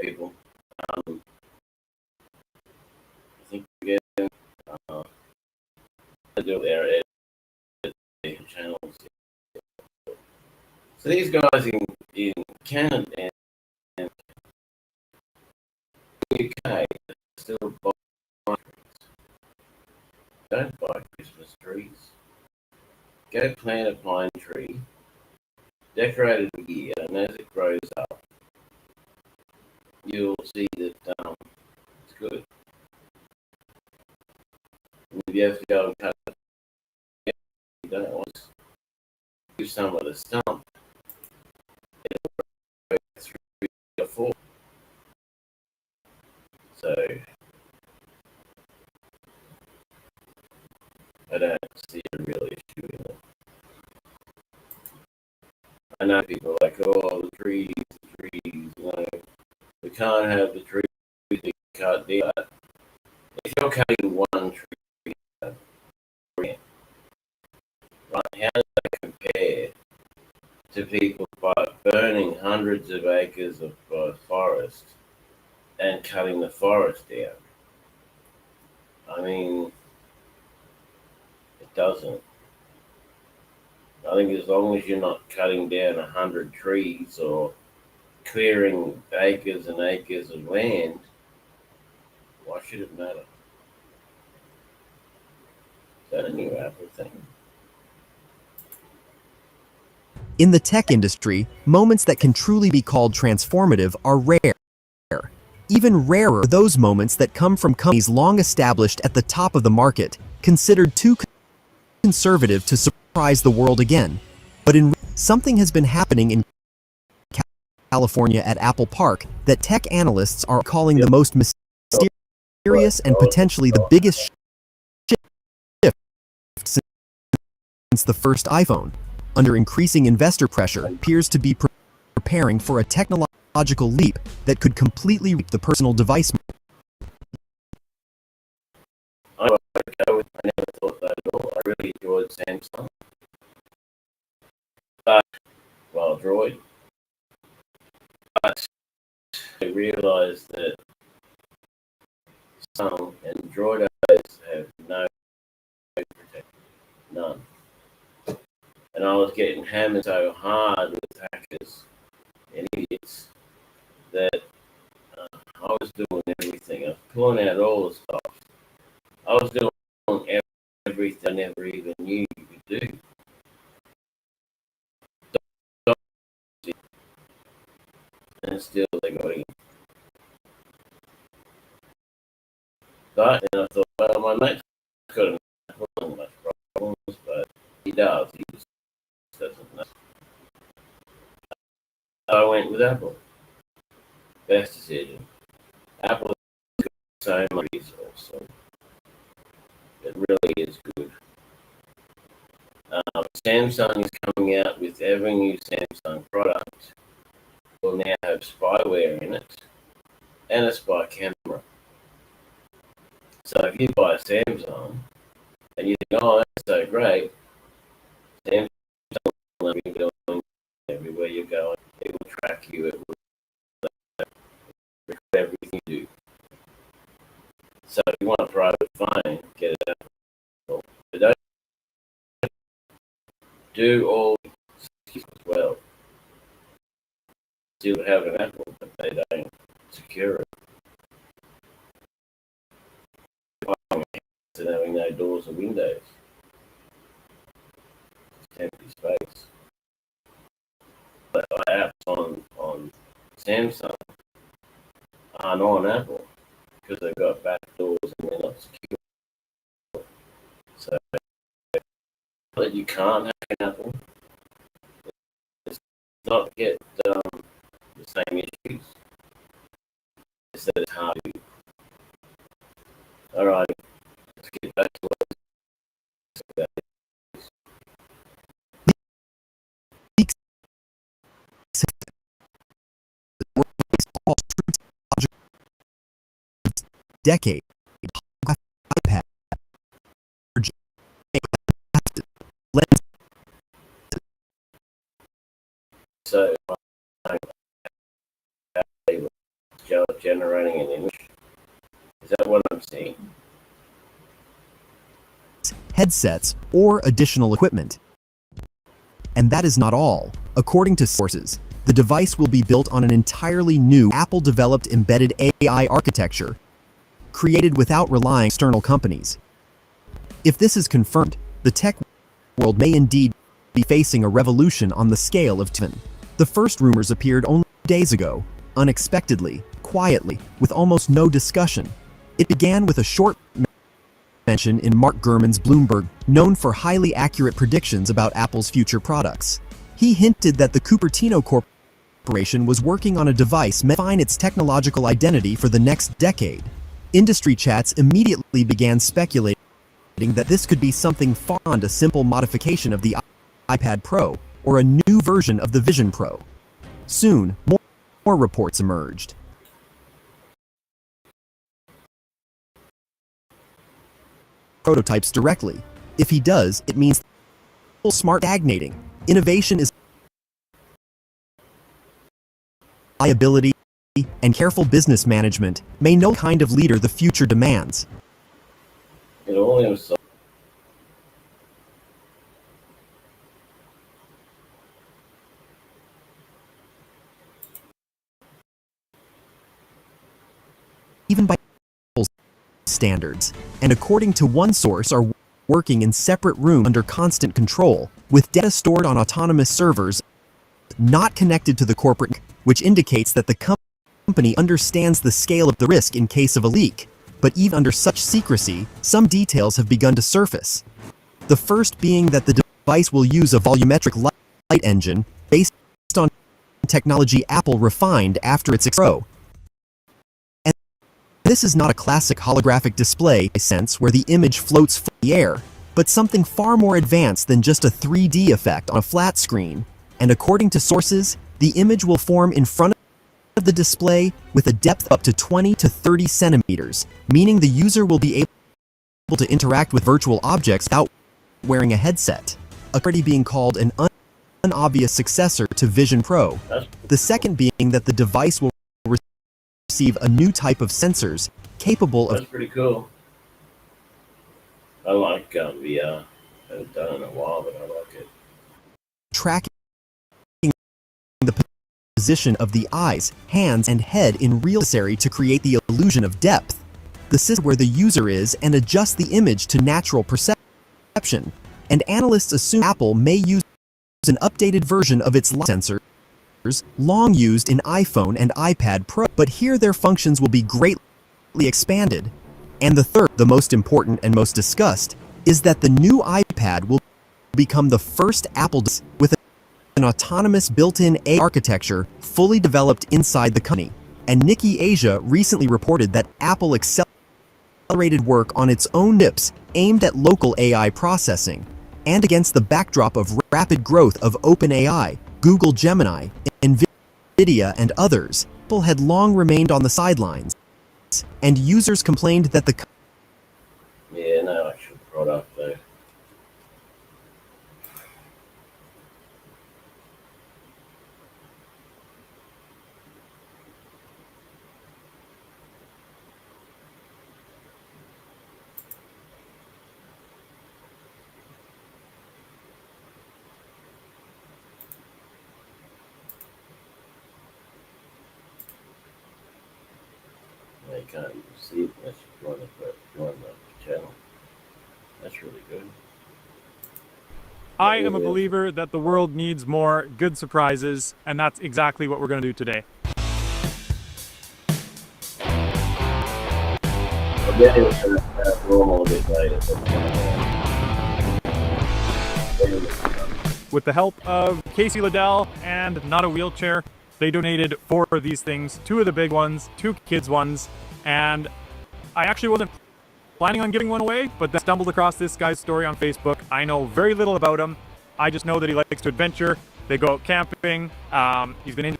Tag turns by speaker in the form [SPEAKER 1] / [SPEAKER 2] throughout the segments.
[SPEAKER 1] people. I think again, I do their channels. So these guys in Canada and UK are still buying trees. Don't buy Christmas trees. Go plant a pine tree, decorate it a year, and as it grows up, you'll see that it's good. And if you have to go and cut it, you don't want to use some of the stump. It'll grow 3 or 4. So I don't see a real issue in it. I know people are like, oh, the trees, you know, we can't have the trees that cut down. If you're cutting one tree, right, how does that compare to people burning hundreds of acres of forest and cutting the forest down? I mean, it doesn't. I think as long as you're not cutting down 100 trees or clearing acres and acres of land, why should it matter? Is that a new Apple thing?
[SPEAKER 2] In the tech industry, moments that can truly be called transformative are rare. Even rarer are those moments that come from companies long established at the top of the market, considered too conservative to surprise the world again. But something has been happening in California at Apple Park that tech analysts are calling the most mysterious and potentially the biggest shift since the first iPhone. Under increasing investor pressure, appears to be preparing for a technological leap that could completely reap the personal device.
[SPEAKER 1] I never thought that at all. I really enjoyed Samsung. But, well, Droid. But I realised that some and Droid have no protection. None. And I was getting hammered so hard with hackers and idiots that I was doing everything. I was pulling out all the stops. I was doing everything I never even knew you could do. And still they got in. But then I thought, well, my mate's got enough problems, but he does. He just doesn't know. I went with Apple. Best decision. Apple has got so much resource. It really is good. Samsung is coming out with every new Samsung product will now have spyware in it and a spy camera. So if you buy a Samsung and you think, oh, that's so great, Samsung will be going everywhere you go. It will track you. It will record everything you do. So if you want a private phone, get it Apple. But don't do all as well. Still have an Apple, but they don't secure it. And having no doors or windows. It's empty space. But apps on Samsung aren't on Apple because they've got back doors and they're not secure. So that you can't hack an Apple. It's not get the same issues. It's that it's hard to. All right. Let's get back to what
[SPEAKER 2] decade.
[SPEAKER 1] So show it generating an image. Is that what I'm seeing?
[SPEAKER 2] Headsets, or additional equipment. And that is not all. According to sources, the device will be built on an entirely new Apple-developed embedded AI architecture, created without relying on external companies. If this is confirmed, the tech world may indeed be facing a revolution on the scale of TVN. The first rumors appeared only days ago, unexpectedly, quietly, with almost no discussion. It began with a short mention in Mark Gurman's Bloomberg, known for highly accurate predictions about Apple's future products. He hinted that the Cupertino Corporation was working on a device meant to define its technological identity for the next decade. Industry chats immediately began speculating that this could be something far beyond a simple modification of the iPad Pro or a new version of the Vision Pro. Soon, more reports emerged. Prototypes directly. If he does, it means smart stagnating. Innovation is liability and careful business management may know kind of leader the future demands.
[SPEAKER 1] It only was so.
[SPEAKER 2] Even by standards, and according to one source are working in separate rooms under constant control, with data stored on autonomous servers not connected to the corporate, which indicates that the company understands the scale of the risk in case of a leak. But even under such secrecy, some details have begun to surface. The first being that the device will use a volumetric light engine based on technology Apple refined after its Pro. This is not a classic holographic display sense where the image floats in the air, but something far more advanced than just a 3D effect on a flat screen. And according to sources, the image will form in front of the display with a depth up to 20 to 30 centimeters, meaning the user will be able to interact with virtual objects without wearing a headset, already being called an unobvious successor to Vision Pro. The second being that the device will receive a new type of sensors capable of...
[SPEAKER 1] That's pretty cool. I like VR. I haven't done it in a while, but I like it.
[SPEAKER 2] Tracking the position of the eyes, hands, and head in real necessary to create the illusion of depth. The system where the user is and adjust the image to natural perception. And analysts assume Apple may use an updated version of its light sensors long used in iPhone and iPad Pro, but here their functions will be greatly expanded. And the third, the most important and most discussed, is that the new iPad will become the first Apple device with an autonomous built-in AI architecture fully developed inside the company. And Nikkei Asia recently reported that Apple accelerated work on its own chips aimed at local AI processing. And against the backdrop of rapid growth of OpenAI, Google Gemini, NVIDIA, and others, Apple had long remained on the sidelines, and users complained that the
[SPEAKER 1] no actual product though. You can't even see it unless you join the channel. That's really good.
[SPEAKER 3] I am a believer that the world needs more good surprises, and that's exactly what we're going to do today. With the help of Casey Liddell and Not a Wheelchair, they donated 4 of these things, 2 of the big ones, 2 kids ones, and I actually wasn't planning on giving one away, but then stumbled across this guy's story on Facebook. I know very little about him. I just know that he likes to adventure. They go out camping. He's been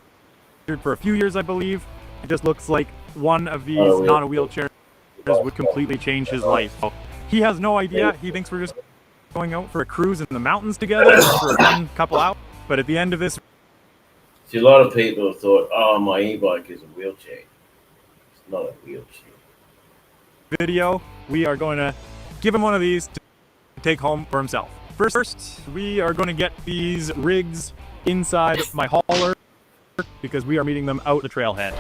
[SPEAKER 3] injured for a few years, I believe. It just looks like one of these Not a Wheelchair would completely change his life. So he has no idea. He thinks we're just going out for a cruise in the mountains together for a fun couple out. But at the end of this...
[SPEAKER 1] See, a lot of people have thought, oh, my e-bike is a wheelchair. not a wheelchair.
[SPEAKER 3] Video, we are going to give him one of these to take home for himself. First, we are going to get these rigs inside my hauler because we are meeting them out the trailhead.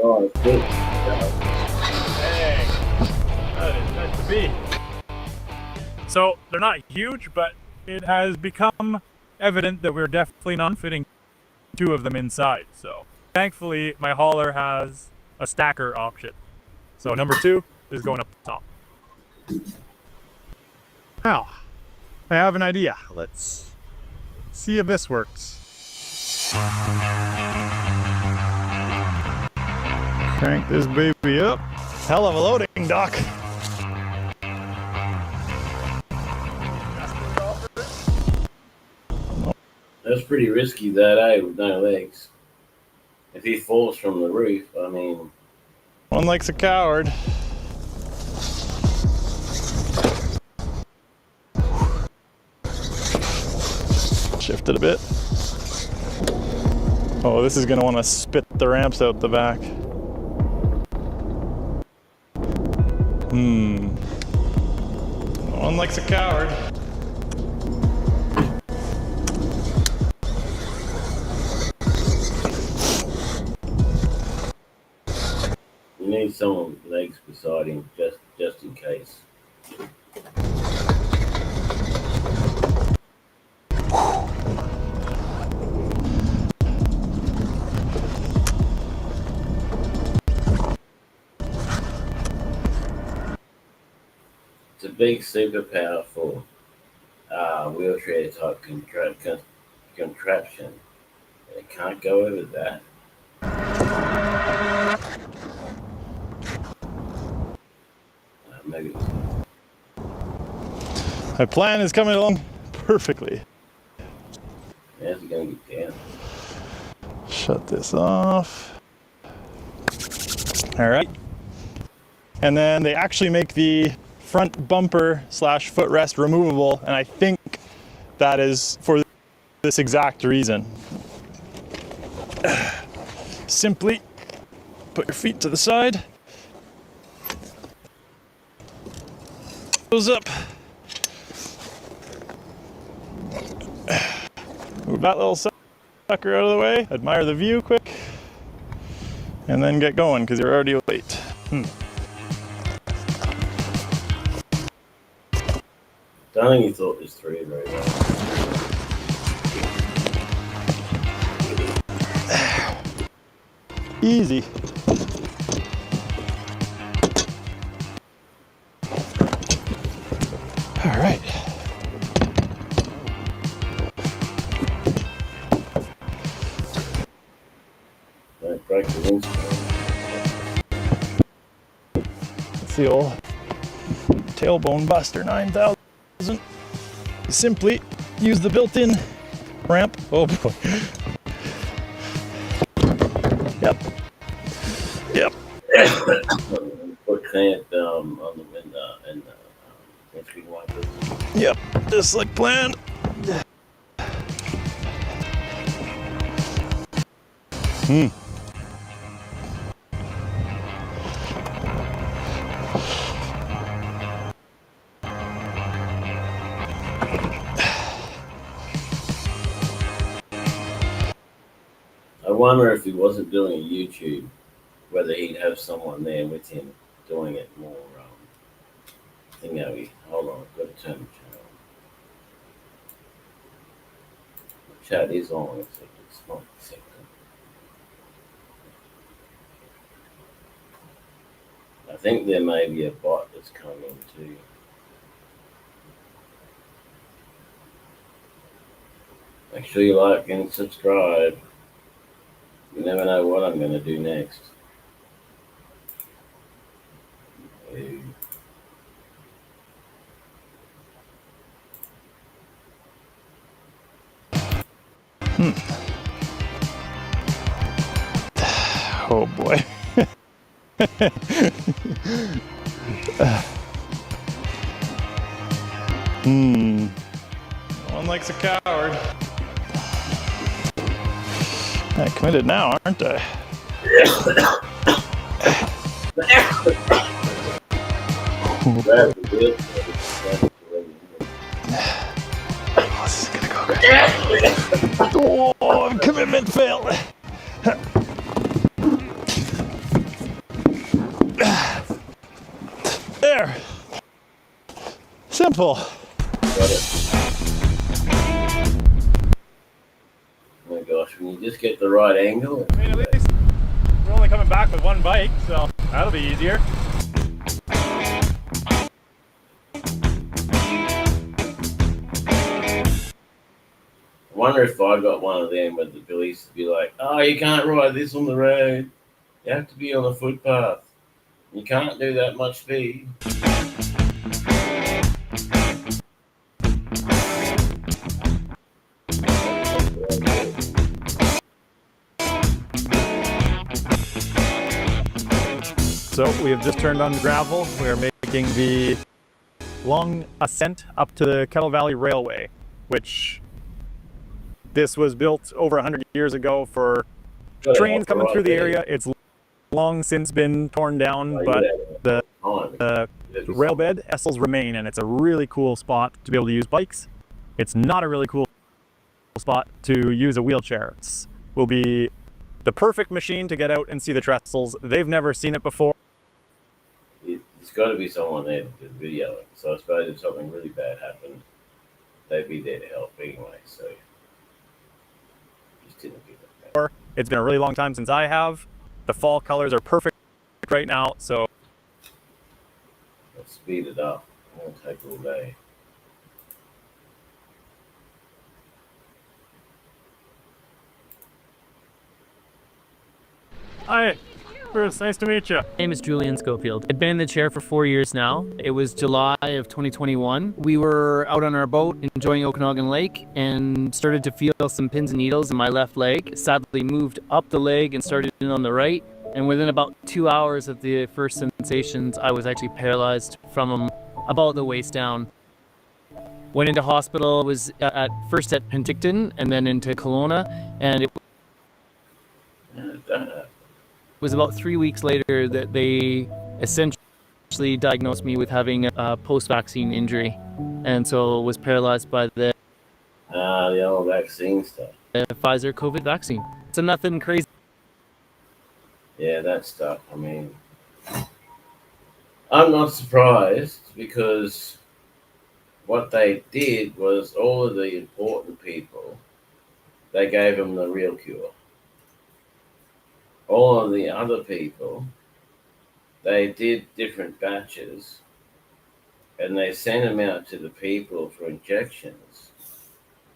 [SPEAKER 1] Oh, it's good.
[SPEAKER 3] Hey, that is nice to be. So they're not huge, but it has become evident that we're definitely not fitting two of them inside. So thankfully, my hauler has a stacker option. So number 2 is going up top. Now, I have an idea. Let's see if this works. Crank this baby up. Hell of a loading dock.
[SPEAKER 1] That's pretty risky, that, with no legs. If he falls from the roof, I mean...
[SPEAKER 3] One like's a coward. Shift it a bit. Oh, this is gonna want to spit the ramps out the back. One like's a coward.
[SPEAKER 1] You need someone with legs beside him, just in case. It's a big, super powerful wheelchair type contraption. It can't go over that. Maybe.
[SPEAKER 3] My plan is coming along perfectly.
[SPEAKER 1] How's he gonna get down?
[SPEAKER 3] Shut this off. All right. And then they actually make the front bumper / footrest removable, and I think that is for this exact reason. Simply put your feet to the side. Goes up. Move that little sucker out of the way. Admire the view quick. And then get going because you're already late.
[SPEAKER 1] Don't think he thought this through very well.
[SPEAKER 3] Easy. All right.
[SPEAKER 1] Don't break the windscreen.
[SPEAKER 3] It's the old tailbone buster 9000. You simply use the built-in ramp. Oh boy. Yep.
[SPEAKER 1] Put clamp on the window and windscreen wipers.
[SPEAKER 3] Yep. Just like planned.
[SPEAKER 1] I wonder if he wasn't doing a YouTube, whether he'd have someone there with him doing it more. Hold on, I've got to turn the channel on. The chat is on, except it's not accepted. I think there may be a bot that's coming too. Make sure you like and subscribe. You never know what I'm going to do next.
[SPEAKER 3] Oh boy. No one likes a coward. I'm committed now, aren't I? Oh, this is gonna go good. Oh, commitment failed. There. Simple.
[SPEAKER 1] Got it. Oh my gosh, when you just get the right angle.
[SPEAKER 3] I mean, at least we're only coming back with one bike, so that'll be easier.
[SPEAKER 1] I wonder if I got one of them with the police to be like, oh, you can't ride this on the road. You have to be on a footpath. You can't do that much speed.
[SPEAKER 3] So we have just turned on gravel. We are making the long ascent up to the Kettle Valley Railway, which this was built over 100 years ago for trains coming through the area. It's long since been torn down, but the railbed essels remain, and it's a really cool spot to be able to use bikes. It's not a really cool spot to use a wheelchair. It will be the perfect machine to get out and see the trestles. They've never seen it before.
[SPEAKER 1] There's got to be someone there to video it. So I suppose if something really bad happened, they'd be there to help anyway. So just didn't give it back.
[SPEAKER 3] It's been a really long time since I have. The fall colors are perfect right now, so
[SPEAKER 1] Let's speed it up. It won't take all day.
[SPEAKER 3] hi, Bruce, nice to meet you.
[SPEAKER 4] My name is Julian Schofield. I've been in the chair for 4 years now. It was July of 2021. We were out on our boat enjoying Okanagan Lake and started to feel some pins and needles in my left leg. Sadly moved up the leg and started in on the right. And within about 2 hours of the first sensations, I was actually paralyzed from about the waist down. Went into hospital, was first at Penticton and then into Kelowna, and it was about 3 weeks later that they essentially diagnosed me with having a post-vaccine injury, and so was paralyzed by the
[SPEAKER 1] The old vaccine stuff.
[SPEAKER 4] Pfizer COVID vaccine. So nothing crazy.
[SPEAKER 1] Yeah, that stuff. I mean, I'm not surprised because what they did was all of the important people, they gave them the real cure. All of the other people, they did different batches and they sent them out to the people for injections,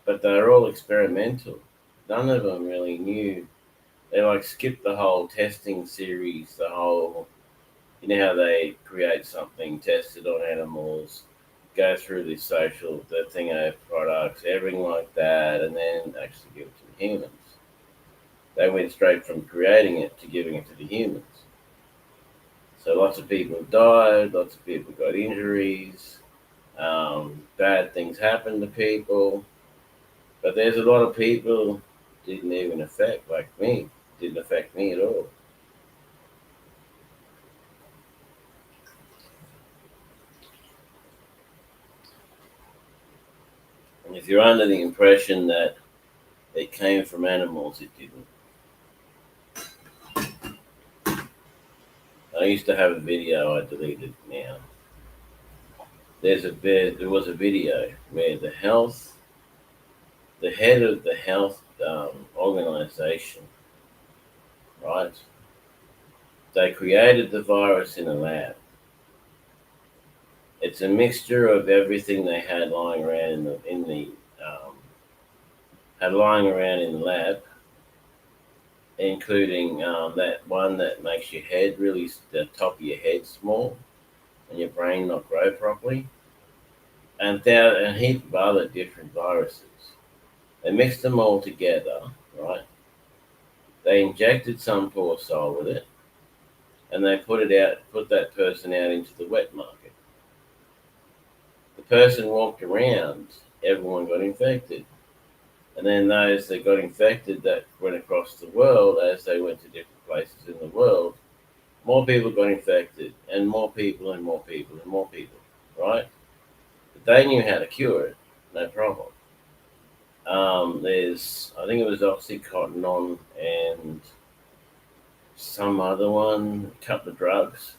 [SPEAKER 1] but they're all experimental. None of them really knew. They like skipped the whole testing series, the whole, you know how they create something, test it on animals, go through the thing of products, everything like that, and then actually give it to the humans. They went straight from creating it to giving it to the humans. So lots of people died, lots of people got injuries, bad things happened to people. But there's a lot of people didn't even affect, like me, didn't affect me at all. And if you're under the impression that it came from animals, it didn't. I used to have a video, I deleted it now. There was a video where the head of the health organization, right? They created the virus in a lab. It's a mixture of everything they had lying around in the lab, including that one that makes your head really, the top of your head small, and your brain not grow properly, and a heap of other different viruses. They mixed them all together, right? They injected some poor soul with it, and they put that person out into the wet market. The person walked around, everyone got infected. And then those that got infected that went across the world as they went to different places in the world, more people got infected, and more people and more people and more people, right? But they knew how to cure it, no problem. I think it was Oxycontin and some other one, a couple of drugs.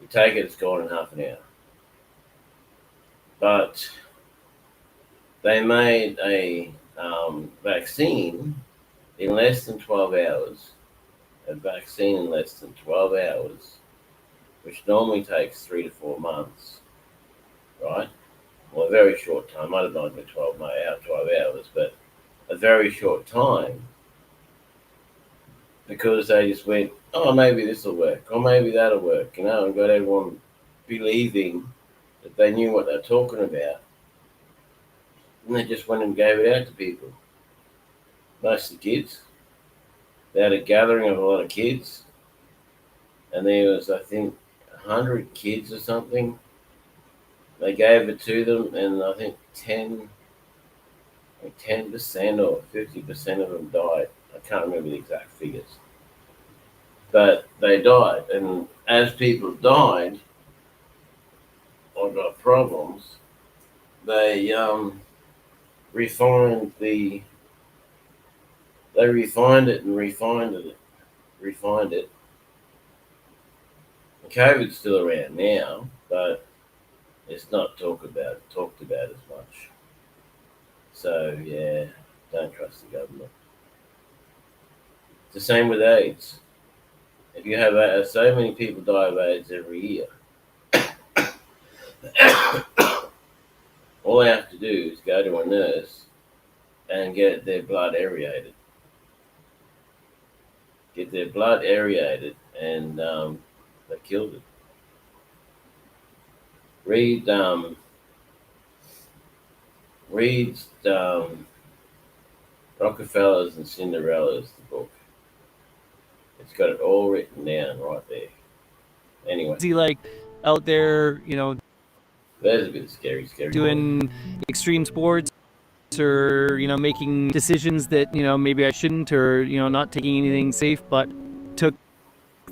[SPEAKER 1] You take it, it's gone in half an hour. But they made a vaccine in less than 12 hours. A vaccine in less than 12 hours, which normally takes 3 to 4 months, right? Well, a very short time. Might have not been 12 hours, but a very short time, because they just went, oh, maybe this will work, or maybe that'll work, and got everyone believing that they knew what they're talking about. And they just went and gave it out to people. Most of the kids. They had a gathering of a lot of kids, and there was, I think, 100 kids or something. They gave it to them, and I think 10% or 50% of them died. I can't remember the exact figures. But they died, and as people died or got problems, they refined it and refined it. COVID's still around now, but it's not talked about as much. So yeah, don't trust the government. It's the same with AIDS. If you have so many people die of AIDS every year, all they have to do is go to a nurse and get their blood aerated. And they killed it. Read Rockefellers and Cinderella's the book. It's got it all written down right there. Anyway,
[SPEAKER 4] Is he like out there,
[SPEAKER 1] there's a bit of scary.
[SPEAKER 4] doing extreme sports, or making decisions that maybe I shouldn't, or not taking anything safe, but took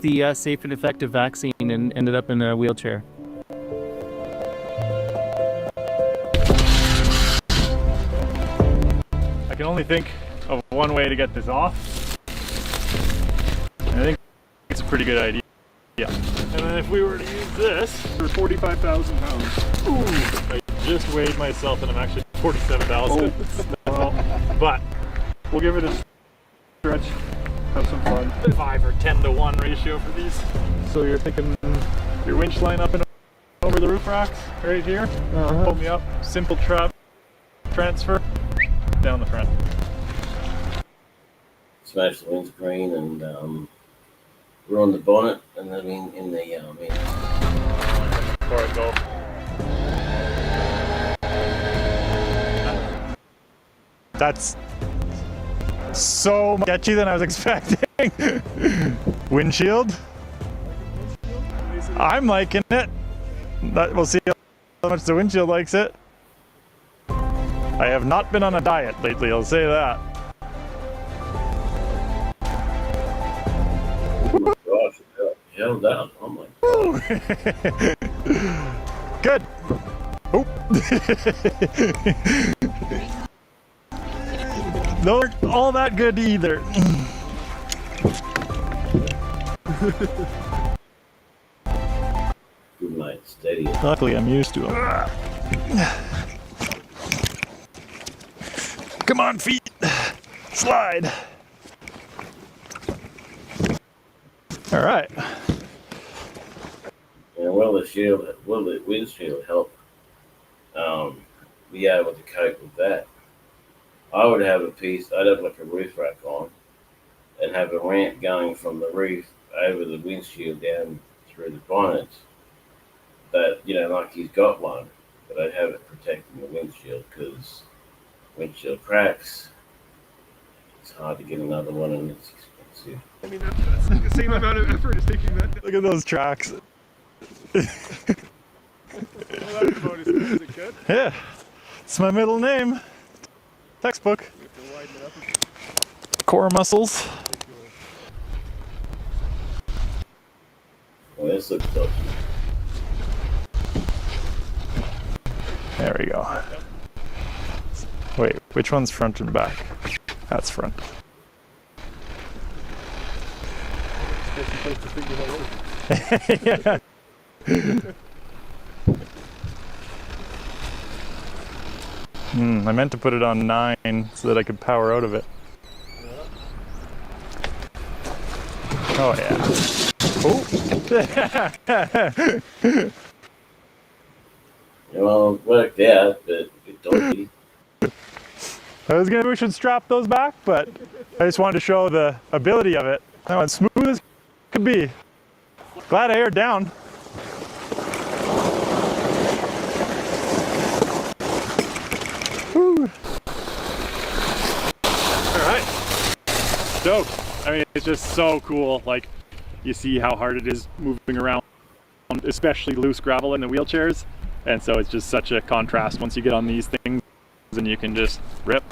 [SPEAKER 4] the safe and effective vaccine and ended up in a wheelchair?
[SPEAKER 3] I can only think of one way to get this off. And I think it's a pretty good idea. Yeah. And then if we were to use this for 45,000 pounds. Ooh, I just weighed myself and I'm actually 47,000. Well, but we'll give it a stretch, have some fun. 5 or 10 to 1 ratio for these. So you're thinking your winch line up and over the roof racks right here. Hold me up, simple transfer down the front.
[SPEAKER 1] Smash the windscreen and ruin the bonnet, and then in the
[SPEAKER 3] Before I go. That's so sketchy than I was expecting. Windshield. I'm liking it. We'll see how much the windshield likes it. I have not been on a diet lately, I'll say that.
[SPEAKER 1] gosh, held out. Oh my
[SPEAKER 3] God. Good. Oh. Those aren't all that good either.
[SPEAKER 1] Good night, steady.
[SPEAKER 3] Luckily, I'm used to them. Come on, feet. Slide. All right.
[SPEAKER 1] And will the windshield help be able to cope with that? I would have I'd have like a roof rack on and have a ramp going from the roof over the windshield down through the bonnet. But, like he's got one, but I'd have it protecting the windshield, because windshield cracks, it's hard to get another one and it's expensive. immersive.
[SPEAKER 3] I mean, that's the same amount of effort as taking that.
[SPEAKER 5] Look at those tracks.
[SPEAKER 3] Well, that's about as good as it could.
[SPEAKER 5] Yeah, it's my middle name. Textbook.
[SPEAKER 3] You have to widen it up.
[SPEAKER 5] Core muscles.
[SPEAKER 1] Well, this looks dodgy.
[SPEAKER 5] There we go. Wait, which one's front and back? That's front. Yeah. I meant to put it on 9 so that I could power out of it. Oh yeah. Oh.
[SPEAKER 1] Well, it worked out, but a bit dodgy.
[SPEAKER 5] I was gonna we should strap those back, but I just wanted to show the ability of it. That went smooth as could be. Glad I aired down. Woo.
[SPEAKER 3] Alright. Dope. I mean, it's just so cool. Like, you see how hard it is moving around, especially loose gravel in the wheelchairs. And so it's just such a contrast once you get on these things and you can just rip.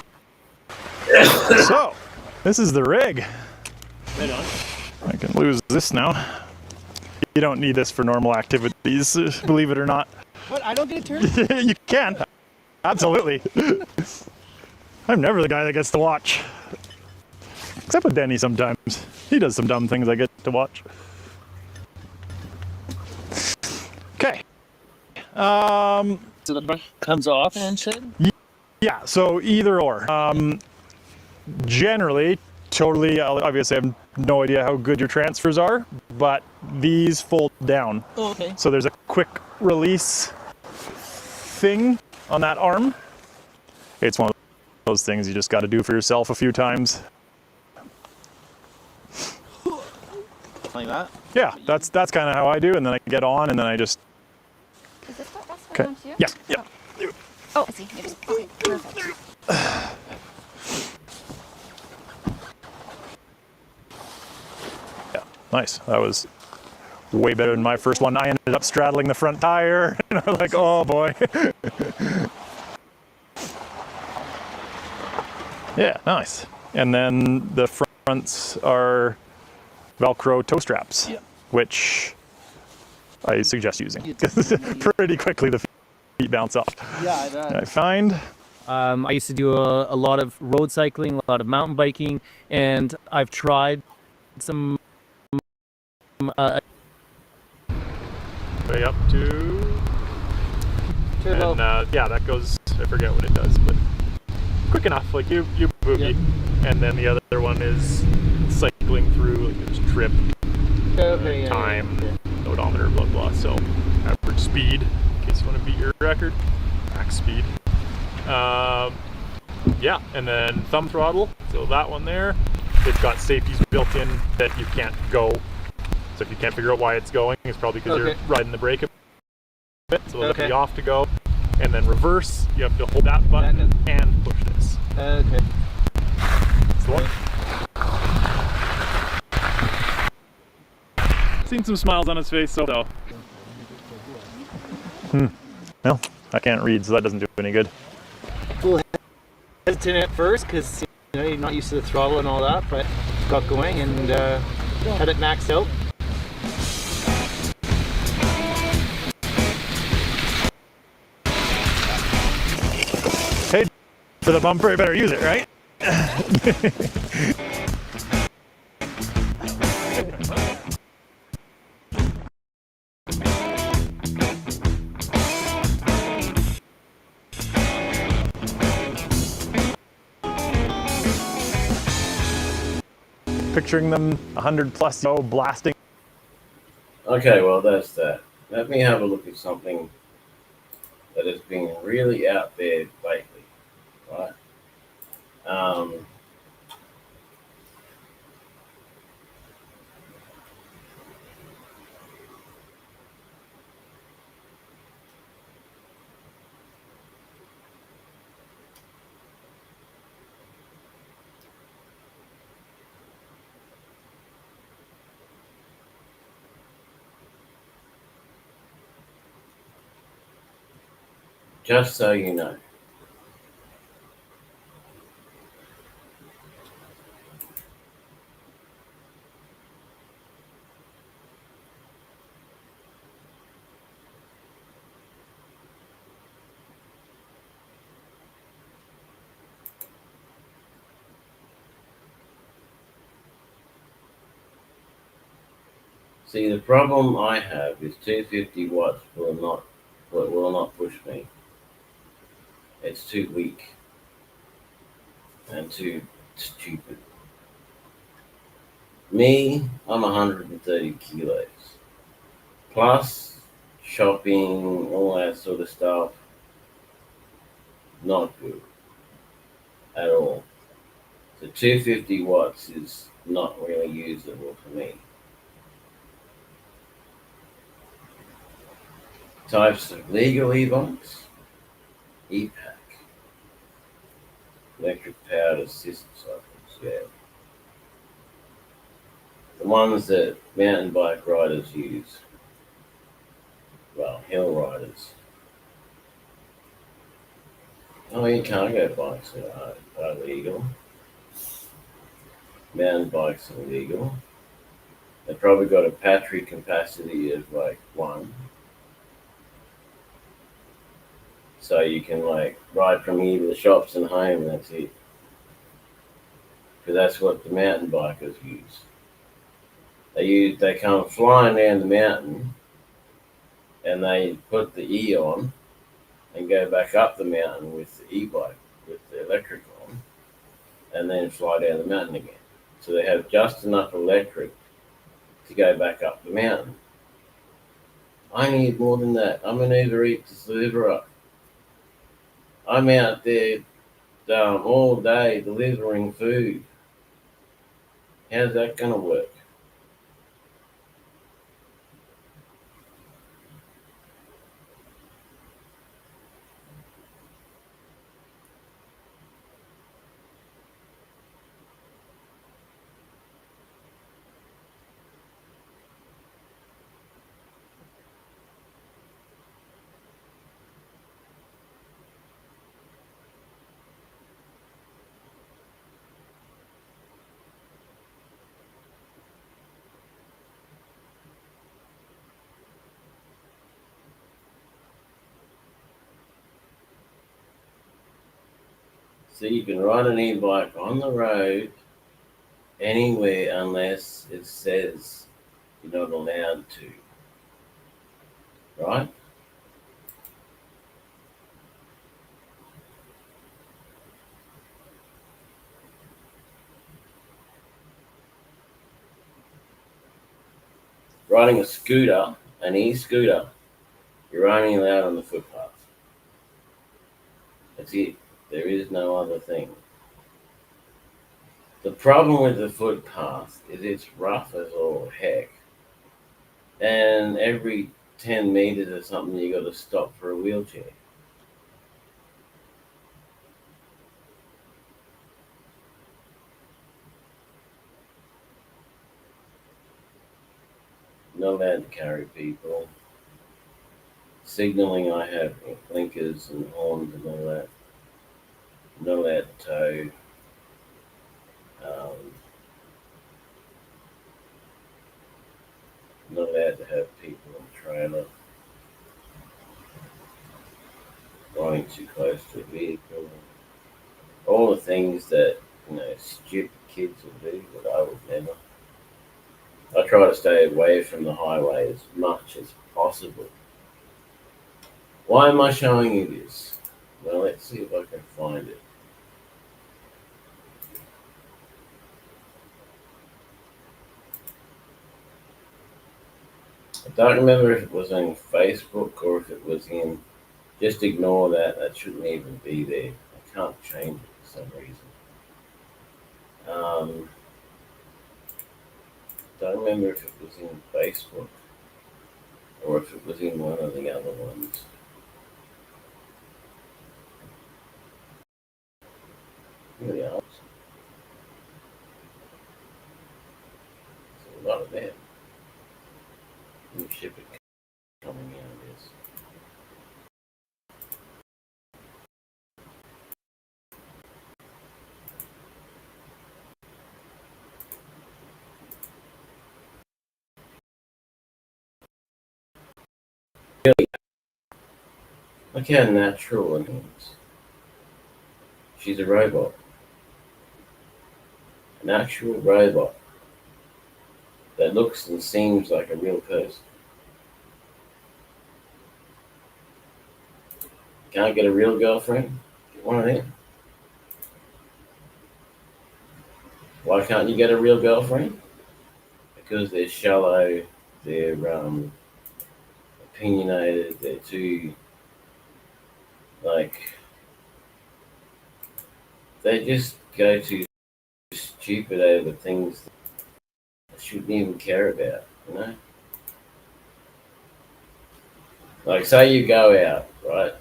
[SPEAKER 5] So, this is the rig.
[SPEAKER 3] Right on.
[SPEAKER 5] I can lose this now. You don't need this for normal activities, believe it or not.
[SPEAKER 4] What? I don't get a turn?
[SPEAKER 5] You can. Absolutely. I'm never the guy that gets to watch. Except with Denny sometimes. He does some dumb things I get to watch. Okay.
[SPEAKER 4] So the brush comes off and shit?
[SPEAKER 5] Yeah, so either or. Generally, totally, obviously I have no idea how good your transfers are, but these fold down.
[SPEAKER 4] Oh, okay.
[SPEAKER 5] So there's a quick release thing on that arm. It's one of those things you just got to do for yourself a few times.
[SPEAKER 4] Like that?
[SPEAKER 5] Yeah, that's kind of how I do, and then I get on, and then I just.
[SPEAKER 6] Is this what that's what
[SPEAKER 5] Okay.
[SPEAKER 6] I want to do?
[SPEAKER 5] Yes. Yep.
[SPEAKER 6] Oh, I see. Okay, perfect.
[SPEAKER 5] Yeah. Nice. That was way better than my first one. I ended up straddling the front tire, and I was like, oh boy. Yeah, nice. And then the fronts are Velcro toe straps, which I suggest using. Pretty quickly the feet bounce off.
[SPEAKER 4] Yeah,
[SPEAKER 5] I find.
[SPEAKER 4] I used to do a lot of road cycling, a lot of mountain biking, and I've tried some
[SPEAKER 5] Way up to.
[SPEAKER 4] turbo.
[SPEAKER 5] And yeah, that goes. I forget what it does, but quick enough. Like you boogie, and then the other one is cycling through. Like there's trip, time, odometer, blah blah. So average speed, in case you want to beat your record, max speed. Yeah, and then thumb throttle. So that one there, it's got safeties built in that you can't go. So if you can't figure out why it's going, it's probably because you're riding the brake a bit. So it'll be off to go. And then reverse, you have to hold that button and push this.
[SPEAKER 4] Okay.
[SPEAKER 5] That's the one.
[SPEAKER 3] Seen some smiles on his face, so.
[SPEAKER 5] Well, I can't read, so that doesn't do any good.
[SPEAKER 4] Full hesitant at first because you're not used to the throttle and all that, but got going and had it maxed out.
[SPEAKER 5] Hey, for the bumper, you better use it, right? Picturing them 100 plus blasting.
[SPEAKER 1] Okay, well, that's that. Let me have a look at something that has been really out there lately, right? Just so you know. See, the problem I have is 250 watts will not push me. It's too weak and too stupid. Me, I'm 130 kilos. Plus shopping, all that sort of stuff, not good at all. So 250 watts is not really usable for me. Types of legal e-bikes, e-pack, electric powered assist cycles, yeah. The ones that mountain bike riders use. Well, hill riders. Oh, you cargo bikes are legal. Mountain bikes are legal. They've probably got a battery capacity of like 1. So you can like ride from here to the shops and home, and that's it. Because that's what the mountain bikers use. They come flying down the mountain, and they put the E on, and go back up the mountain with the e-bike, with the electric on, and then fly down the mountain again. So they have just enough electric to go back up the mountain. I need more than that. I'm an Uber Eats deliverer. I'm out there all day delivering food. How's that going to work? So you can ride an e-bike on the road anywhere unless it says you're not allowed to. Right? Riding a scooter, an e-scooter, you're only allowed on the footpath. That's it. There is no other thing. The problem with the footpath is it's rough as all heck. And every 10 meters or something, you got to stop for a wheelchair. Not allowed to carry people. Signaling, I have blinkers and horns and all that. Not allowed to tow. Not allowed to have people in the trailer. Riding too close to a vehicle. All the things that, stupid kids will do, but I would never. I try to stay away from the highway as much as possible. Why am I showing you this? Well, let's see if I can find it. I don't remember if it was on Facebook or if it was in. Just ignore that. That shouldn't even be there. I can't change it for some reason. Don't remember if it was in Facebook or if it was in one of the other ones. Really else. There's a lot of them. New ship it coming out, I guess. Look how natural it is. She's a robot. An actual robot that looks and seems like a real person. Can't get a real girlfriend? Get one of them. Why can't you get a real girlfriend? Because they're shallow, they're opinionated, they're too, like, they just go too stupid over things that shouldn't even care about, you know? Like, say you go out, right,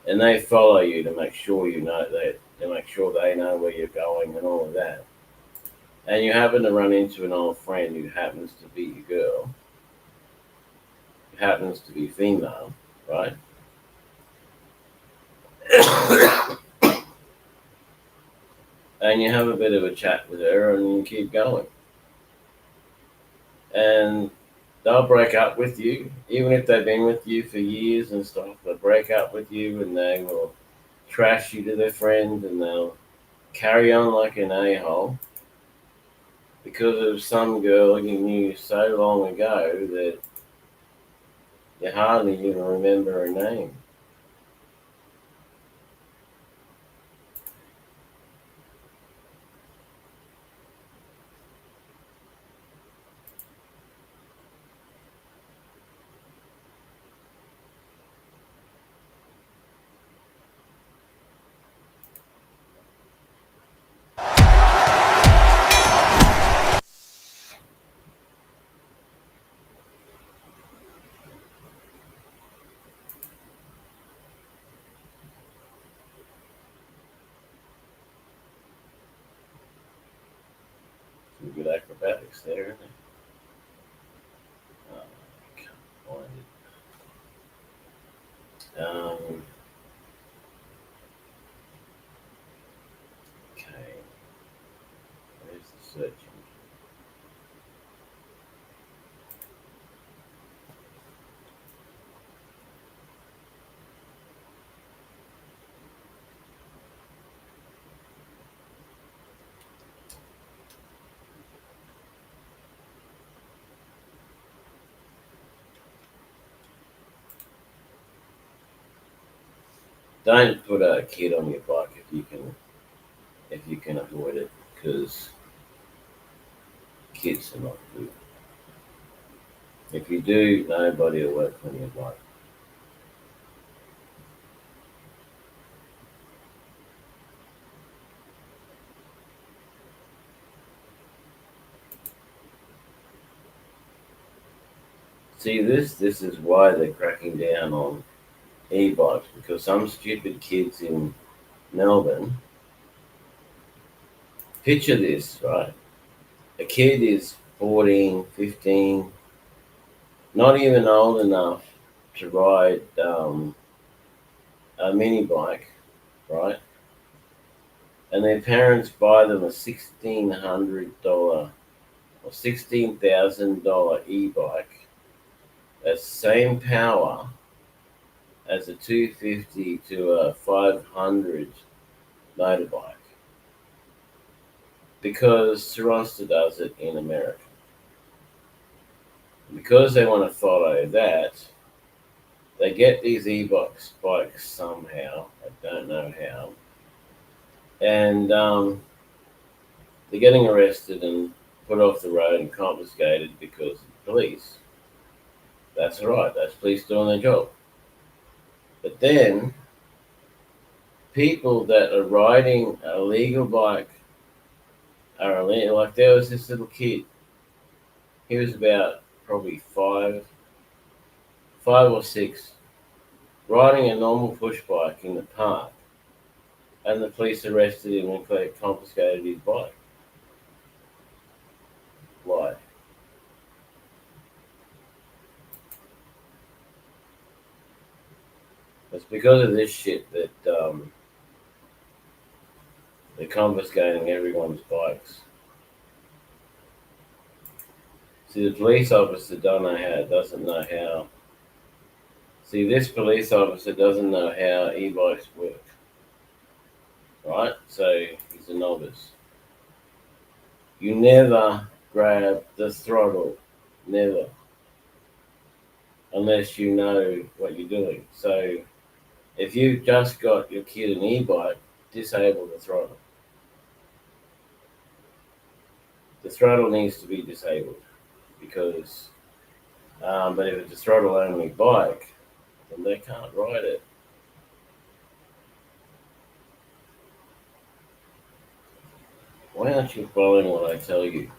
[SPEAKER 1] and they follow you to make sure you know that, to make sure they know where you're going and all of that. And you happen to run into an old friend who happens to be your girl, who happens to be female, right? And you have a bit of a chat with her and you keep going. And they'll break up with you, even if they've been with you for years and stuff. They'll break up with you and they will trash you to their friend and they'll carry on like an a-hole because of some girl you knew so long ago that you hardly even remember her name. Some good acrobatics there, isn't it? Oh, I can't find it. Okay. Where's the search engine? Don't put a kid on your bike if you can avoid it, because kids are not good. If you do, nobody will work on your bike. See, this is why they're cracking down on e-bikes, because some stupid kids in Melbourne, picture this, right? A kid is 14, 15, not even old enough to ride a mini bike, right? And their parents buy them a $1,600 or $16,000 e-bike. That's the same power as a 250 to a 500 motorbike, because Toronto does it in America. Because they want to follow that, they get these e-bikes somehow. I don't know how. And they're getting arrested and put off the road and confiscated because of the police. That's right. That's police doing their job. But then, people that are riding a legal bike are illegal. Like, there was this little kid. He was about probably five or six, riding a normal push bike in the park, and the police arrested him and confiscated his bike. Why? It's because of this shit that they're confiscating everyone's bikes. See, the police officer doesn't know how See, this police officer doesn't know how e-bikes work, right? So he's a novice. You never grab the throttle, never, unless you know what you're doing. So if you've just got your kid an e-bike, disable the throttle. The throttle needs to be disabled because, but if it's a throttle-only bike, then they can't ride it. Why aren't you following what I tell you?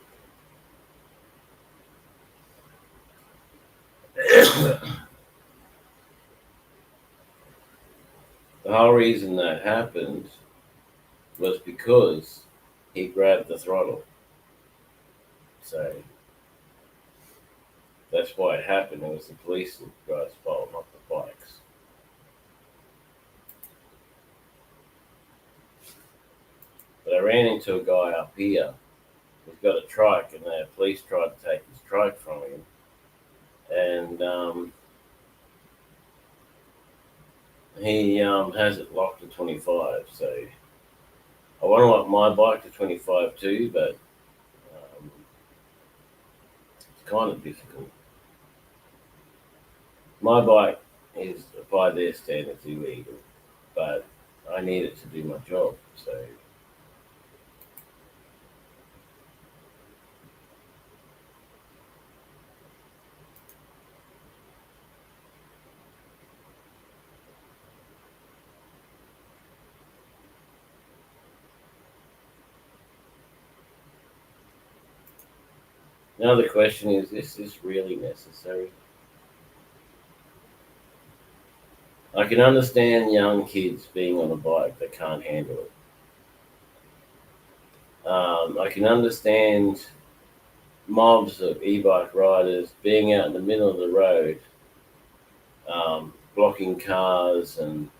[SPEAKER 1] The whole reason that happened was because he grabbed the throttle. So that's why it happened. It was the police guy's fault, not the bikes. But I ran into a guy up here who's got a trike, and the police tried to take his trike from him. And he has it locked to 25. So I want to lock my bike to 25 too, but it's kind of difficult. My bike is, by their standards, illegal, but I need it to do my job. So now the question is this really necessary? I can understand young kids being on a bike that can't handle it. I can understand mobs of e-bike riders being out in the middle of the road, blocking cars and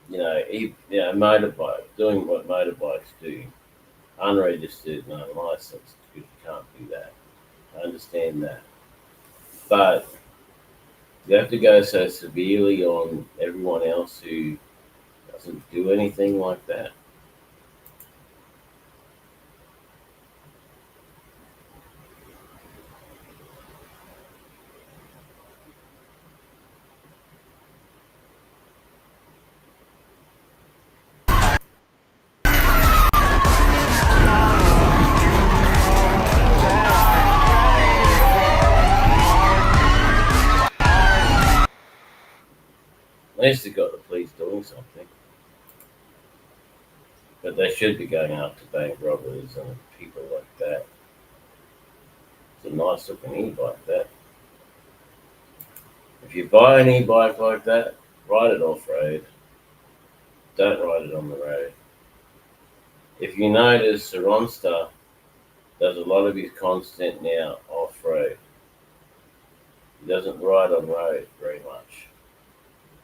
[SPEAKER 1] motorbike, doing what motorbikes do, unregistered and unlicensed, because you can't do that. I understand that. But you have to go so severely on everyone else who doesn't do anything like that. At least they got the police doing something. But they should be going out to bank robbers and people like that. It's a nice looking e-bike, that. If you buy an e-bike like that, ride it off-road. Don't ride it on the road. If you notice, Saronsta does a lot of his content now off-road. He doesn't ride on road very much.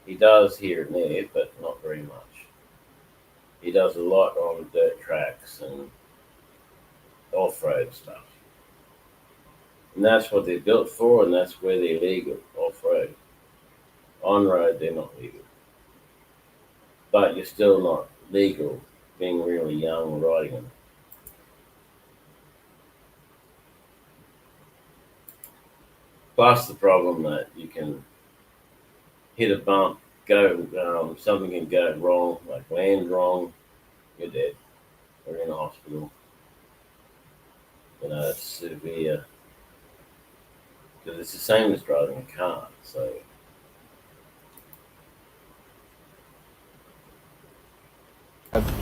[SPEAKER 1] He does here and there, but not very much. He does a lot on dirt tracks and off-road stuff. And that's what they're built for, and that's where they're legal, off-road. On-road, they're not legal. But you're still not legal being really young and riding them. Plus the problem that you can hit a bump, something can go wrong, like land wrong, you're dead, or in a hospital. It's severe. Because it's the same as driving a car, so.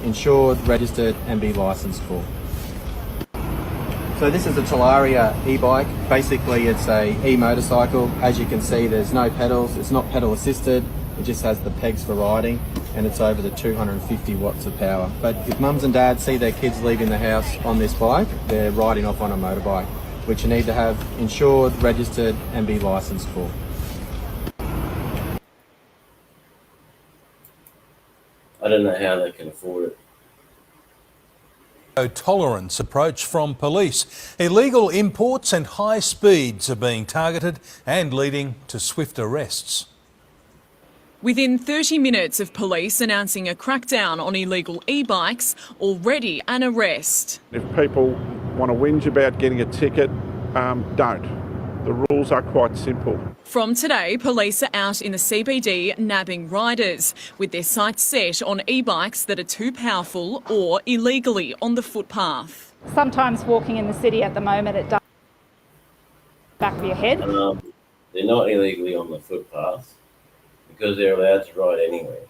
[SPEAKER 7] Insured, registered, and be licensed for. So this is a Talaria e-bike. Basically, it's a e-motorcycle. As you can see, there's no pedals. It's not pedal assisted. It just has the pegs for riding, and it's over the 250 watts of power. But if mums and dads see their kids leaving the house on this bike, they're riding off on a motorbike, which you need to have insured, registered, and be licensed for.
[SPEAKER 1] I don't know how they can afford it.
[SPEAKER 8] tolerance approach from police. Illegal imports and high speeds are being targeted and leading to swift arrests.
[SPEAKER 9] Within 30 minutes of police announcing a crackdown on illegal e-bikes, already an arrest.
[SPEAKER 10] If people want to whinge about getting a ticket, don't. The rules are quite simple.
[SPEAKER 9] From today, police are out in the CBD nabbing riders, with their sights set on e-bikes that are too powerful or illegally on the footpath.
[SPEAKER 11] Sometimes walking in the city at the moment, it does back of your head.
[SPEAKER 1] They're not illegally on the footpath because they're allowed to ride anywhere.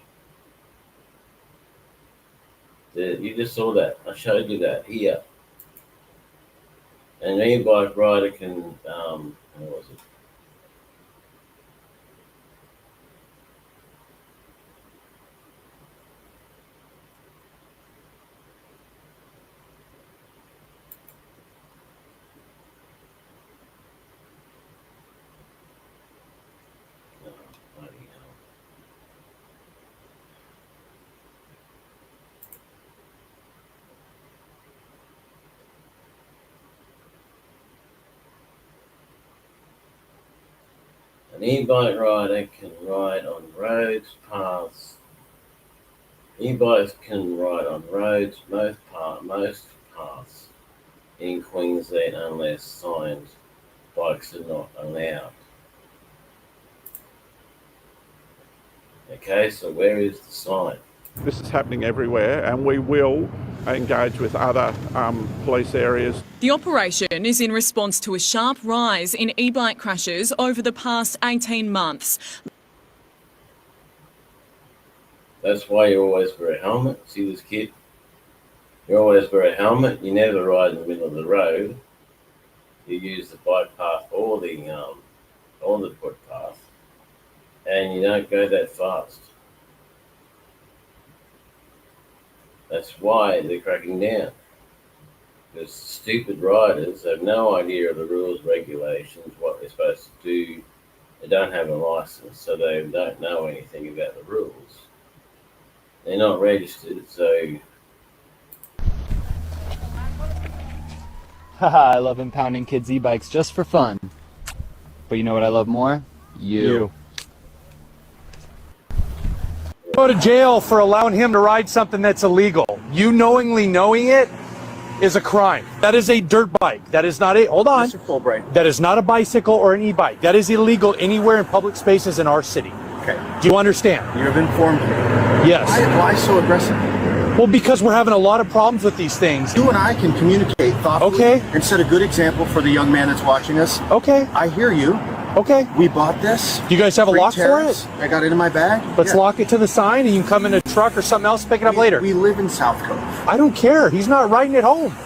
[SPEAKER 1] You just saw that. I showed you that here. An e-bike rider can, what was it? Oh, bloody hell. An e-bike rider can ride on roads, paths. E-bikes can ride on roads, most paths in Queensland unless signed. Bikes are not allowed. Okay, so where is the sign?
[SPEAKER 10] This is happening everywhere, and we will engage with other police areas.
[SPEAKER 9] The operation is in response to a sharp rise in e-bike crashes over the past 18 months.
[SPEAKER 1] That's why you always wear a helmet. See this kid? You always wear a helmet. You never ride in the middle of the road. You use the bike path or the footpath, and you don't go that fast. That's why they're cracking down. Because stupid riders have no idea of the rules, regulations, what they're supposed to do. They don't have a license, so they don't know anything about the rules. They're not registered, so...
[SPEAKER 12] Haha, I love impounding kids' e-bikes just for fun. But you know what I love more? You.
[SPEAKER 13] Go to jail for allowing him to ride something that's illegal. You knowingly knowing it is a crime. That is a dirt bike. That is not a, hold on.
[SPEAKER 14] Mr. Fulbright.
[SPEAKER 13] That is not a bicycle or an e-bike. That is illegal anywhere in public spaces in our city.
[SPEAKER 14] Okay.
[SPEAKER 13] Do you understand?
[SPEAKER 14] You have informed me.
[SPEAKER 13] Yes.
[SPEAKER 14] Why so aggressive?
[SPEAKER 13] Well, because we're having a lot of problems with these things.
[SPEAKER 14] You and I can communicate thoughtfully.
[SPEAKER 13] Okay.
[SPEAKER 14] And set a good example for the young man that's watching us.
[SPEAKER 13] Okay.
[SPEAKER 14] I hear you.
[SPEAKER 13] Okay.
[SPEAKER 14] We bought this.
[SPEAKER 13] Do you guys have a lock for it?
[SPEAKER 14] I got it in my bag.
[SPEAKER 13] Let's lock it to the sign and you can come in a truck or something else, pick it up later.
[SPEAKER 14] We live in South Cove.
[SPEAKER 13] I don't care. He's not riding it home.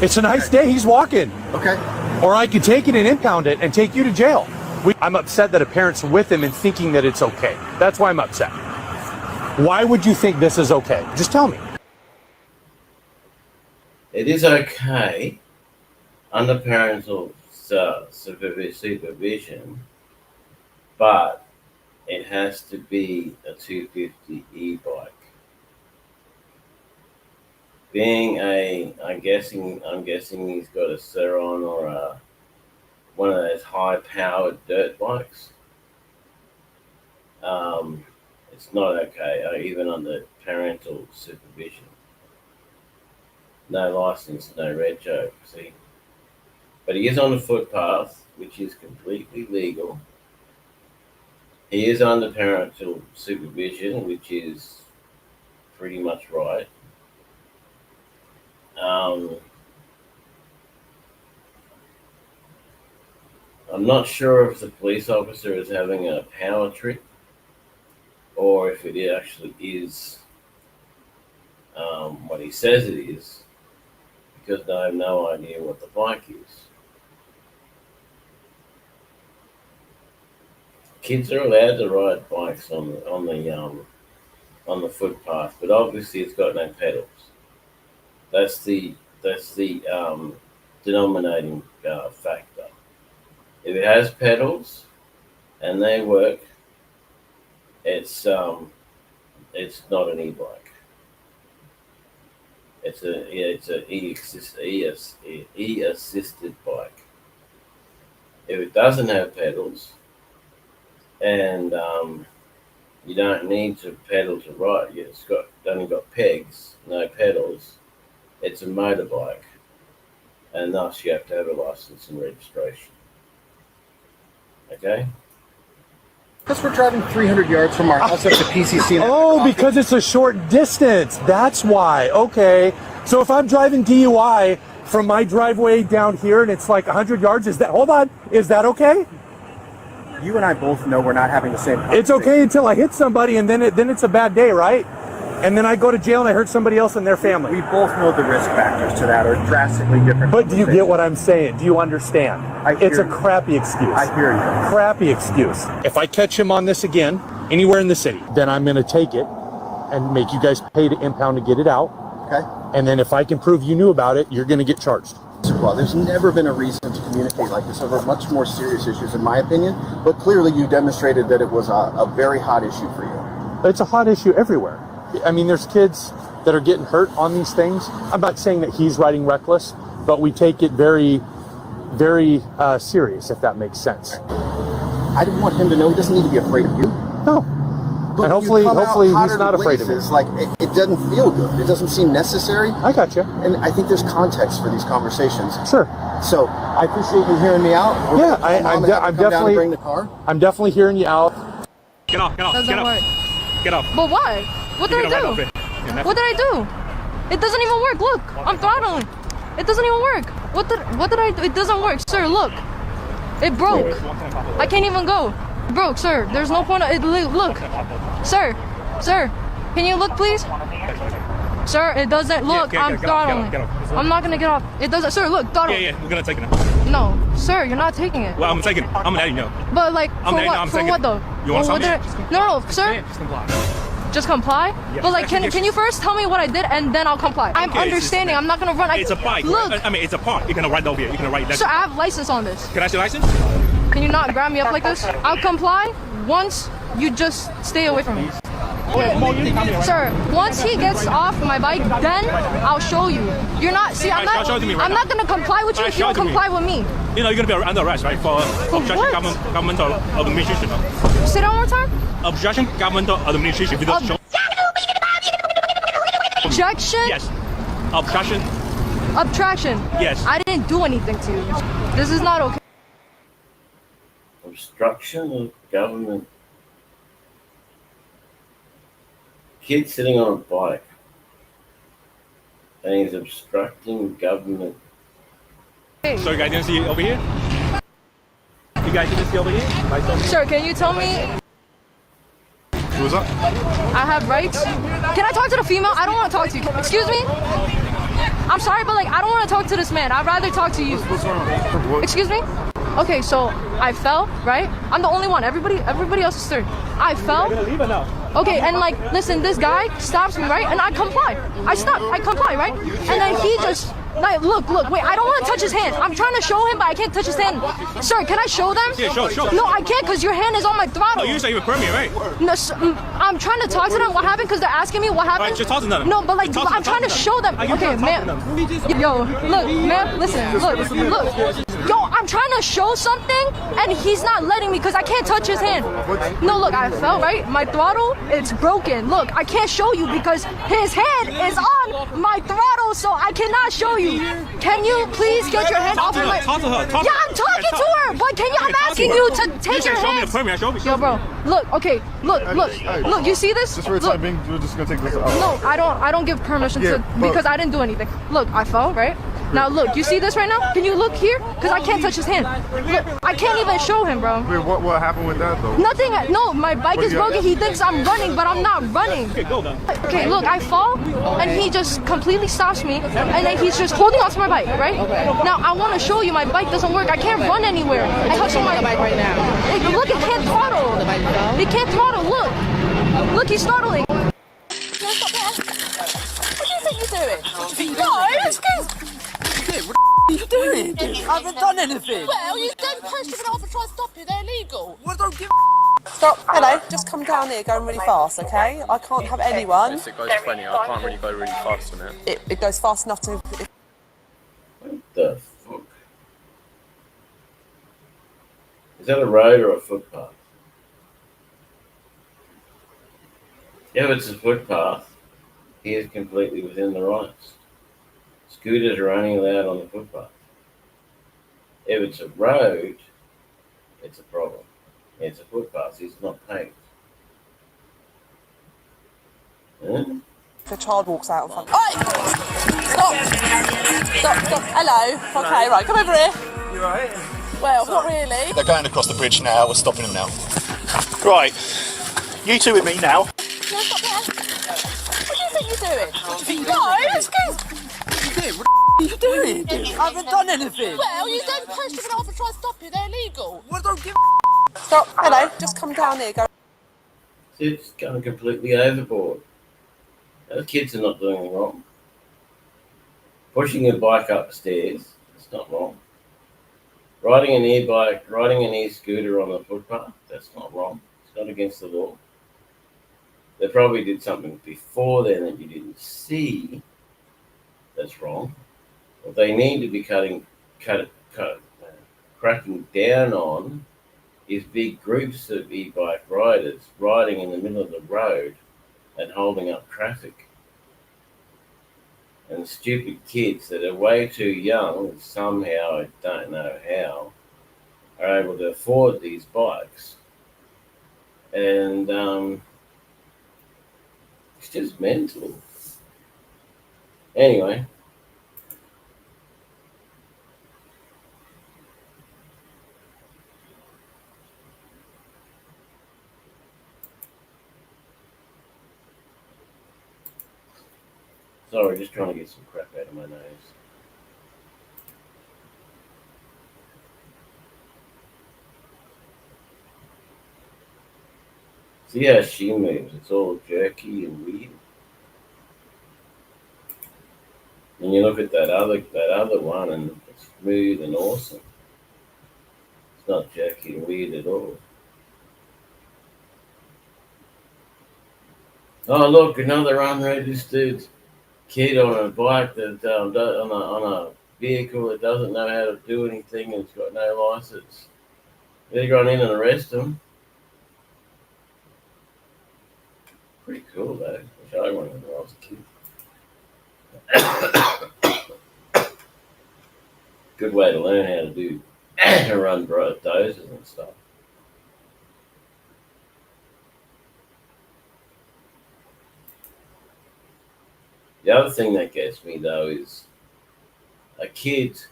[SPEAKER 13] It's a nice day. He's walking.
[SPEAKER 14] Okay.
[SPEAKER 13] Or I could take it and impound it and take you to jail. I'm upset that a parent's with him and thinking that it's okay. That's why I'm upset. Why would you think this is okay? Just tell me.
[SPEAKER 1] It is okay under parental supervision, but it has to be a 250 e-bike. Being I'm guessing he's got a Seron or one of those high-powered dirt bikes. It's not okay, even under parental supervision. No license, no rego, see? But he is on the footpath, which is completely legal. He is under parental supervision, which is pretty much right. I'm not sure if the police officer is having a power trip or if it actually is what he says it is, because I have no idea what the bike is. Kids are allowed to ride bikes on the footpath, but obviously it's got no pedals. That's the denominating factor. If it has pedals and they work, it's not an e-bike. It's a e-assisted bike. If it doesn't have pedals, and you don't need to pedal to ride, it's only got pegs, no pedals. It's a motorbike, and thus you have to have a license and registration. Okay.
[SPEAKER 14] Because we're driving 300 yards from our house up to PCC.
[SPEAKER 13] Oh, because it's a short distance. That's why. Okay. So if I'm driving DUI from my driveway down here and it's like 100 yards, is that okay?
[SPEAKER 14] You and I both know we're not having the same conversation.
[SPEAKER 13] It's okay until I hit somebody and then it's a bad day, right? And then I go to jail and I hurt somebody else in their family.
[SPEAKER 14] We both know the risk factors to that are drastically different.
[SPEAKER 13] But do you get what I'm saying? Do you understand? It's a crappy excuse.
[SPEAKER 14] I hear you.
[SPEAKER 13] Crappy excuse. If I catch him on this again, anywhere in the city, then I'm going to take it and make you guys pay to impound to get it out.
[SPEAKER 14] Okay.
[SPEAKER 13] And then if I can prove you knew about it, you're going to get charged.
[SPEAKER 14] Well, there's never been a reason to communicate like this over much more serious issues, in my opinion. But clearly you demonstrated that it was a very hot issue for you.
[SPEAKER 13] It's a hot issue everywhere. I mean, there's kids that are getting hurt on these things. I'm not saying that he's riding reckless, but we take it very, very serious, if that makes sense.
[SPEAKER 14] I didn't want him to know he doesn't need to be afraid of you.
[SPEAKER 13] No.
[SPEAKER 14] But
[SPEAKER 13] and hopefully he's not afraid of it.
[SPEAKER 14] Like, it doesn't feel good. It doesn't seem necessary.
[SPEAKER 13] I got you.
[SPEAKER 14] And I think there's context for these conversations.
[SPEAKER 13] Sure.
[SPEAKER 14] So I appreciate you hearing me out.
[SPEAKER 13] Yeah, I'm definitely.
[SPEAKER 14] Bring the car.
[SPEAKER 13] I'm definitely hearing you out.
[SPEAKER 5] Get off.
[SPEAKER 6] Doesn't work.
[SPEAKER 5] Get off.
[SPEAKER 6] But why? What did I do? What did I do? It doesn't even work. Look, I'm throttling. It doesn't even work. What did I do? It doesn't work, sir. Look, it broke. I can't even go. It broke, sir. There's no point. Look, sir, can you look, please? Sir, it doesn't. Look, I'm throttling. I'm not gonna get off. It doesn't. Sir, look, throttle.
[SPEAKER 5] Yeah, we're gonna take it now.
[SPEAKER 6] No, sir, you're not taking it.
[SPEAKER 5] Well, I'm taking it. I'm gonna let you know.
[SPEAKER 6] But like, for what? For what though?
[SPEAKER 5] You want something?
[SPEAKER 6] No, sir.
[SPEAKER 5] Just comply.
[SPEAKER 6] Just comply?
[SPEAKER 5] Yes.
[SPEAKER 6] But like, can you first tell me what I did and then I'll comply? I'm understanding. I'm not gonna run.
[SPEAKER 5] It's a bike.
[SPEAKER 6] Look.
[SPEAKER 5] I mean, it's a park. You can ride over here. You can ride that.
[SPEAKER 6] Sir, I have license on this.
[SPEAKER 5] Can I see your license?
[SPEAKER 6] Can you not grab me up like this? I'll comply once you just stay away from me. Sir, once he gets off my bike, then I'll show you. You're not. See, I'm not gonna comply with you if you don't comply with me.
[SPEAKER 5] You know, you're gonna be under arrest, right? For obstruction governmental administration.
[SPEAKER 6] Say that one more time.
[SPEAKER 5] Obstruction governmental administration. If you don't show.
[SPEAKER 6] Objection?
[SPEAKER 5] Yes. Obstruction.
[SPEAKER 6] Obtraction?
[SPEAKER 5] Yes.
[SPEAKER 6] I didn't do anything to you. This is not okay.
[SPEAKER 1] Obstruction of government. Kid sitting on a bike and he's obstructing government.
[SPEAKER 5] So you guys didn't see it over here? You guys didn't see over here?
[SPEAKER 6] Sir, can you tell me?
[SPEAKER 5] What's up?
[SPEAKER 6] I have rights. Can I talk to the female? I don't want to talk to you. Excuse me? I'm sorry, but like, I don't want to talk to this man. I'd rather talk to you.
[SPEAKER 5] What's wrong?
[SPEAKER 6] Excuse me? Okay, so I fell, right? I'm the only one. Everybody else is third. I fell.
[SPEAKER 5] You're gonna leave it now.
[SPEAKER 6] Okay, and like, listen, this guy stops me, right? And I comply. I comply, right? And then he just, like, look, wait, I don't want to touch his hand. I'm trying to show him, but I can't touch his hand. Sir, can I show them?
[SPEAKER 5] Yeah, show.
[SPEAKER 6] No, I can't, because your hand is on my throttle.
[SPEAKER 5] Oh, you say you have a permit, right?
[SPEAKER 6] No, I'm trying to talk to them. What happened? Because they're asking me what happened.
[SPEAKER 5] Right, just talk to them.
[SPEAKER 6] No, but like, I'm trying to show them. Okay, man. Yo, look, man, listen, look. Yo, I'm trying to show something, and he's not letting me because I can't touch his hand. No, look, I fell, right? My throttle, it's broken. Look, I can't show you because his hand is on my throttle, so I cannot show you. Can you please get your hand off of my...
[SPEAKER 5] Talk to her.
[SPEAKER 6] Yeah, I'm talking to her, but I'm asking you to take your hand. Yo, bro, look, okay, look, you see this?
[SPEAKER 15] Just for the time being, we're just gonna take this out.
[SPEAKER 6] No, I don't give permission to, because I didn't do anything. Look, I fell, right? Now look, you see this right now? Can you look here? Because I can't touch his hand. Look, I can't even show him, bro.
[SPEAKER 15] Wait, what happened with that though?
[SPEAKER 6] Nothing. No, my bike is broken. He thinks I'm running, but I'm not running.
[SPEAKER 5] Okay, go then.
[SPEAKER 6] Okay, look, I fall, and he just completely stops me, and then he's just holding onto my bike, right? Now I want to show you my bike doesn't work. I can't run anywhere. I touch my bike right now. Look, it can't throttle. It can't throttle. Look, he's throttling. What do you think you're doing? No, it's because.
[SPEAKER 16] What are you doing? I haven't done anything.
[SPEAKER 6] Well, you don't post it off and try to stop you. They're illegal.
[SPEAKER 16] Well, don't give Stop. Hello, just come down here going really fast, okay? I can't have anyone.
[SPEAKER 17] Yes, it goes 20. I can't really go really fast on it.
[SPEAKER 16] It goes fast enough to...
[SPEAKER 1] What the fuck? Is that a road or a footpath? If it's a footpath, he is completely within the rights. Scooters are only allowed on the footpath. If it's a road, it's a problem. It's a footpath, it's not paved. Huh?
[SPEAKER 16] If a child walks out in front... Oi! Stop! Stop. Hello. Okay, right, come over here.
[SPEAKER 17] You alright?
[SPEAKER 16] Well, not really.
[SPEAKER 13] They're going across the bridge now. We're stopping them now. Right. You two with me now.
[SPEAKER 16] No, stop there. What do you think you're doing? What do you think you're doing? No, excuse...
[SPEAKER 17] What are you doing? I haven't done anything.
[SPEAKER 16] Well, you don't push them off and try to stop you. They're illegal.
[SPEAKER 17] Well, don't give
[SPEAKER 16] Stop. Hello. Just come down here. Go.
[SPEAKER 1] It's going completely overboard. Those kids are not doing anything wrong. Pushing a bike up the stairs, it's not wrong. Riding an e-bike, riding an e-scooter on the footpath, that's not wrong. It's not against the law. They probably did something before then that you didn't see. That's wrong. What they need to be cracking down on is big groups of e-bike riders riding in the middle of the road and holding up traffic. And stupid kids that are way too young, somehow, I don't know how, are able to afford these bikes. And it's just mental. Anyway. Sorry, just trying to get some crap out of my nose. See how she moves? It's all jerky and weird. And you look at that other one, and it's smooth and awesome. It's not jerky and weird at all. Oh look, another unregistered kid on a bike that on a vehicle that doesn't know how to do anything and it's got no license. Better go on in and arrest them. Pretty cool though. Wish I wanted when I was a kid. Good way to learn how to do to run dozers and stuff. The other thing that gets me though is a kid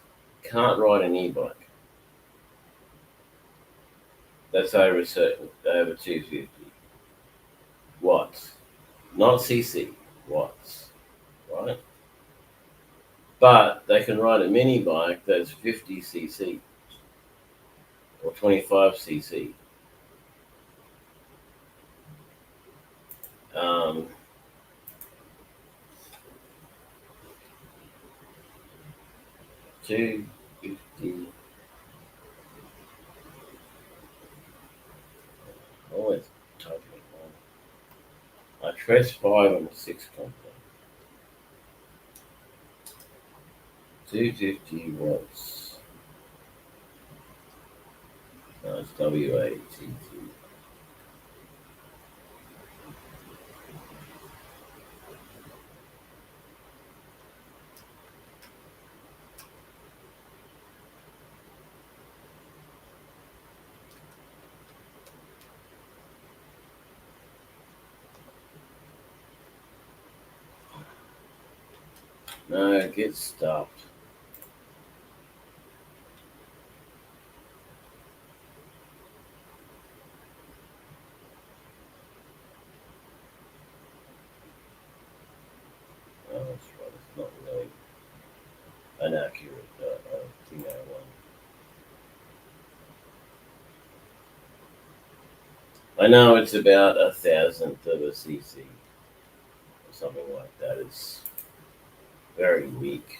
[SPEAKER 1] can't ride an e-bike. That's over 250 watts, not cc, watts, right? But they can ride a mini bike that's 50 cc or 25 cc. $250. Always typing it wrong. I press 5 on the 6 company. 250 watts. No, it's WATT. No, get stopped. Oh, that's right. It's not really an accurate thing I want. I know it's about 1,000th of a cc or something like that. It's very weak.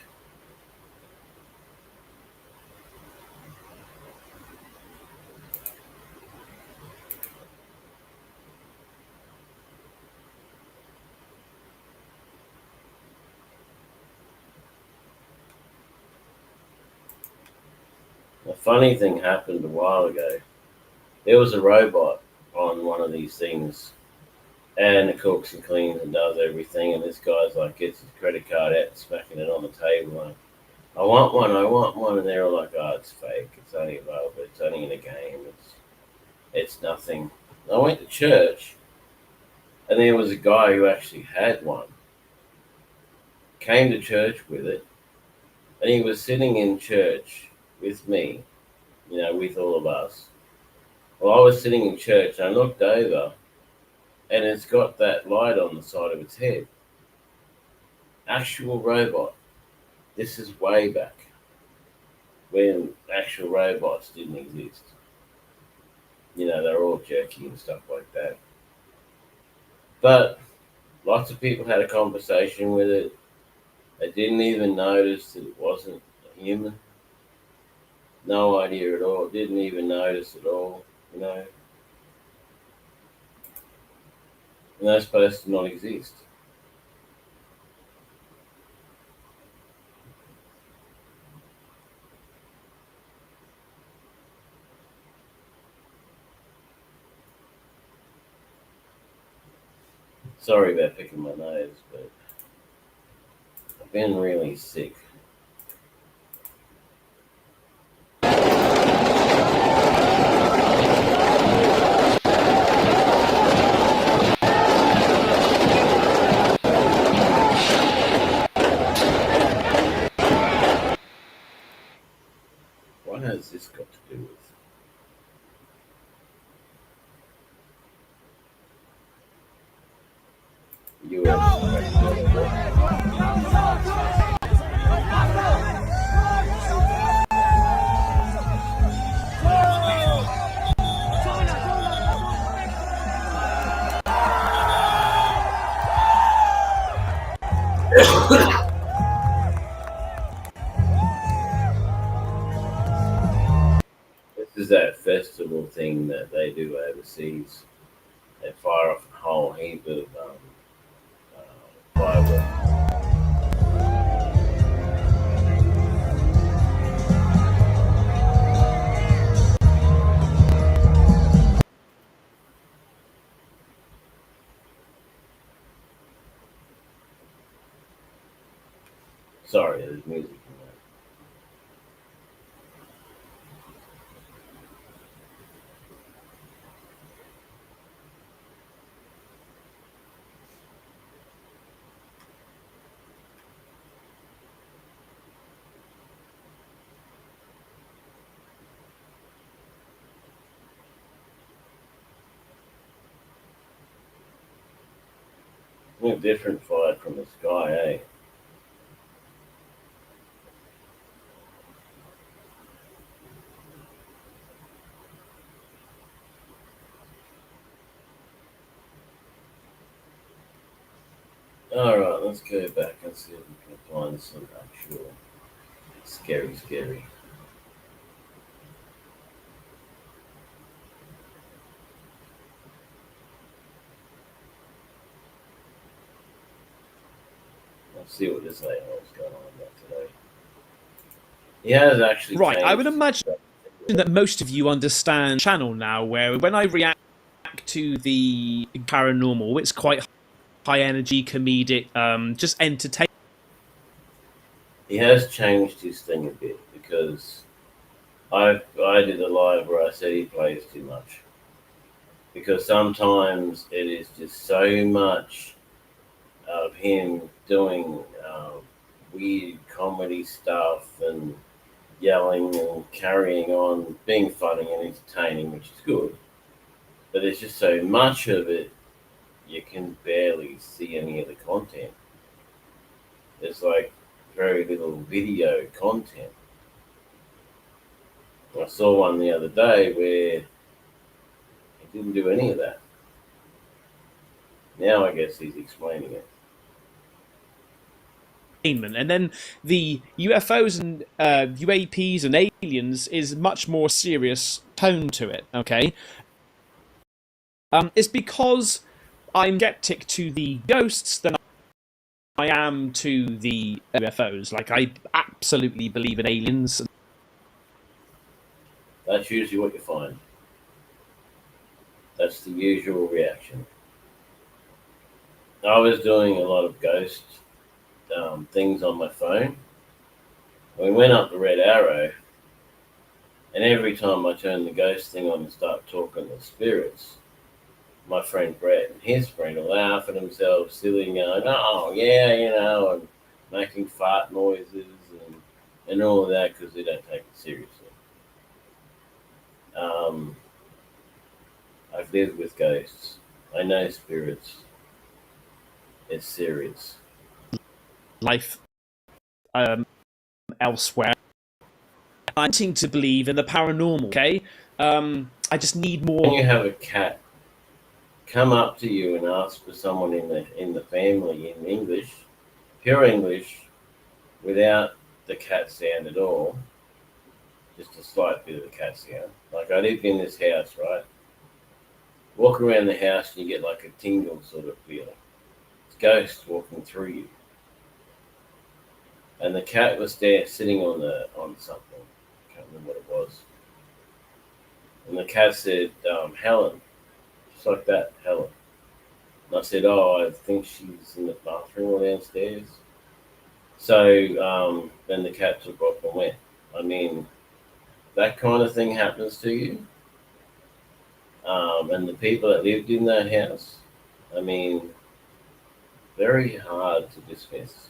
[SPEAKER 1] A funny thing happened a while ago. There was a robot on one of these things, and it cooks and cleans and does everything. And this guy's like, gets his credit card out, and smacking it on the table, like, I want one, and they're all like, oh, it's fake. It's only available. It's only in a game. It's nothing. I went to church, and there was a guy who actually had one. Came to church with it, and he was sitting in church with me, with all of us. Well, I was sitting in church, and I looked over, and it's got that light on the side of its head. Actual robot. This is way back when actual robots didn't exist. They're all jerky and stuff like that. But lots of people had a conversation with it. They didn't even notice that it wasn't a human. No idea at all. Didn't even notice at all, And they're supposed to not exist. Sorry about picking my nose, but I've been really sick. What has this got to do with? This is that festival thing that they do overseas. They fire off a whole heap of fireworks. Sorry, there's music in there. A different fire from the sky, eh? Alright, let's go back and see if we can find some actual scary. Let's see what this a-hole's going on about today. He has actually
[SPEAKER 18] Right, I would
[SPEAKER 1] changed-
[SPEAKER 18] imagine that most of you understand channel now, where when I react to the paranormal, it's quite high energy, comedic, just entertaining.
[SPEAKER 1] He has changed his thing a bit because I did a live where I said he plays too much. Because sometimes it is just so much of him doing weird comedy stuff and yelling and carrying on, being funny and entertaining, which is good. But there's just so much of it, you can barely see any of the content. There's like very little video content. I saw one the other day where he didn't do any of that. Now I guess he's explaining it.
[SPEAKER 18] And then the UFOs and UAPs and aliens is much more serious tone to it, okay? It's because I'm skeptic to the ghosts than I am to the UFOs. Like, I absolutely believe in aliens.
[SPEAKER 1] That's usually what you find. That's the usual reaction. I was doing a lot of ghost things on my phone. We went up the red arrow, and every time I turned the ghost thing on and start talking to spirits, my friend Brett and his friend are laughing themselves silly and going, oh, yeah, and making fart noises and all of that because they don't take it seriously. I've lived with ghosts. I know spirits. It's serious.
[SPEAKER 18] Life elsewhere. I'm wanting to believe in the paranormal, okay? I just need more.
[SPEAKER 1] When you have a cat come up to you and ask for someone in the family in English, pure English, without the cat sound at all, just a slight bit of the cat sound. Like I lived in this house, right? Walk around the house and you get like a tingle sort of feeling. It's ghosts walking through you. And the cat was there sitting on something. I can't remember what it was. And the cat said, Helen. Just like that, Helen. And I said, oh, I think she's in the bathroom or downstairs. So then the cat took off and went. I mean, that kind of thing happens to you. And the people that lived in that house, I mean, very hard to dismiss.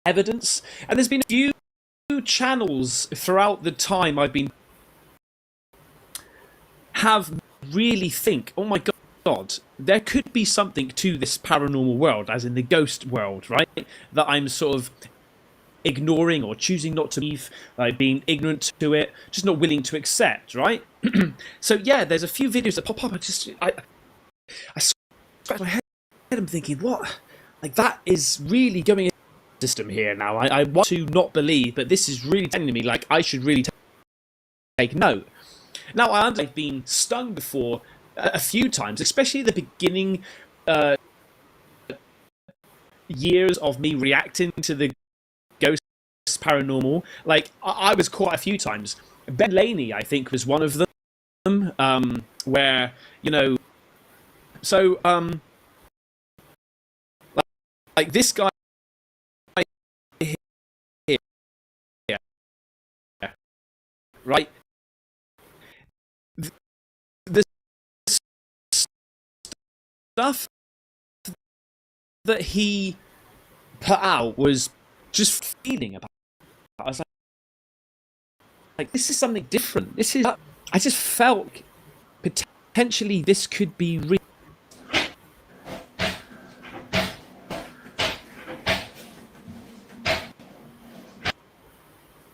[SPEAKER 18] Evidence, and there's been a few channels throughout the time I've been have really think, oh my god, there could be something to this paranormal world, as in the ghost world, right? That I'm sort of ignoring or choosing not to believe, like being ignorant to it, just not willing to accept, right? So yeah, there's a few videos that pop up. I scratch my head. I'm thinking, what? Like that is really going system here now. I want to not believe, but this is really telling me like I should really take note. Now I've been stung before a few times, especially at the beginning years of me reacting to the ghost paranormal. Like I was caught a few times. Ben Laney, I think, was one of them. Where so like this guy. Right, the stuff that he put out was just feeling about. I was like, this is something different. This is. I just felt potentially this could be real.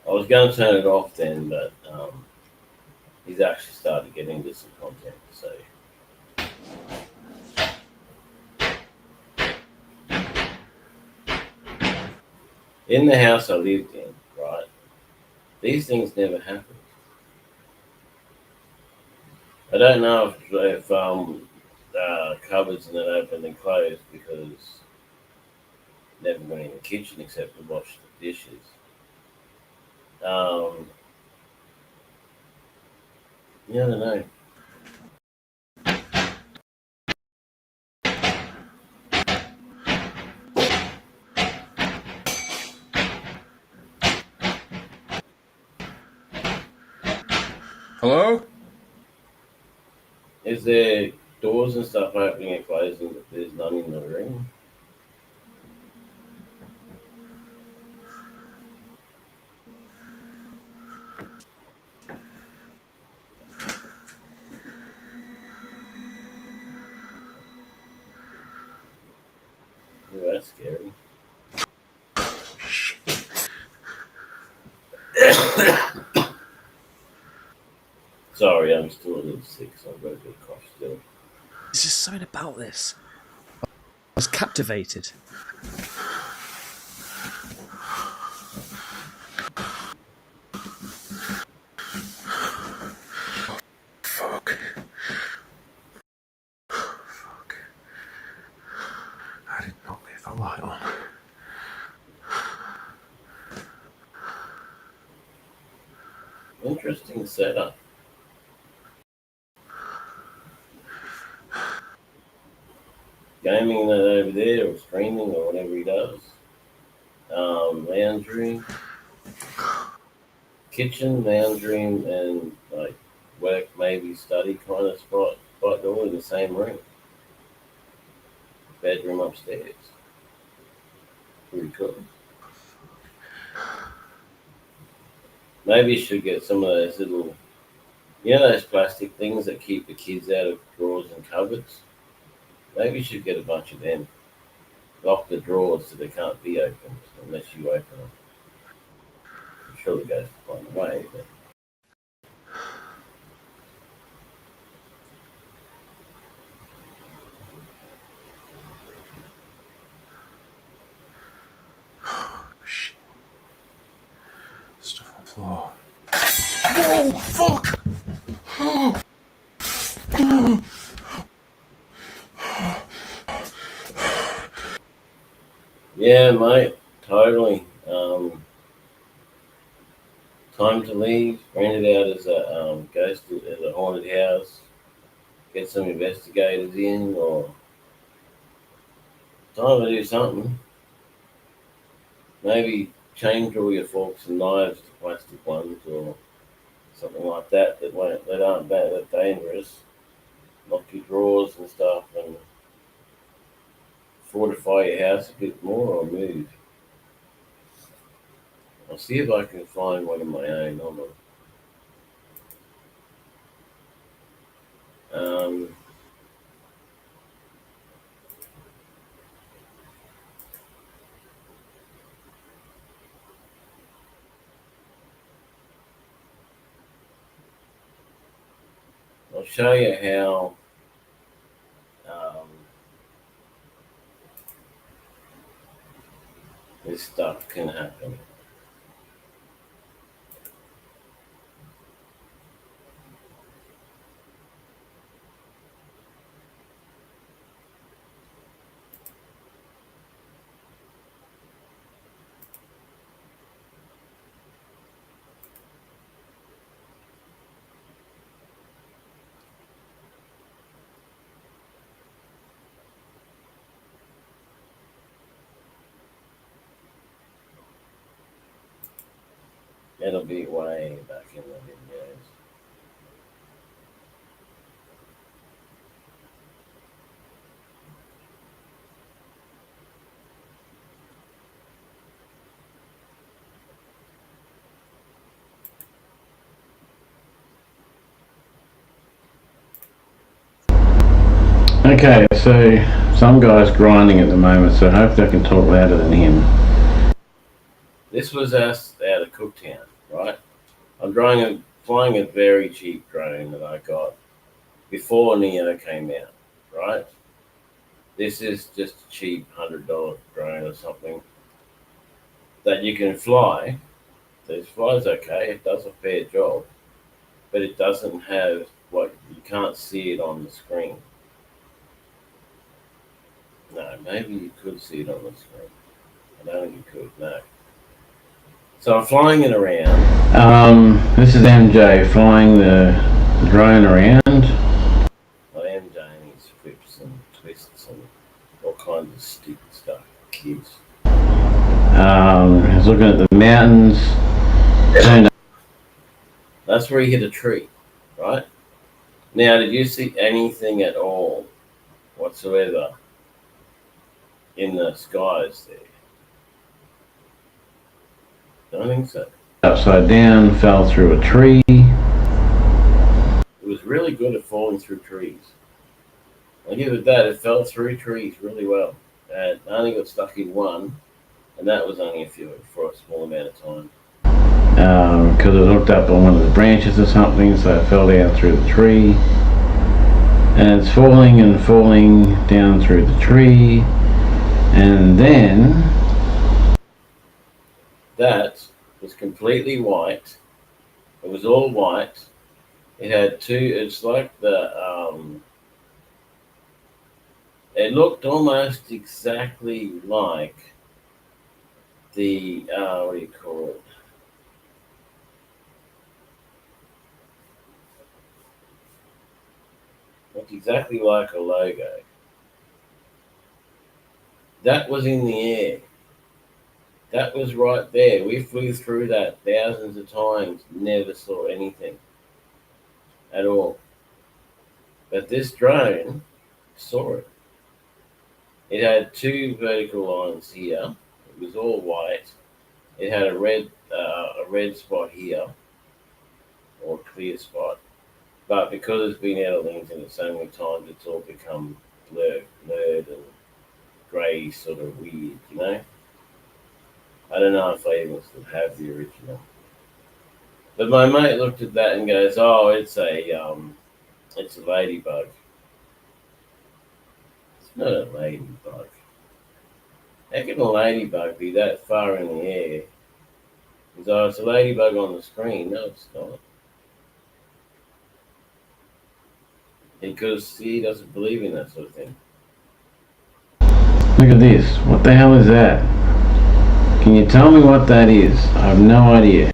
[SPEAKER 1] I was going to turn it off then, but he's actually started getting into some content. So in the house I lived in, right, these things never happened. I don't know if cupboards and that opened and closed because never went in the kitchen except to wash the dishes. Yeah, I don't know.
[SPEAKER 15] Hello?
[SPEAKER 1] Is there doors and stuff opening and closing, but there's none in the room? Oh, that's scary. Sorry, I'm still a little sick, so I've got a bit of cough still.
[SPEAKER 18] There's just something about this. I was captivated.
[SPEAKER 15] Fuck. Fuck. I did not leave the light on.
[SPEAKER 1] interesting setup. Gaming that over there, or streaming, or whatever he does. Lounge room, kitchen, lounge room, and like work, maybe study kind of spot all in the same room. Bedroom upstairs. Pretty cool. Maybe you should get some of those little, those plastic things that keep the kids out of drawers and cupboards. Maybe you should get a bunch of them. Lock the drawers so they can't be opened unless you open them. I'm sure the guys will find a way, but
[SPEAKER 15] Shit. Stuff on the floor. Oh, fuck!
[SPEAKER 1] yeah, mate, totally. Time to leave. Rent it out as a ghost, as a haunted house. Get some investigators in, or time to do something. Maybe change all your forks and knives to plastic ones, or something like that that aren't that dangerous. Lock your drawers and stuff, and fortify your house a bit more, or move. I'll see if I can find one of my own. Hold on. I'll show you how this stuff can happen. It'll be way back in the videos. Okay, so some guy's grinding at the moment, so hopefully I can talk louder than him. This was us out of Cooktown, right? I'm flying a very cheap drone that I got before Neo came out, right? This is just a cheap $100 drone or something that you can fly. So it flies okay, it does a fair job, but it doesn't have you can't see it on the screen. No, maybe you could see it on the screen. I don't think you could, no. So I'm flying it around. This is MJ flying the drone around. Well, MJ and his flips and twists and all kinds of stupid stuff. Kids. He's looking at the mountains. That's where he hit a tree, right? Now, did you see anything at all whatsoever in the skies there? Don't think so. Upside down, fell through a tree. It was really good at falling through trees. I'll give it that. It fell through trees really well. And I only got stuck in one, and that was only for a small amount of time. Because it hooked up on one of the branches or something, so it fell down through the tree. And it's falling and falling down through the tree. And then that was completely white. It was all white. It had it's like it looked almost exactly like the, what do you call it? exactly like a logo. That was in the air. That was right there. We flew through that thousands of times, never saw anything at all. But this drone saw it. It had two vertical lines here. It was all white. It had a red spot here, or a clear spot. But because it's been out of Lincoln so many times, it's all become blurred and grey, sort of weird, you know? I don't know if I even still have the original. But my mate looked at that and goes, "Oh, it's a ladybug." It's not a ladybug. How can a ladybug be that far in the air? He goes, "Oh, it's a ladybug on the screen." No, it's not. Because he doesn't believe in that sort of thing. Look at this. What the hell is that? Can you tell me what that is? I have no idea.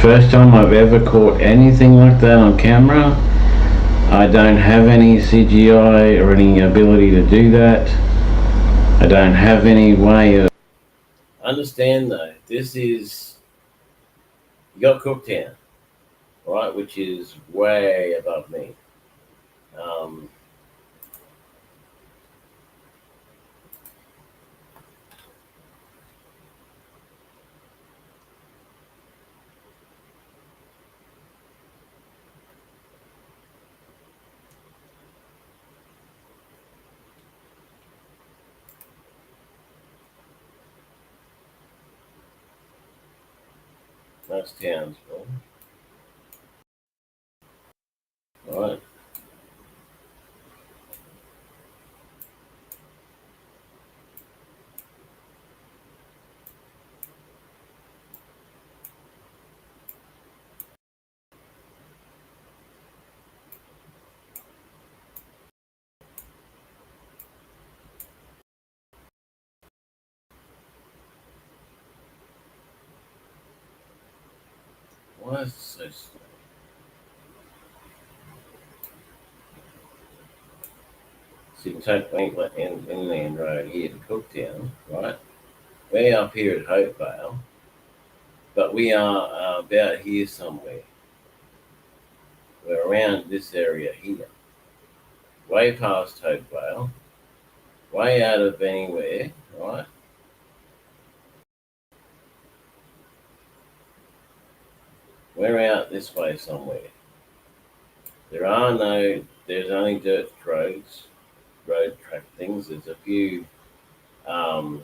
[SPEAKER 1] First time I've ever caught anything like that on camera. I don't have any CGI or any ability to do that. I don't have any way of... Understand though, this is... You got Cooktown, right, which is way above me. That's Townsville. Right. Why is it so slow? So you can take inland road here to Cooktown, right? Way up here at Hopevale, but we are about here somewhere. We're around this area here. Way past Hopevale, way out of anywhere, right? We're out this way somewhere. There's only dirt roads, road track things. There's a few, let's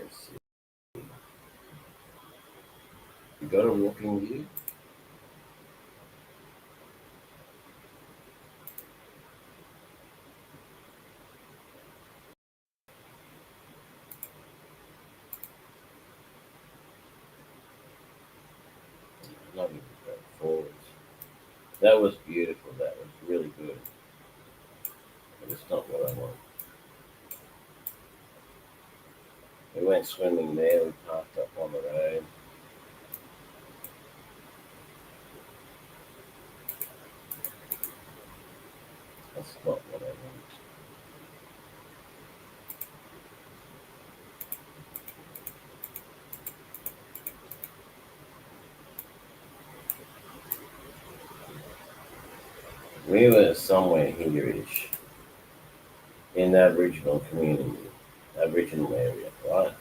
[SPEAKER 1] see. You got a walking view? Not even go forwards. That was beautiful. That was really good. But it's not what I want. We went swimming there. We parked up on the road. That's not what I want. We were somewhere here-ish in the Aboriginal community, Aboriginal area, right?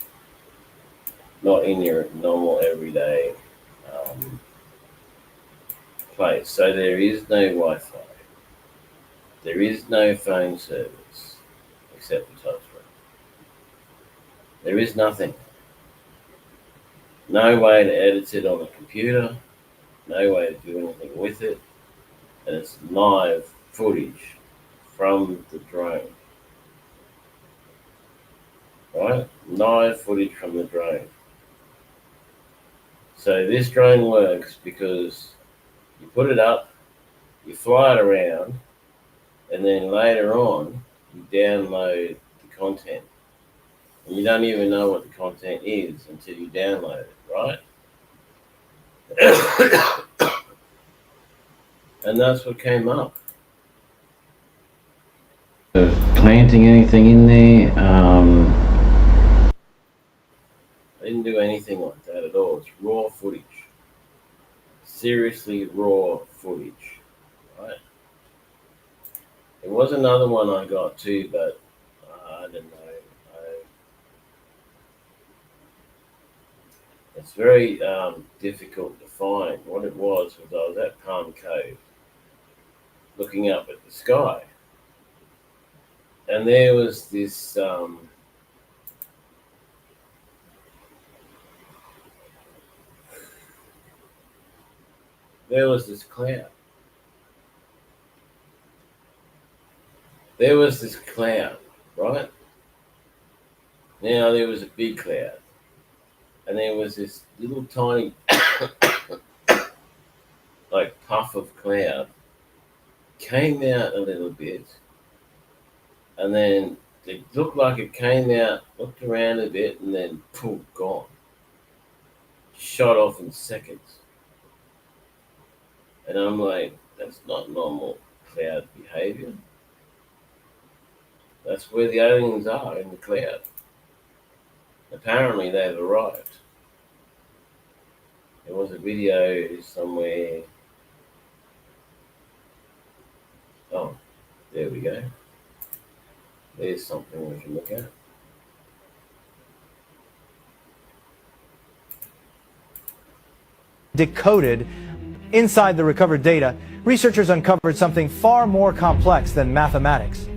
[SPEAKER 1] Not in your normal everyday place. So there is no Wi-Fi. There is no phone service except for touchscreen. There is nothing. No way to edit it on a computer. No way to do anything with it. And it's live footage from the drone. Right? Live footage from the drone. So this drone works because you put it up, you fly it around, and then later on, you download the content. And you don't even know what the content is until you download it, right? And that's what came up. Planting anything in there, I didn't do anything like that at all. It's raw footage. Seriously raw footage, right? There was another one I got too, but I don't know. It's very difficult to find. What it was I was at Palm Cove looking up at the sky. And there was this cloud. There was this cloud, right? Now there was a big cloud. And there was this little tiny like puff of cloud came out a little bit, and then it looked like it came out, looked around a bit, and then poof, gone. Shot off in seconds. And I'm like, that's not normal cloud behavior. That's where the aliens are, in the cloud. Apparently they've arrived. There was a video somewhere. Oh, there we go. There's something we can look at.
[SPEAKER 19] Decoded inside the recovered data, researchers uncovered something far more complex than mathematics.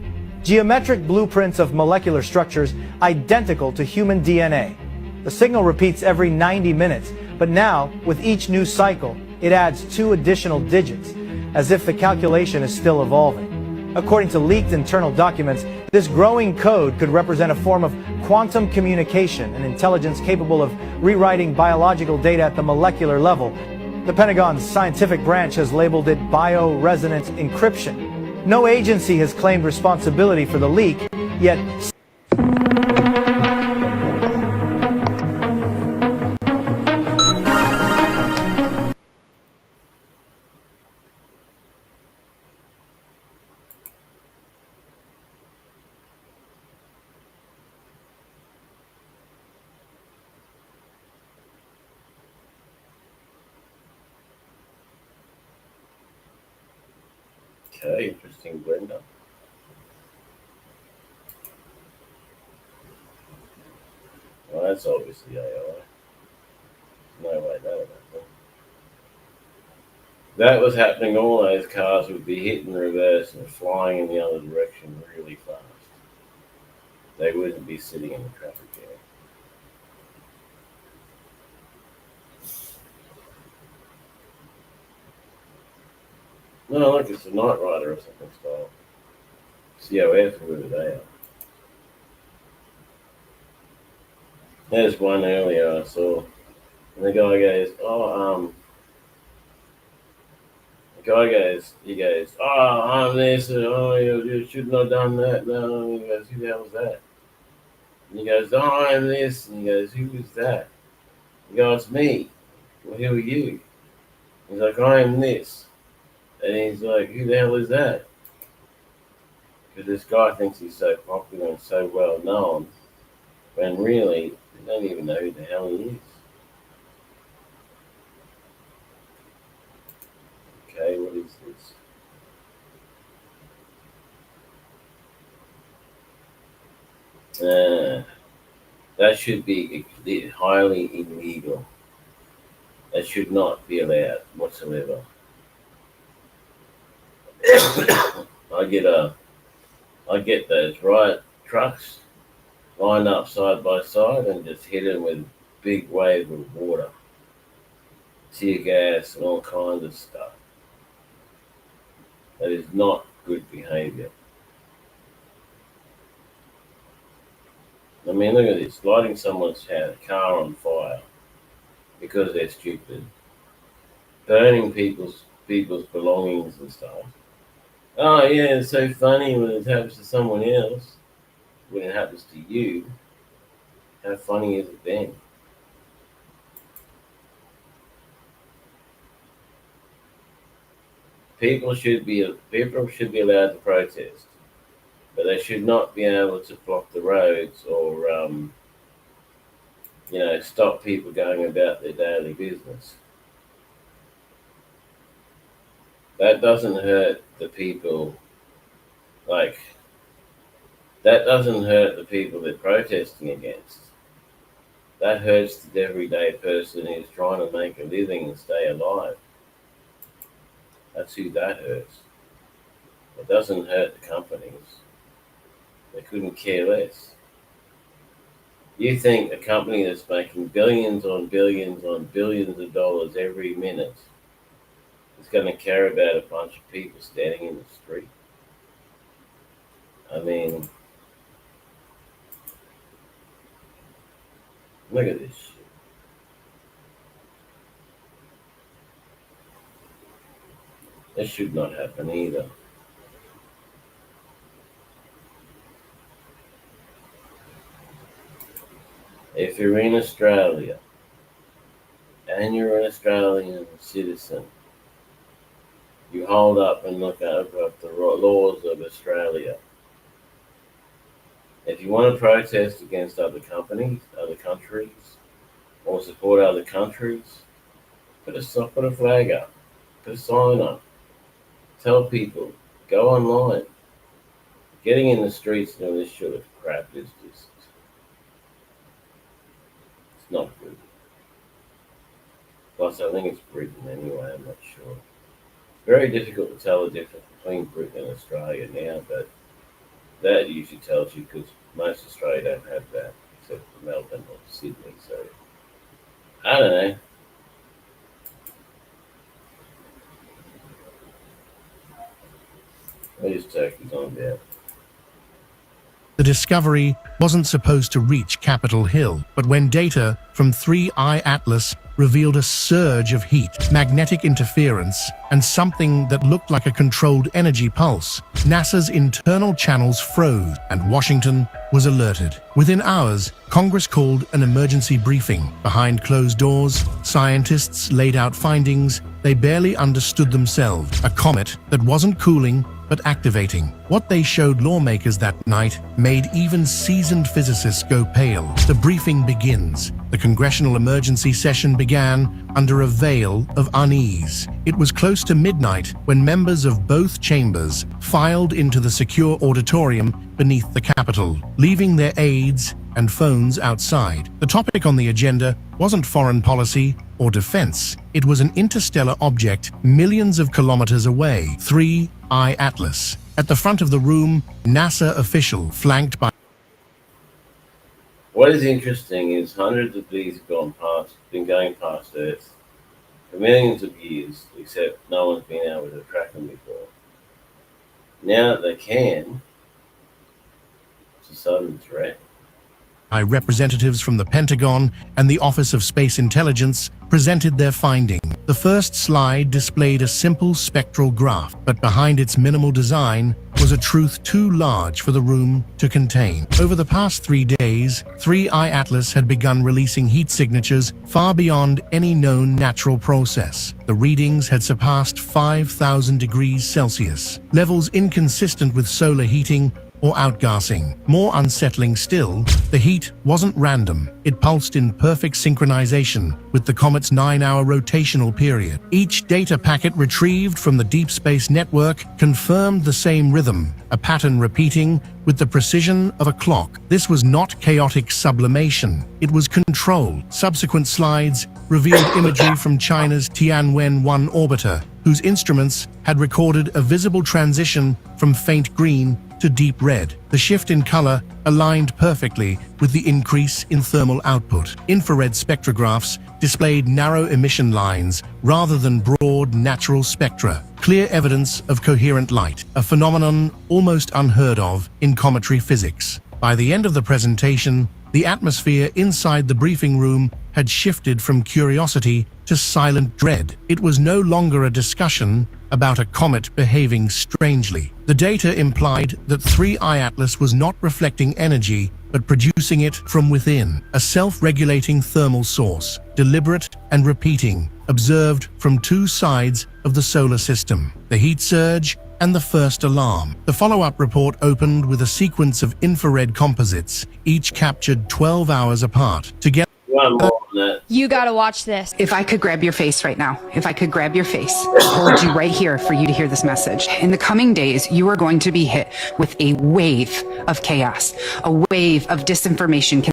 [SPEAKER 19] Geometric blueprints of molecular structures identical to human DNA. The signal repeats every 90 minutes, but now, with each new cycle, it adds 2 additional digits, as if the calculation is still evolving. According to leaked internal documents, this growing code could represent a form of quantum communication, an intelligence capable of rewriting biological data at the molecular level. The Pentagon's scientific branch has labeled it bioresonance encryption. No agency has claimed responsibility for the leak, yet
[SPEAKER 1] Okay, interesting blender. Well, that's obviously AI. No way that happened. That was happening, all those cars would be hit in reverse and flying in the other direction really fast. They wouldn't be sitting in the traffic jam. No, look, it's a Knight Rider or something style. See how airfluid they are. There's one earlier I saw. And the guy goes, he goes, I'm this, and you shouldn't have done that. No, and he goes, who the hell is that? And he goes, I'm this, and he goes, who is that? He goes, it's me. Well, who are you? He's like, I am this. And he's like, who the hell is that? Because this guy thinks he's so popular and so well known, when really, they don't even know who the hell he is. Okay, what is this? That should be highly illegal. That should not be allowed whatsoever. I get those riot trucks lined up side by side and just hit them with a big wave of water, tear gas, and all kinds of stuff. That is not good behavior. I mean, look at this, lighting someone's car on fire because they're stupid, burning people's belongings and stuff. Oh yeah, it's so funny when it happens to someone else. When it happens to you, how funny is it then? people should be allowed to protest, but they should not be able to block the roads or stop people going about their daily business. That doesn't hurt the people. That doesn't hurt the people they're protesting against. That hurts the everyday person who's trying to make a living and stay alive. That's who that hurts. It doesn't hurt the companies. They couldn't care less. You think a company that's making billions on billions on billions of dollars every minute is going to care about a bunch of people standing in the street? I mean, look at this shit. This should not happen either. If you're in Australia and you're an Australian citizen, you hold up and look over the laws of Australia. If you want to protest against other companies, other countries, or support other countries, put a flag up, put a sign up, tell people, go online. Getting in the streets doing this sort of crap is just, it's not good. Plus, I think it's Britain anyway, I'm not sure. Very difficult to tell the difference between Britain and Australia now, but that usually tells you because most Australia don't have that, except for Melbourne or Sydney, so I don't know. What is Turkey's on about?
[SPEAKER 20] The discovery wasn't supposed to reach Capitol Hill, but when data from 3i Atlas revealed a surge of heat, magnetic interference, and something that looked like a controlled energy pulse, NASA's internal channels froze and Washington was alerted. Within hours, Congress called an emergency briefing. Behind closed doors, scientists laid out findings they barely understood themselves. A comet that wasn't cooling, but activating. What they showed lawmakers that night made even seasoned physicists go pale. The briefing begins. The congressional emergency session began under a veil of unease. It was close to midnight when members of both chambers filed into the secure auditorium beneath the Capitol, leaving their aides and phones outside. The topic on the agenda wasn't foreign policy or defense. It was an interstellar object millions of kilometers away, 3i Atlas. At the front of the room, NASA official flanked by...
[SPEAKER 1] What is interesting is hundreds of these have been going past Earth for millions of years, except no one's been able to track them before. Now that they can, it's a sudden threat.
[SPEAKER 20] Representatives from the Pentagon and the Office of Space Intelligence presented their finding. The first slide displayed a simple spectral graph, but behind its minimal design was a truth too large for the room to contain. Over the past 3 days, 3i Atlas had begun releasing heat signatures far beyond any known natural process. The readings had surpassed 5,000 degrees Celsius, levels inconsistent with solar heating or outgassing. More unsettling still, the heat wasn't random. It pulsed in perfect synchronization with the comet's 9-hour rotational period. Each data packet retrieved from the Deep Space Network confirmed the same rhythm, a pattern repeating with the precision of a clock. This was not chaotic sublimation. It was controlled. Subsequent slides revealed imagery from China's Tianwen-1 orbiter, whose instruments had recorded a visible transition from faint green to deep red. The shift in color aligned perfectly with the increase in thermal output. Infrared spectrographs displayed narrow emission lines rather than broad natural spectra, clear evidence of coherent light, a phenomenon almost unheard of in cometary physics. By the end of the presentation, the atmosphere inside the briefing room had shifted from curiosity to silent dread. It was no longer a discussion about a comet behaving strangely. The data implied that 3i Atlas was not reflecting energy, but producing it from within, a self-regulating thermal source, deliberate and repeating, observed from two sides of the solar system, the heat surge and the first alarm. The follow-up report opened with a sequence of infrared composites, each captured 12 hours apart. Together,
[SPEAKER 1] One more on that.
[SPEAKER 21] You gotta watch this.
[SPEAKER 22] If I could grab your face right now, if I could grab your face, hold you right here for you to hear this message. In the coming days, you are going to be hit with a wave of chaos, a wave of disinformation.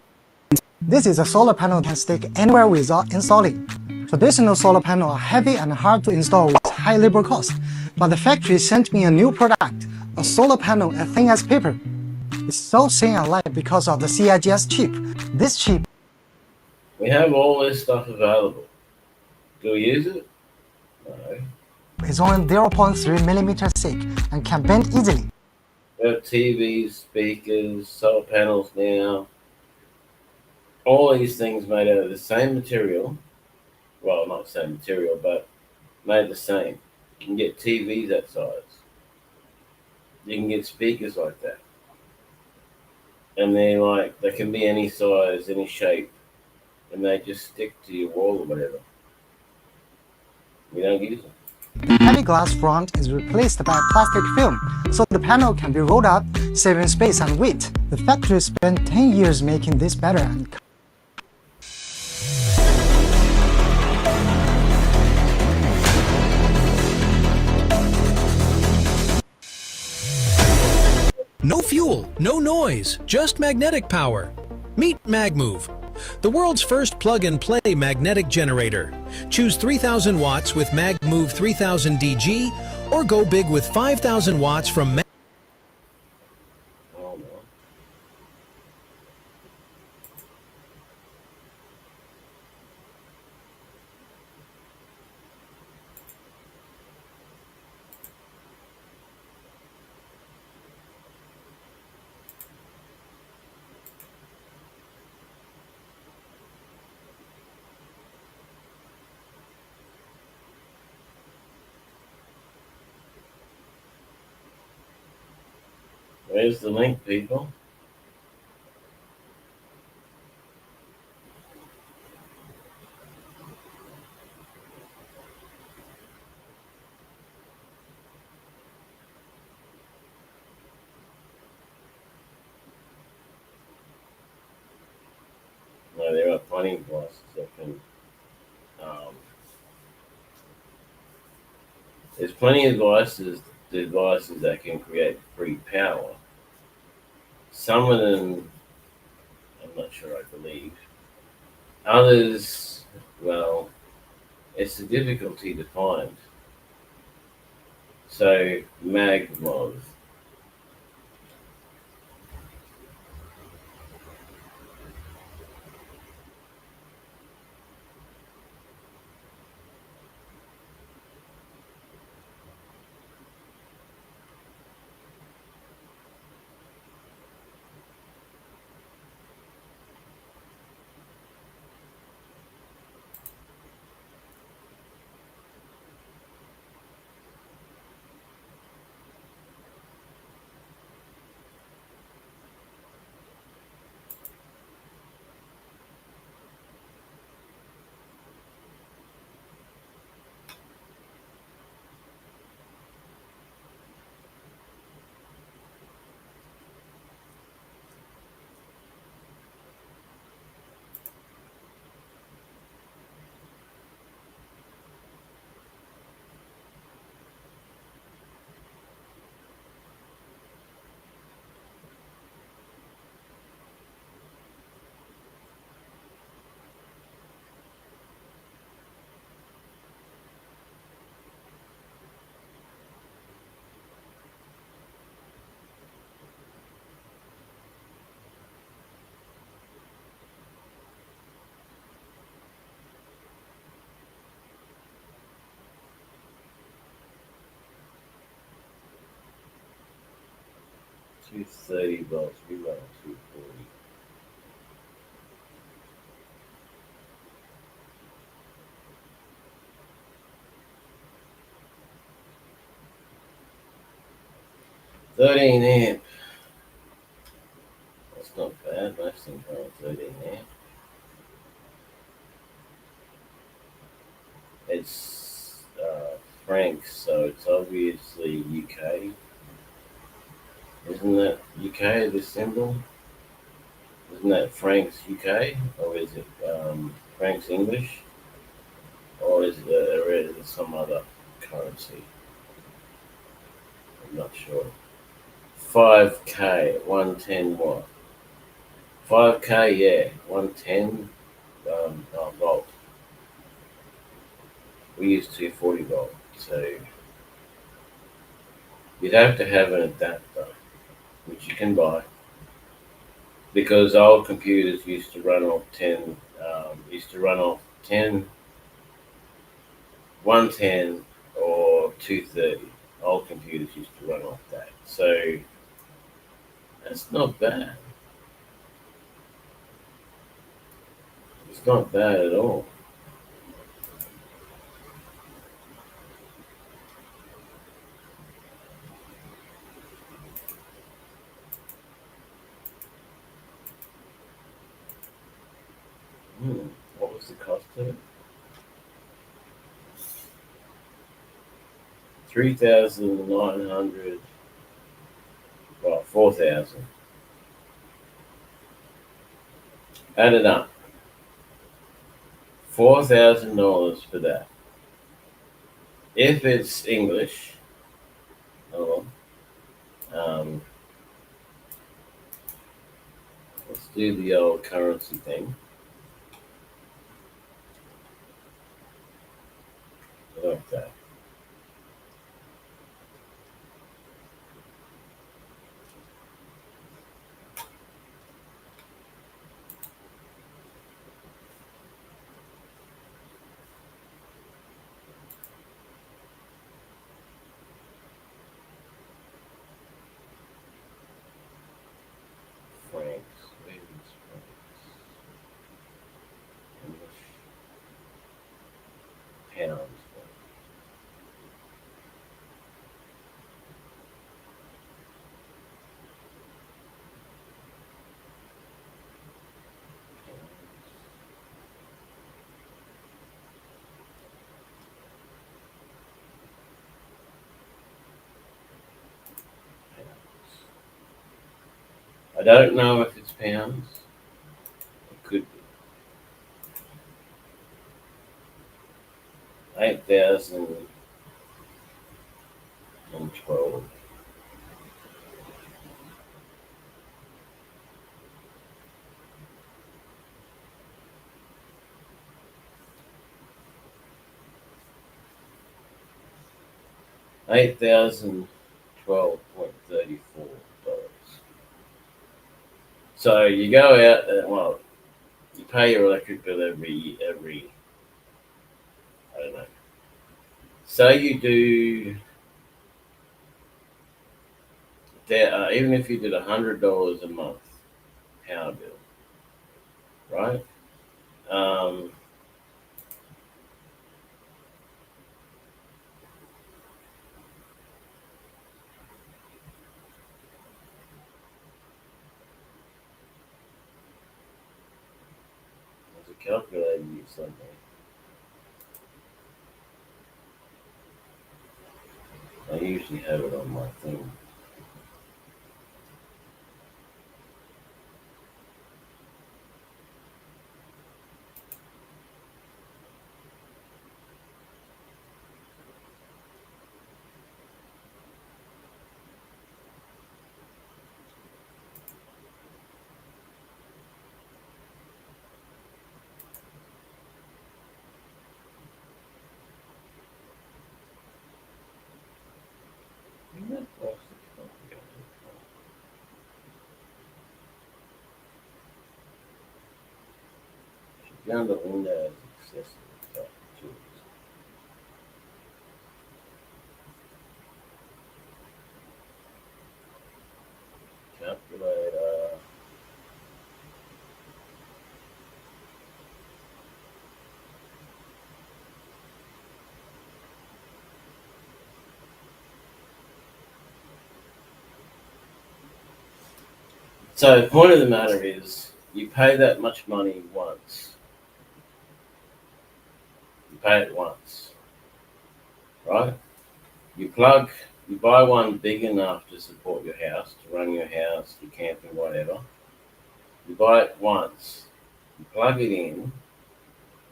[SPEAKER 23] This is a solar panel can stick anywhere without installing. Traditional solar panels are heavy and hard to install with high labor cost, but the factory sent me a new product, a solar panel as thin as paper. It's so thin and light because of the CIGS chip. This chip
[SPEAKER 1] We have all this stuff available. Do we use it? No.
[SPEAKER 23] is only 0.3 millimeters thick and can bend easily.
[SPEAKER 1] We have TVs, speakers, solar panels now. All these things made out of the same material. Well, not the same material, but made the same. You can get TVs that size. You can get speakers like that. And they can be any size, any shape. And they just stick to your wall or whatever. We don't use them.
[SPEAKER 23] The heavy glass front is replaced by plastic film, so the panel can be rolled up, saving space and weight. The factory spent 10 years making this better and
[SPEAKER 24] No fuel, no noise, just magnetic power. Meet MagMove, the world's first plug-and-play magnetic generator. Choose 3,000 watts with MagMove 3000 DG, or go big with 5,000 watts from
[SPEAKER 1] Where's the link, people? No, there are plenty of devices that can. There's plenty of devices that can create free power. Some of them, I'm not sure I believe. Others, well, it's a difficulty to find. So, MagMove. $230, we run $240. $13 amp. That's not bad. Most things run 13 amp. it's francs, so it's obviously UK. Isn't that UK, this symbol? Isn't that francs UK? Or is it francs English? Or is it some other currency? I'm not sure. 5K, 110 what? 5K, yeah, 110 volt. We use 240 volt, so you'd have to have an adapter, which you can buy, because old computers used to run off 10, 110 or 230. Old computers used to run off that, so that's not bad. It's not bad at all. What was the cost of it? 3,900. Well, 4,000. Add it up. $4,000 for that. If it's English, let's do the old currency thing. Like that. Francs. Where is francs? English. Pounds. I don't know if it's pounds. It could be. 8,012. $8,012.34. So you go out and, well, you pay your electric bill every I don't know. Say you do even if you did $100 a month power bill, right? There's a calculator you something. I usually have it on my thing. Down the Windows accessible tools. Calculator. So the point of the matter is, you pay that much money once. You pay it once. right? You buy one big enough to support your house, to run your house, your camping, whatever. You buy it once, you plug it in,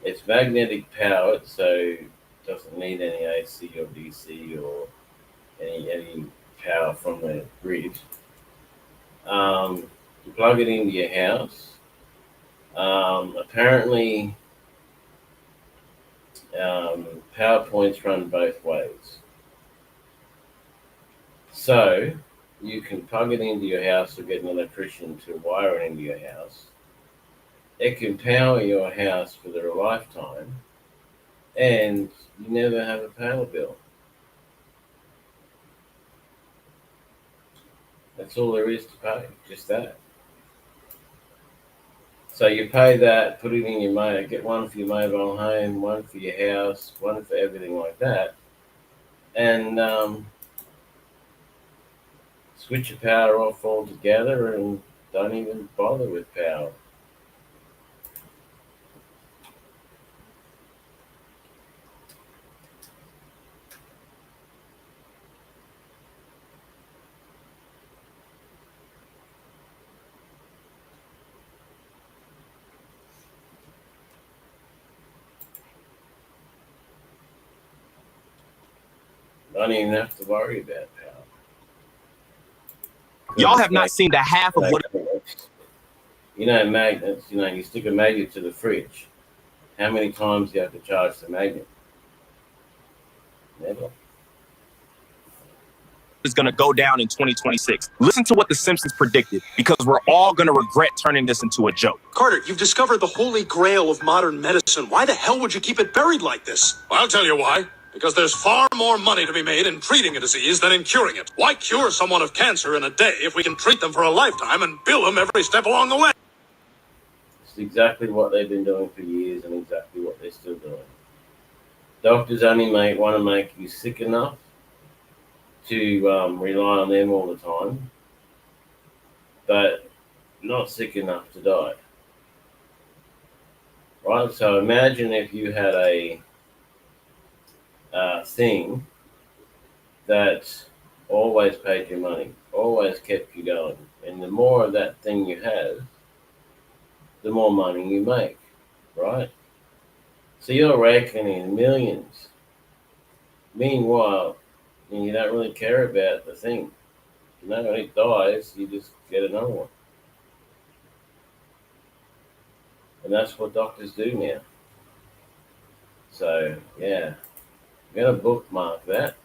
[SPEAKER 1] it's magnetic powered, so it doesn't need any AC or DC or any power from the grid. You plug it into your house. Apparently, power points run both ways. So you can plug it into your house or get an electrician to wire it into your house. It can power your house for their lifetime, and you never have a power bill. That's all there is to pay, just that. So you pay that, put it in your get one for your mobile home, one for your house, one for everything like that, and switch your power off altogether and don't even bother with power. Don't even have to worry about power.
[SPEAKER 2] Y'all have not seen the half of what.
[SPEAKER 1] You know, magnets, you stick a magnet to the fridge. How many times do you have to charge the magnet? Never.
[SPEAKER 2] Is going to go down in 2026. Listen to what The Simpsons predicted, because we're all going to regret turning this into a joke.
[SPEAKER 3] Carter, you've discovered the holy grail of modern medicine. Why the hell would you keep it buried like this?
[SPEAKER 4] I'll tell you why. Because there's far more money to be made in treating a disease than in curing it. Why cure someone of cancer in a day if we can treat them for a lifetime and bill them every step along the way?
[SPEAKER 1] It's exactly what they've been doing for years and exactly what they're still doing. Doctors only want to make you sick enough to rely on them all the time, but not sick enough to die. Right? So imagine if you had a thing that always paid you money, always kept you going. And the more of that thing you have, the more money you make, right? So you're reckoning in millions. Meanwhile, you don't really care about the thing. When it dies, you just get another one. And that's what doctors do now. So, yeah. I'm going to bookmark that.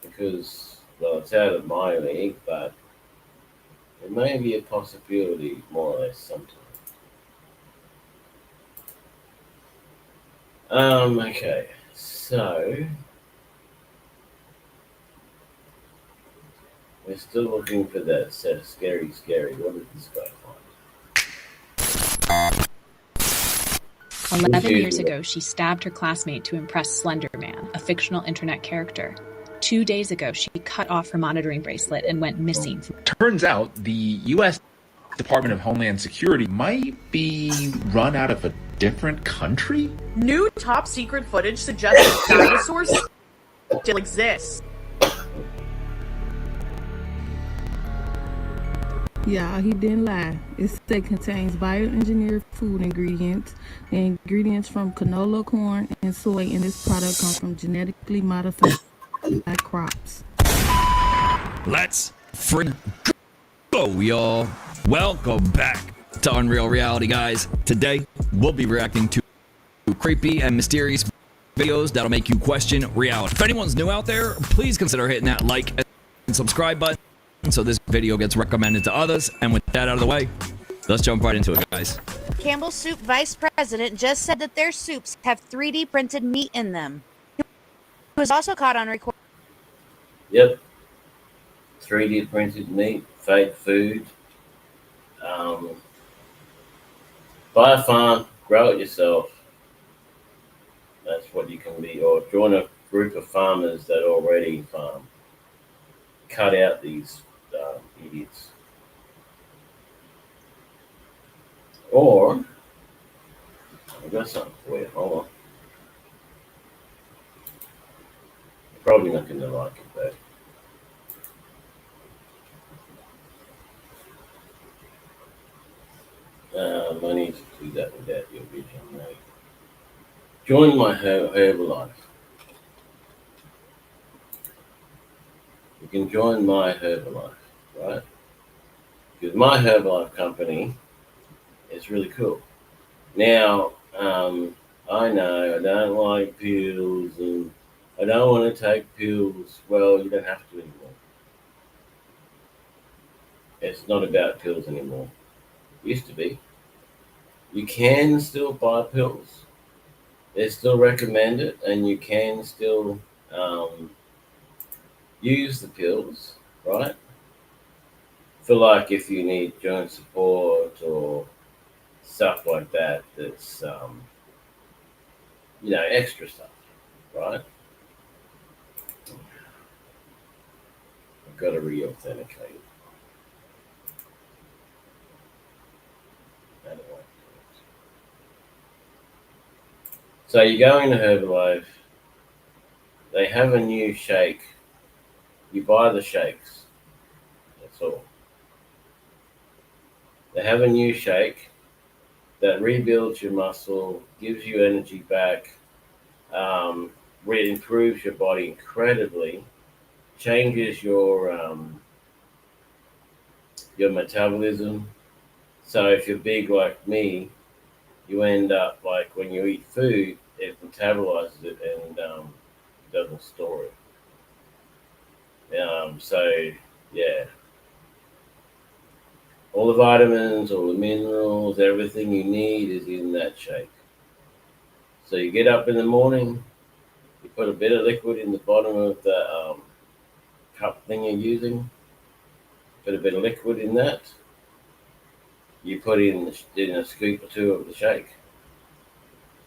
[SPEAKER 1] Because, well, it's out of my league, but it may be a possibility more or less sometime. Okay. So, we're still looking for that set of scary. What did this guy find?
[SPEAKER 21] 11 years ago, she stabbed her classmate to impress Slender Man, a fictional internet character. 2 days ago, she cut off her monitoring bracelet and went missing.
[SPEAKER 25] Turns out the U.S. Department of Homeland Security might be run out of a different country?
[SPEAKER 16] New top secret footage suggests dinosaurs still exist.
[SPEAKER 26] Yeah, he didn't lie. It contains bioengineered food ingredients. The ingredients from canola, corn, and soy in this product come from genetically modified crops.
[SPEAKER 27] Let's go, y'all. Welcome back to Unreal Reality, guys. Today, we'll be reacting to creepy and mysterious videos that'll make you question reality. If anyone's new out there, please consider hitting that like and subscribe button so this video gets recommended to others. And with that out of the way, let's jump right into it, guys.
[SPEAKER 28] Campbell's Soup Vice President just said that their soups have 3D printed meat in them. He was also caught on record.
[SPEAKER 1] Yep. 3D printed meat, fake food. Buy a farm, grow it yourself. That's what you can be. Or join a group of farmers that already farm. Cut out these idiots. Or, I've got something for you. Hold on. Probably not going to like it though. I need to do that without your vision, mate. Join my Herbalife. You can join my Herbalife, right? Because my Herbalife company is really cool. Now, I know I don't like pills and I don't want to take pills. Well, you don't have to anymore. It's not about pills anymore. It used to be. You can still buy pills. They're still recommended, and you can still use the pills, right? For like if you need joint support or stuff like that, that's extra stuff, right? I've got to re-authenticate. I don't like it. So you go into Herbalife, they have a new shake. You buy the shakes. That's all. They have a new shake that rebuilds your muscle, gives you energy back, improves your body incredibly, changes your metabolism. So if you're big like me, you end up like when you eat food, it metabolizes it and doesn't store it. So yeah, all the vitamins, all the minerals, everything you need is in that shake. So you get up in the morning, you put a bit of liquid in the bottom of the cup thing you're using, put a bit of liquid in that, you put in a scoop or two of the shake,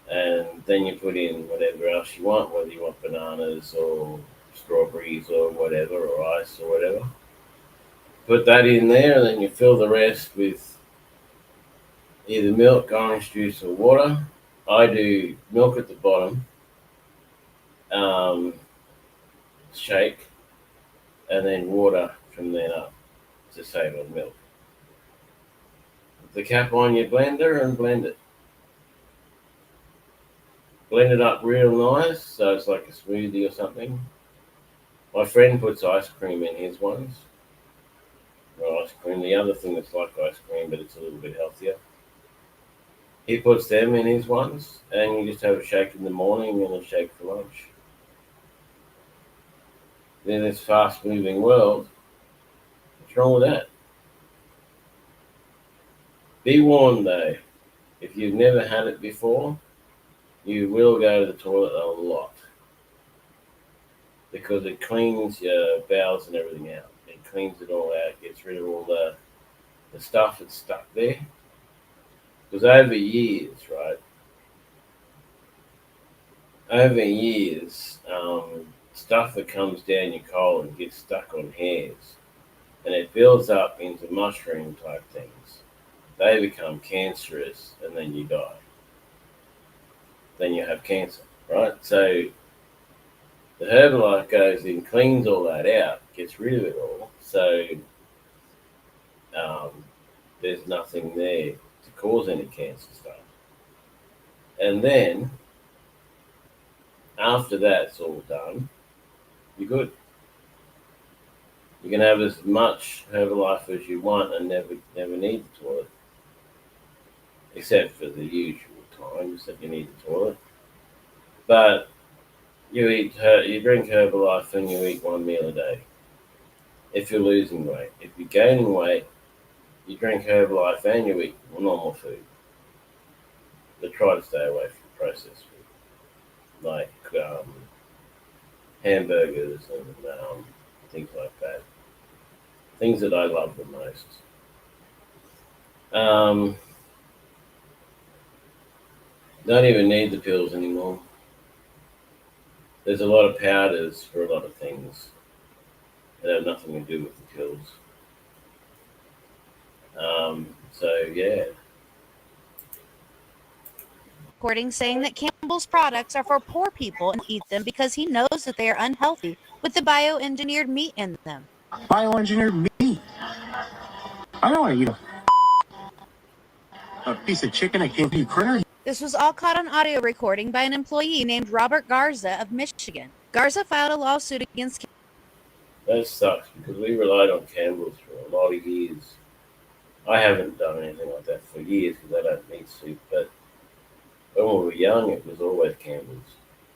[SPEAKER 1] and then you put in whatever else you want, whether you want bananas or strawberries or whatever, or ice or whatever. Put that in there, and then you fill the rest with either milk, orange juice, or water. I do milk at the bottom, shake, and then water from then up to save on milk. Put the cap on your blender and blend it. Blend it up real nice, so it's like a smoothie or something. My friend puts ice cream in his ones. Or ice cream, the other thing that's like ice cream, but it's a little bit healthier. He puts them in his ones, and you just have a shake in the morning and a shake for lunch. In this fast-moving world, what's wrong with that? Be warned, though, if you've never had it before, you will go to the toilet a lot because it cleans your bowels and everything out. It cleans it all out, gets rid of all the stuff that's stuck there. Because over years, right? Over years, stuff that comes down your colon gets stuck on hairs, and it builds up into mushroom type things. They become cancerous, and then you die. Then you have cancer, right? So the Herbalife goes in, cleans all that out, gets rid of it all, so there's nothing there to cause any cancer stuff. And then after that's all done, you're good. You can have as much Herbalife as you want and never need the toilet, except for the usual times that you need the toilet. But you drink Herbalife and you eat one meal a day. If you're losing weight, if you're gaining weight, you drink Herbalife and you eat normal food. But try to stay away from processed food, like hamburgers and things like that. Things that I love the most. Don't even need the pills anymore. There's a lot of powders for a lot of things that have nothing to do with the pills. So yeah.
[SPEAKER 28] Recording saying that Campbell Campbell's products are for poor people and eat them because he knows that they are unhealthy with the bioengineered meat in them.
[SPEAKER 5] Bioengineered meat? I don't want to eat a piece of chicken that came from critter.
[SPEAKER 28] This was all caught on audio recording by an employee named Robert Garza of Michigan. Garza filed a lawsuit against
[SPEAKER 1] That sucks because we relied on Campbell's for a lot of years. I haven't done anything like that for years because I don't need soup, but when we were young, it was always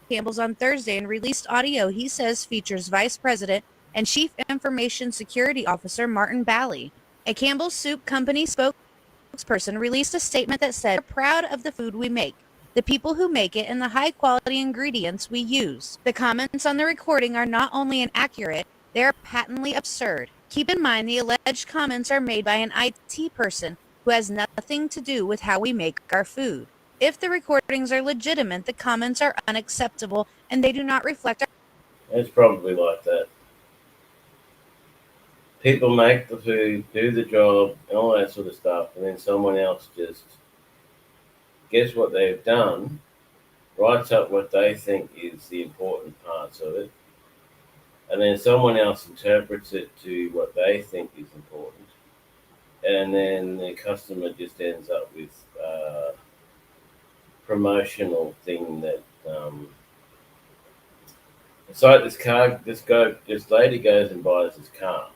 [SPEAKER 28] Campbell's on Thursday and released audio he says features Vice President and Chief Information Security Officer Martin Bally. A Campbell's Soup Company spokesperson released a statement that said, "We're proud of the food we make, the people who make it, and the high-quality ingredients we use. The comments on the recording are not only inaccurate, they are patently absurd. Keep in mind the alleged comments are made by an IT person who has nothing to do with how we make our food. If the recordings are legitimate, the comments are unacceptable and they do not reflect our..."
[SPEAKER 1] It's probably like that. People make the food, do the job, and all that sort of stuff, and then someone else just gets what they've done, writes up what they think is the important parts of it, and then someone else interprets it to what they think is important, and then the customer just ends up with a promotional thing that it's like this lady goes and buys this car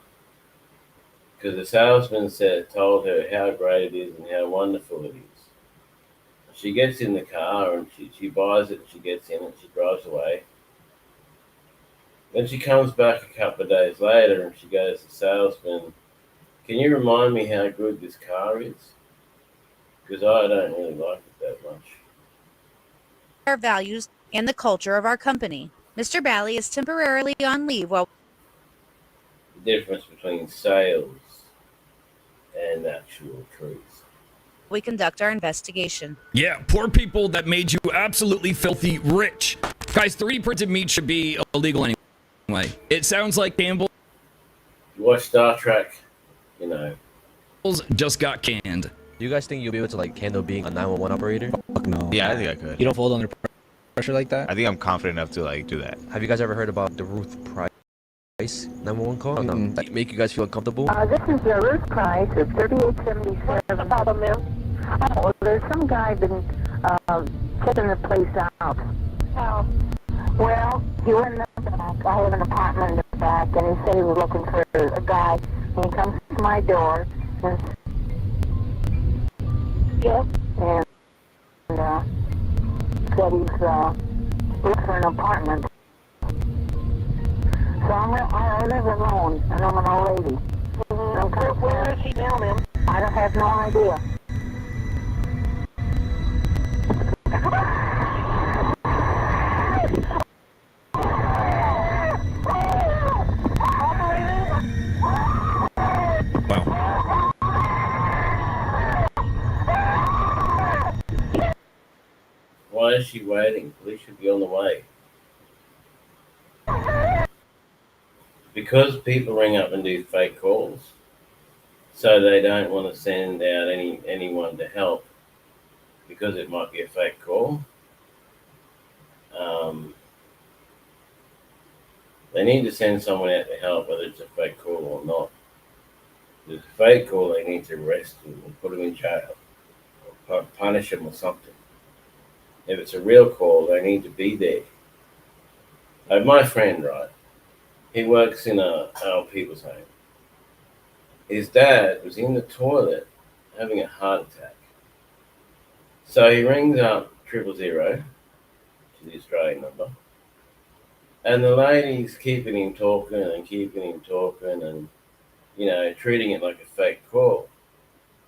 [SPEAKER 1] because the salesman told her how great it is and how wonderful it is. She gets in the car and she buys it and she gets in it, she drives away. Then she comes back a couple of days later and she goes to the salesman, "Can you remind me how good this car is? Because I don't really like it that much."
[SPEAKER 28] Our values and the culture of our company. Mr. Bally is temporarily on leave while
[SPEAKER 1] The difference between sales and actual truth.
[SPEAKER 28] we conduct our investigation.
[SPEAKER 27] Yeah, poor people that made you absolutely filthy rich. Guys, 3D printed meat should be illegal anyway. It sounds like Campbell.
[SPEAKER 1] You watch Star Trek, you know.
[SPEAKER 27] Just got canned.
[SPEAKER 7] Do you guys think you'll be able to like handle being a 911 operator?
[SPEAKER 8] Fuck no. Yeah, I think I could.
[SPEAKER 7] You don't fold under pressure like that?
[SPEAKER 8] I think I'm confident enough to like do that.
[SPEAKER 7] Have you guys ever heard about the Ruth Price 911 call? No. Like, make you guys feel uncomfortable?
[SPEAKER 9] This is Ruth Price of 3877. About a minute. Oh, there's some guy been checking the place out. Oh. Well, he went in the back. I have an apartment in the back, and he said he was looking for a guy. And he comes to my door and yes, and said he's looking for an apartment. So I live alone, and I'm an old lady. Where is he now, ma'am? I don't have no idea.
[SPEAKER 1] Why is she waiting? Police should be on the way. Because people ring up and do fake calls, so they don't want to send out anyone to help because it might be a fake call. They need to send someone out to help, whether it's a fake call or not. If it's a fake call, they need to arrest them and put them in jail or punish them or something. If it's a real call, they need to be there. Like my friend, right? He works in a old people's home. His dad was in the toilet having a heart attack. So he rings up 000, which is the Australian number. And the lady's keeping him talking and, you know, treating it like a fake call.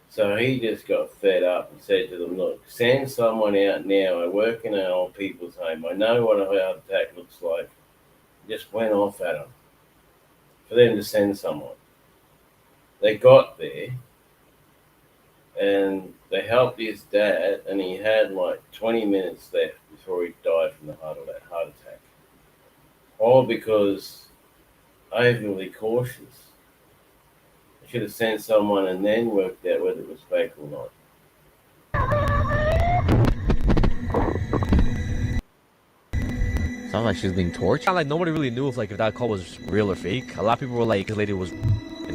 [SPEAKER 1] So he just got fed up and said to them, "Look, send someone out now. I work in an old people's home. I know what a heart attack looks like." Just went off at them for them to send someone. They got there and they helped his dad, and he had like 20 minutes left before he died from the heart attack. All because overly cautious. I should have sent someone and then worked out whether it was fake or not.
[SPEAKER 7] Sounds like she was being tortured. Like nobody really knew if that call was real or fake. A lot of people were like, this lady was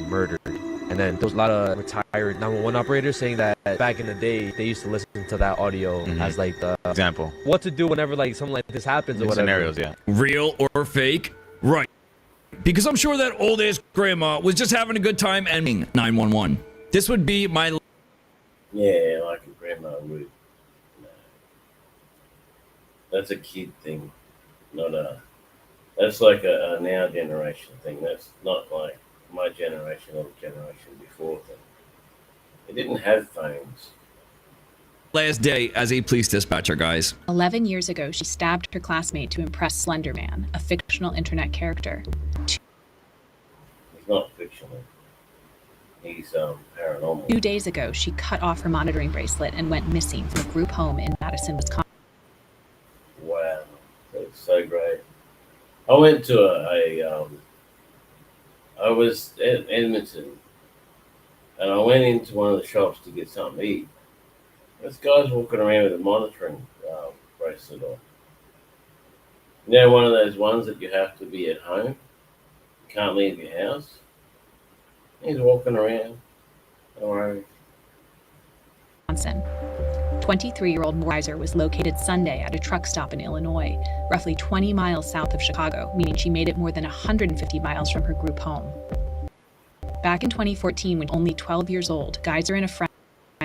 [SPEAKER 7] murdered. And then there was a lot of retired 911 operators saying that back in the day, they used to listen to that audio as like the
[SPEAKER 8] example.
[SPEAKER 7] What to do whenever like something like this happens or whatever.
[SPEAKER 8] Scenarios, yeah.
[SPEAKER 27] Real or fake? Right. Because I'm sure that old ass grandma was just having a good time and 911. This would be my...
[SPEAKER 1] Yeah, like a grandma would. No. That's a kid thing, not a... That's like a now generation thing. That's not like my generation or the generation before them. They didn't have phones.
[SPEAKER 27] Last day as a police dispatcher, guys.
[SPEAKER 21] 11 years ago, she stabbed her classmate to impress Slender Man, a fictional internet character.
[SPEAKER 1] He's not fictional. He's paranormal.
[SPEAKER 21] 2 days ago, she cut off her monitoring bracelet and went missing from a group home in Madison, Wisconsin.
[SPEAKER 1] Wow, that's so great. I went to I was in Edmonton, and I went into one of the shops to get something to eat. This guy's walking around with a monitoring bracelet on. You know, one of those ones that you have to be at home, you can't leave your house. He's walking around. Don't worry.
[SPEAKER 21] 23-year-old Reiser was located Sunday at a truck stop in Illinois, roughly 20 miles south of Chicago, meaning she made it more than 150 miles from her group home. Back in 2014, when only 12 years old, Geyser and a friend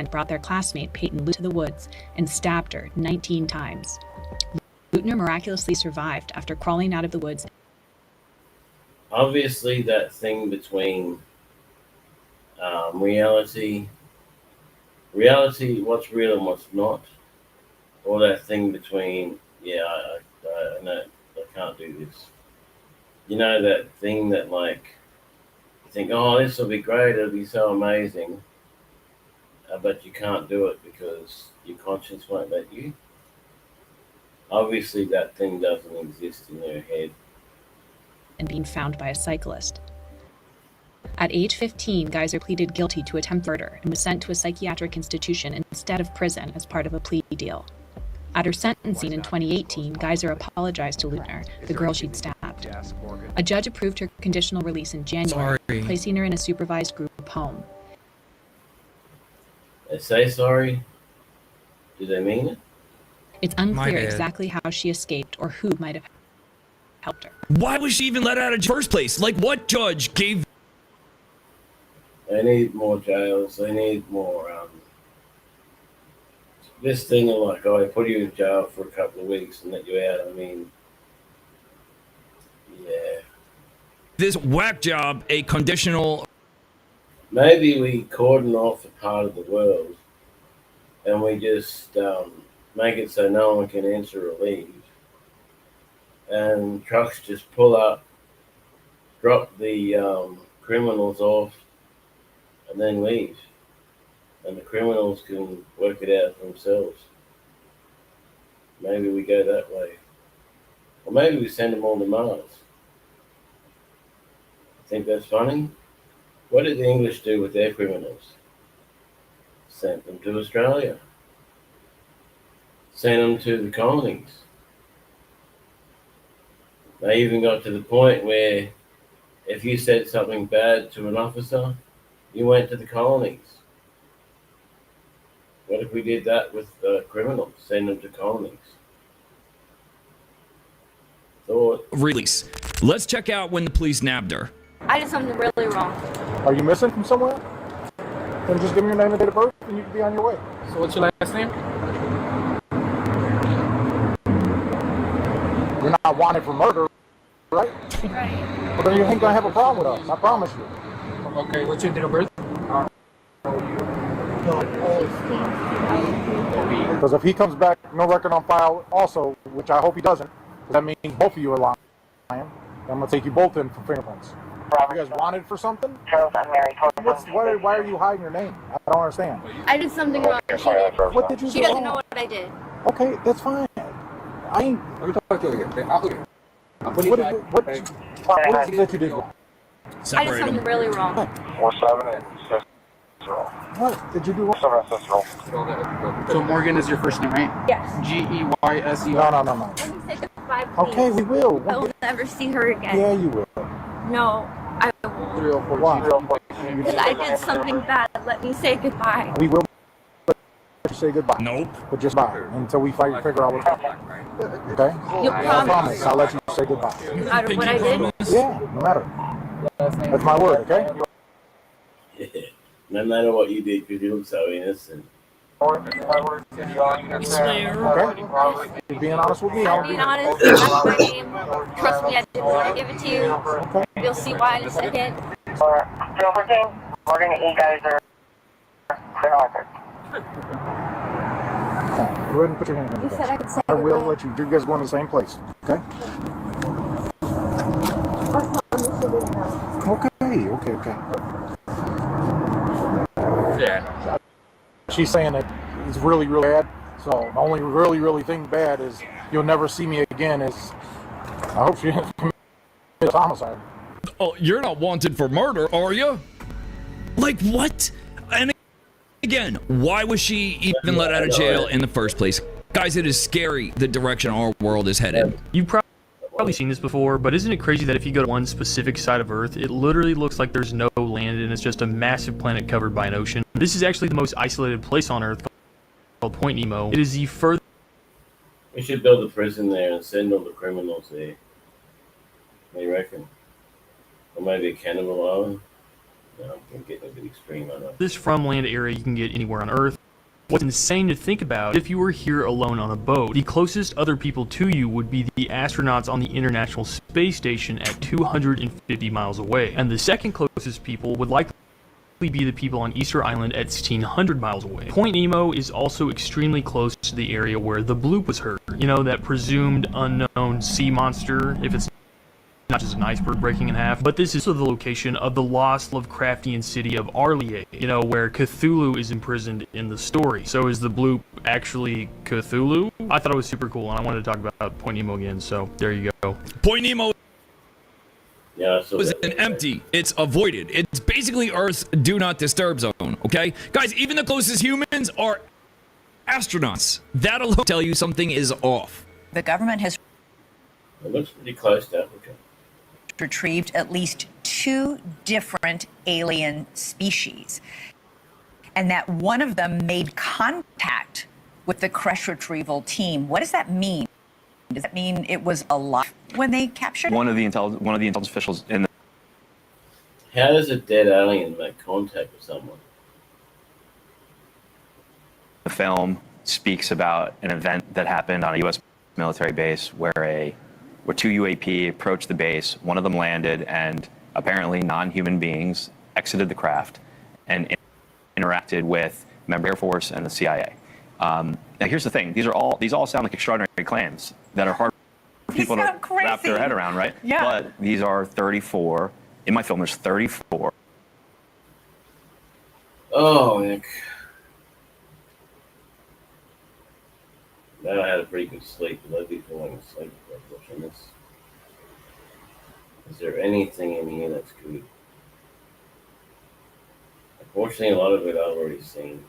[SPEAKER 21] brought their classmate Peyton Lutner to the woods and stabbed her 19 times. Lutner miraculously survived after crawling out of the woods.
[SPEAKER 1] Obviously, that thing between reality, what's real and what's not, or that thing between, I know I can't do this. You know, that thing that like, you think, oh, this will be great, it'll be so amazing, but you can't do it because your conscience won't let you. Obviously, that thing doesn't exist in your head.
[SPEAKER 21] And being found by a cyclist. At age 15, Geyser pleaded guilty to attempted murder and was sent to a psychiatric institution instead of prison as part of a plea deal. At her sentencing in 2018, Geyser apologized to Lutner, the girl she'd stabbed. A judge approved her conditional release in January, placing her in a supervised group home.
[SPEAKER 1] They say sorry. Do they mean it?
[SPEAKER 21] It's unclear exactly how she escaped or who might have helped her.
[SPEAKER 27] Why was she even let out of first place? Like, what judge gave...
[SPEAKER 1] They need more jails. They need more, this thing of like, oh, I put you in jail for a couple of weeks and let you out. I mean, yeah.
[SPEAKER 27] This whack job, a conditional...
[SPEAKER 1] Maybe we cordon off a part of the world and we just make it so no one can enter or leave. And trucks just pull up, drop the criminals off, and then leave. And the criminals can work it out for themselves. Maybe we go that way. Or maybe we send them all to Mars. Think that's funny? What did the English do with their criminals? Sent them to Australia. Sent them to the colonies. They even got to the point where if you said something bad to an officer, you went to the colonies. What if we did that with criminals? Send them to colonies. Thought.
[SPEAKER 27] Release. Let's check out when the police nabbed her.
[SPEAKER 6] I did something really wrong.
[SPEAKER 10] Are you missing from somewhere? Then just give me your name and date of birth and you can be on your way. So what's your last name? You're not wanted for murder, right?
[SPEAKER 6] Right.
[SPEAKER 10] Well, then you ain't gonna have a problem with us, I promise you.
[SPEAKER 6] Okay, what's your date of birth?
[SPEAKER 10] Because if he comes back, no record on file also, which I hope he doesn't, that means both of you are lying. I'm gonna take you both in for fingerprints. You guys wanted for something? Why are you hiding your name? I don't understand.
[SPEAKER 6] I did something wrong.
[SPEAKER 10] What did you do?
[SPEAKER 6] She doesn't know what I did.
[SPEAKER 10] Okay, that's fine. I ain't. Let me talk to you again. What is it that you did wrong?
[SPEAKER 6] I did something really wrong.
[SPEAKER 10] 47 What did you do wrong?
[SPEAKER 11] So Morgan is your first name, right?
[SPEAKER 6] Yes.
[SPEAKER 11] G-E-Y-S-E.
[SPEAKER 10] No.
[SPEAKER 6] Let me say the 5
[SPEAKER 10] Okay, we will.
[SPEAKER 6] I will never see her again.
[SPEAKER 10] Yeah, you will.
[SPEAKER 6] No, I won't.
[SPEAKER 10] Why?
[SPEAKER 6] Because I did something bad. Let me say goodbye.
[SPEAKER 10] We will let you say goodbye.
[SPEAKER 27] Nope.
[SPEAKER 10] But just bye until we figure out what's happening. Okay?
[SPEAKER 6] You
[SPEAKER 10] I promise. I'll let you say goodbye.
[SPEAKER 6] Out of what I did?
[SPEAKER 10] Yeah, no matter. That's my word, okay?
[SPEAKER 1] No matter what you did, because you look so innocent.
[SPEAKER 10] Okay? You're being honest with me.
[SPEAKER 6] I'm being honest. That's my name. Trust me, I didn't want to give it to you.
[SPEAKER 10] Okay.
[SPEAKER 6] You'll see why in a second.
[SPEAKER 9] Silver King, we're going to you guys are clear Arthur.
[SPEAKER 10] Go ahead and put your hand in
[SPEAKER 6] You
[SPEAKER 10] the
[SPEAKER 6] said I could say
[SPEAKER 10] I will
[SPEAKER 6] goodbye.
[SPEAKER 10] let you. You guys going to the same place, okay? Okay.
[SPEAKER 27] Yeah.
[SPEAKER 10] She's saying that it's really, really bad. So the only really thing bad is you'll never see me again. Is I hope she commits homicide.
[SPEAKER 27] Oh, you're not wanted for murder, are you? Like what? And again, why was she even let out of jail in the first place? Guys, it is scary the direction our world is headed.
[SPEAKER 11] You've probably seen this before, but isn't it crazy that if you go to one specific side of Earth, it literally looks like there's no land and it's just a massive planet covered by an ocean? This is actually the most isolated place on Earth, called Point Nemo. It is the furthest.
[SPEAKER 1] We should build a prison there and send all the criminals there. What do you reckon? Or maybe a cannibal island? No, I'm getting a bit extreme, I know.
[SPEAKER 11] This from land area you can get anywhere on Earth. What's insane to think about, if you were here alone on a boat, the closest other people to you would be the astronauts on the International Space Station at 250 miles away. And the second closest people would likely be the people on Easter Island at 1,600 miles away. Point Nemo is also extremely close to the area where the bloop was heard. You know, that presumed unknown sea monster, if it's not just an iceberg breaking in half, but this is also the location of the lost Lovecraftian city of Arlier, you know, where Cthulhu is imprisoned in the story. So is the bloop actually Cthulhu? I thought it was super cool, and I wanted to talk about Point Nemo again, so there you go.
[SPEAKER 27] Point Nemo
[SPEAKER 1] Yeah, so
[SPEAKER 27] is an empty. It's avoided. It's basically Earth's do not disturb zone, okay? Guys, even the closest humans are astronauts. That alone tell you something is off.
[SPEAKER 12] The government has
[SPEAKER 1] It looks pretty close to Africa.
[SPEAKER 12] retrieved at least 2 different alien species, and that one of them made contact with the crash retrieval team. What does that mean? Does that mean it was alive when they captured it?
[SPEAKER 13] One of the intelligence officials in
[SPEAKER 1] How does a dead alien make contact with someone?
[SPEAKER 13] the film speaks about an event that happened on a U.S. military base where 2 UAP approached the base, one of them landed, and apparently non-human beings exited the craft and interacted with member Air Force and the CIA. Now here's the thing, these all sound like extraordinary claims that are hard for people to wrap their head around, right?
[SPEAKER 12] Yeah.
[SPEAKER 13] But these are 34, in my film there's 34.
[SPEAKER 1] Oh, Nick. Now I had a pretty good sleep, but I'd be falling asleep while watching this. Is there anything in here that's good? Unfortunately, a lot of it I've already seen.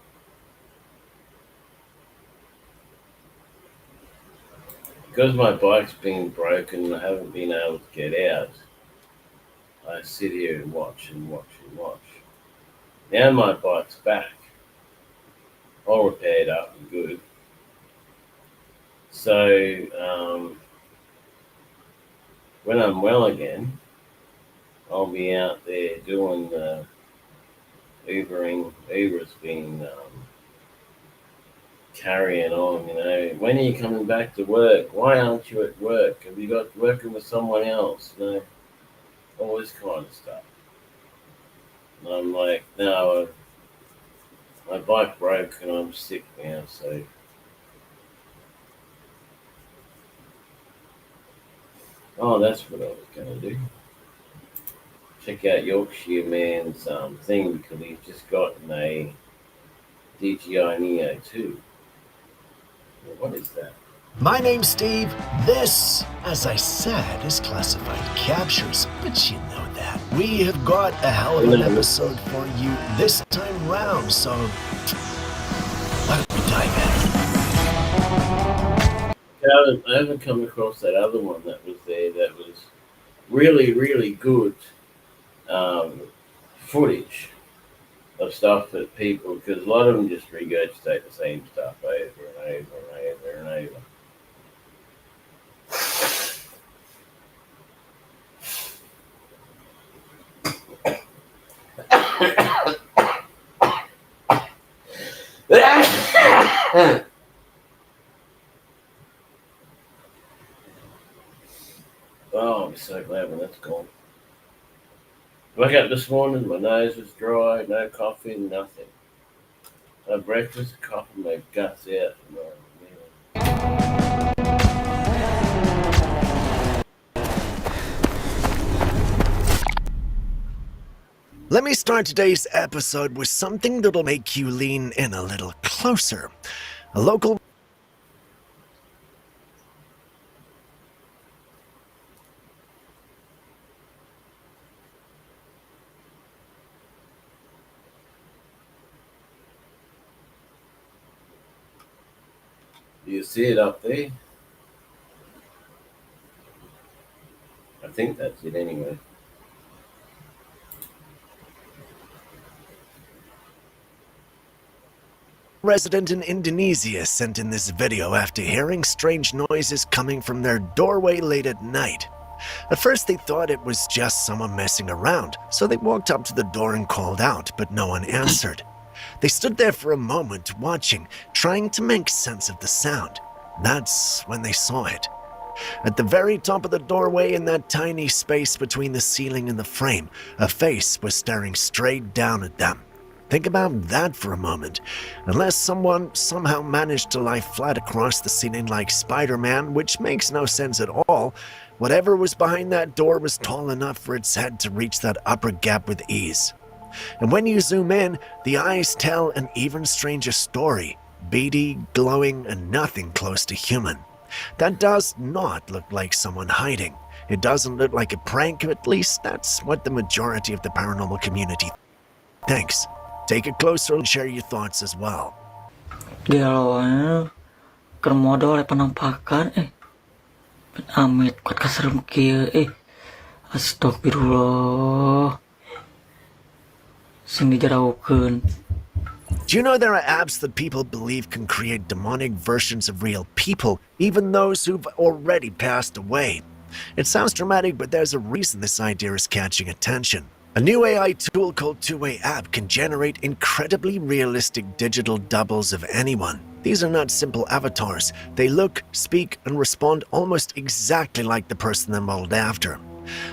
[SPEAKER 1] Because my bike's been broken and I haven't been able to get out, I sit here and watch and watch and watch. Now my bike's back, all repaired up and good. So, when I'm well again, I'll be out there doing Ubering. Uber's been carrying on, you know. When are you coming back to work? Why aren't you at work? Have you got working with someone else? You know, all this kind of stuff. And I'm like, no, my bike broke and I'm sick now, so. Oh, that's what I was going to do. Check out Yorkshire Man's thing because he's just gotten a DJI Neo 2. Well, what is that?
[SPEAKER 14] My name's Steve. This, as I said, is classified captures, but you know that. We have got a hell of an episode for you this time round, so why don't we dive in?
[SPEAKER 1] Yeah, I haven't come across that other one that was there that was really, really good footage of stuff that people, because a lot of them just regurgitate the same stuff over and over and over and over. Oh, I'm so glad when that's gone. Woke up this morning, my nose was dry, no coffee, nothing. I had breakfast, coughing my guts out.
[SPEAKER 14] Let me start today's episode with something that'll make you lean in a little closer. A local
[SPEAKER 1] Do you see it up there? I think that's it anyway.
[SPEAKER 14] resident in Indonesia sent in this video after hearing strange noises coming from their doorway late at night. At first they thought it was just someone messing around, so they walked up to the door and called out, but no one answered. They stood there for a moment watching, trying to make sense of the sound. That's when they saw it. At the very top of the doorway, in that tiny space between the ceiling and the frame, a face was staring straight down at them. Think about that for a moment. Unless someone somehow managed to lie flat across the ceiling like Spider-Man, which makes no sense at all, whatever was behind that door was tall enough for its head to reach that upper gap with ease. And when you zoom in, the eyes tell an even stranger story. Beady, glowing, and nothing close to human. That does not look like someone hiding. It doesn't look like a prank, at least that's what the majority of the paranormal community thinks. Take a closer and share your thoughts as well.
[SPEAKER 15] Dialognya keur modal penampakan amit kuat kaserem kieu astagfirullah sing dijaraukeun.
[SPEAKER 14] Do you know there are apps that people believe can create demonic versions of real people, even those who've already passed away? It sounds dramatic, but there's a reason this idea is catching attention. A new AI tool called Two-Way App can generate incredibly realistic digital doubles of anyone. These are not simple avatars. They look, speak, and respond almost exactly like the person they're modeled after.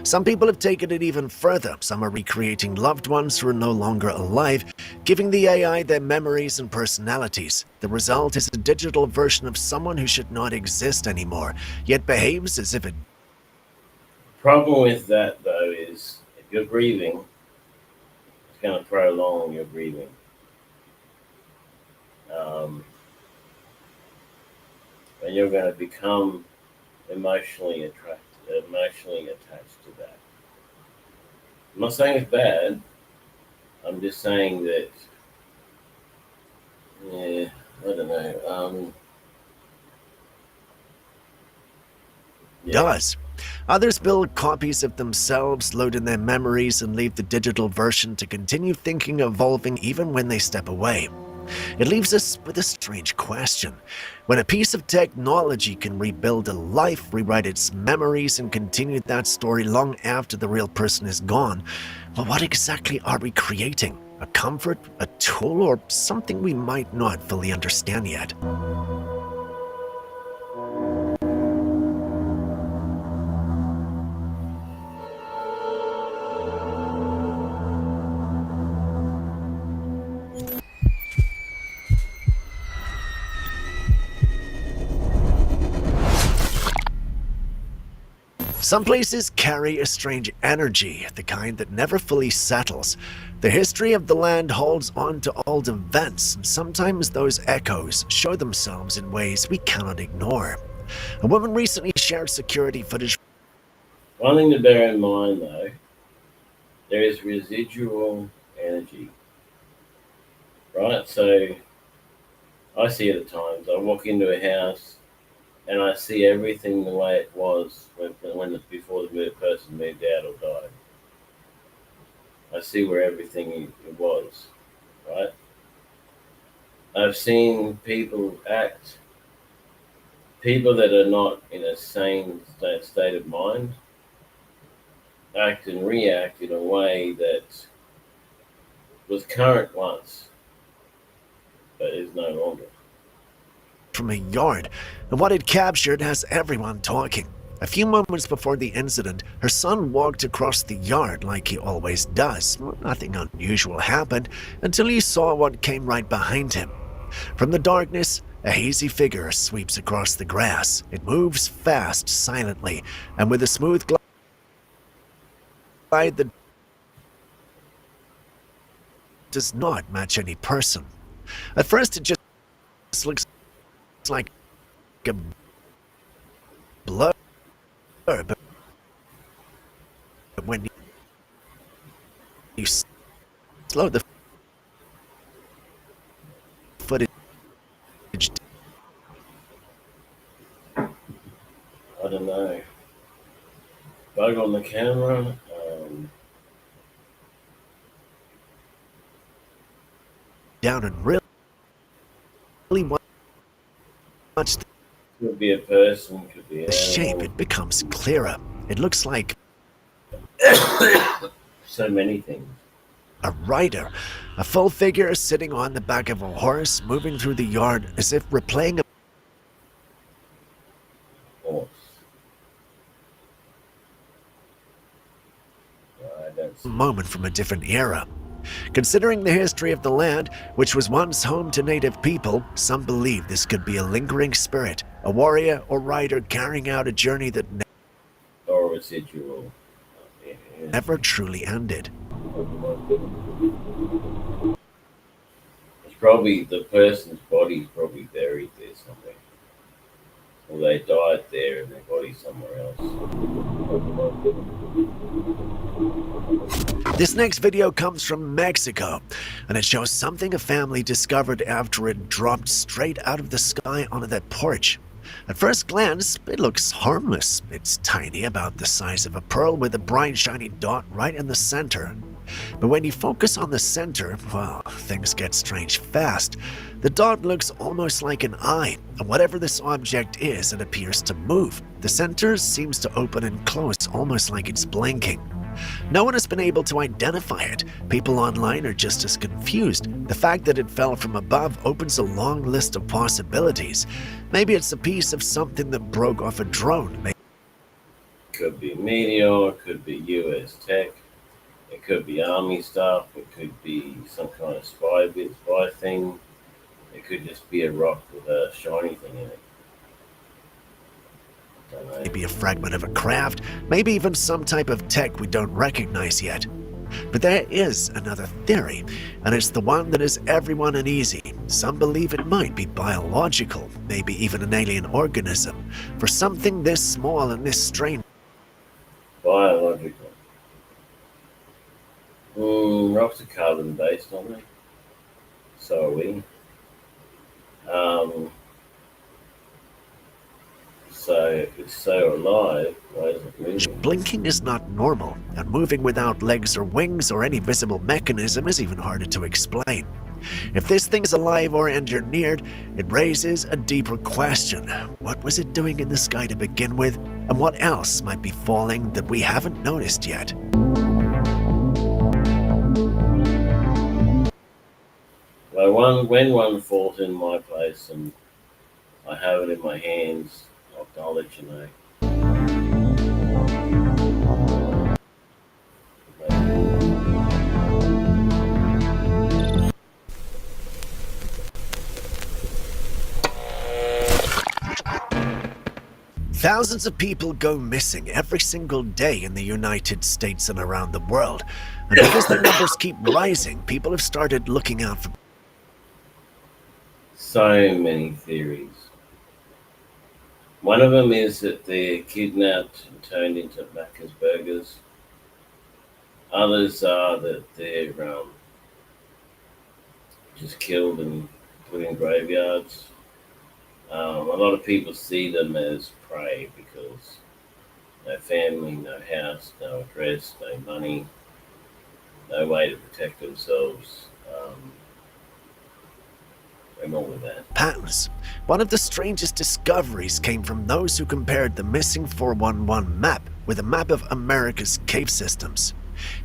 [SPEAKER 14] Some people have taken it even further. Some are recreating loved ones who are no longer alive, giving the AI their memories and personalities. The result is a digital version of someone who should not exist anymore, yet behaves as if it.
[SPEAKER 1] Problem with that though is if you're breathing, it's going to prolong your breathing. And you're going to become emotionally attached to that. I'm not saying it's bad. I'm just saying that, I don't know.
[SPEAKER 14] Does. Others build copies of themselves, load in their memories, and leave the digital version to continue thinking, evolving even when they step away. It leaves us with a strange question. When a piece of technology can rebuild a life, rewrite its memories, and continue that story long after the real person is gone, well, what exactly are we creating? A comfort, a tool, or something we might not fully understand yet? Some places carry a strange energy, the kind that never fully settles. The history of the land holds on to old events, and sometimes those echoes show themselves in ways we cannot ignore. A woman recently shared security footage.
[SPEAKER 1] One thing to bear in mind, though, there is residual energy, right? So I see it at times. I walk into a house and I see everything the way it was before the person moved out or died. I see where everything it was, right? I've seen people people that are not in a sane state of mind, act and react in a way that was current once, but is no longer.
[SPEAKER 14] From a yard, and what it captured has everyone talking. A few moments before the incident, her son walked across the yard like he always does. Nothing unusual happened until he saw what came right behind him. From the darkness, a hazy figure sweeps across the grass. It moves fast, silently, and with a smooth glide that does not match any person. At first, it just looks like a blur, but when you slow the footage,
[SPEAKER 1] I don't know. Bug on the camera.
[SPEAKER 14] Down and really watch
[SPEAKER 1] Could be a person, could be an
[SPEAKER 14] the shape,
[SPEAKER 1] animal.
[SPEAKER 14] it becomes clearer. It looks like
[SPEAKER 1] So many things.
[SPEAKER 14] a rider, a full figure sitting on the back of a horse, moving through the yard as if replaying
[SPEAKER 1] Horse.
[SPEAKER 14] a moment from a different era. Considering the history of the land, which was once home to native people, some believe this could be a lingering spirit, a warrior or rider carrying out a journey that
[SPEAKER 1] Or residual.
[SPEAKER 14] never truly ended.
[SPEAKER 1] It's probably the person's body's probably buried there somewhere. Or they died there and their body's somewhere else.
[SPEAKER 14] This next video comes from Mexico, and it shows something a family discovered after it dropped straight out of the sky onto that porch. At first glance, it looks harmless. It's tiny, about the size of a pearl, with a bright shiny dot right in the center. But when you focus on the center, well, things get strange fast. The dot looks almost like an eye, and whatever this object is, it appears to move. The center seems to open and close almost like it's blinking. No one has been able to identify it. People online are just as confused. The fact that it fell from above opens a long list of possibilities. Maybe it's a piece of something that broke off a drone.
[SPEAKER 1] Could be meteor, could be US tech, it could be army stuff, it could be some kind of spy thing, it could just be a rock with a shiny thing in it.
[SPEAKER 14] Maybe a fragment of a craft, maybe even some type of tech we don't recognize yet. But there is another theory, and it's the one that is everyone uneasy. Some believe it might be biological, maybe even an alien organism. For something this small and this strange.
[SPEAKER 1] Biological. Rocks are carbon based, aren't they? So are we. So if it's so alive, why is it moving?
[SPEAKER 14] Blinking is not normal, and moving without legs or wings or any visible mechanism is even harder to explain. If this thing is alive or engineered, it raises a deeper question. What was it doing in the sky to begin with, and what else might be falling that we haven't noticed yet?
[SPEAKER 1] Well, when one falls in my place and I have it in my hands, I'll let you know.
[SPEAKER 14] Thousands of people go missing every single day in the United States and around the world. And because the numbers keep rising, people have started looking out for
[SPEAKER 1] So many theories. One of them is that they're kidnapped and turned into Macca's burgers. Others are that they're just killed and put in graveyards. A lot of people see them as prey because no family, no house, no address, no money, no way to protect themselves, and all of that.
[SPEAKER 14] Patterns. One of the strangest discoveries came from those who compared the missing 411 map with a map of America's cave systems.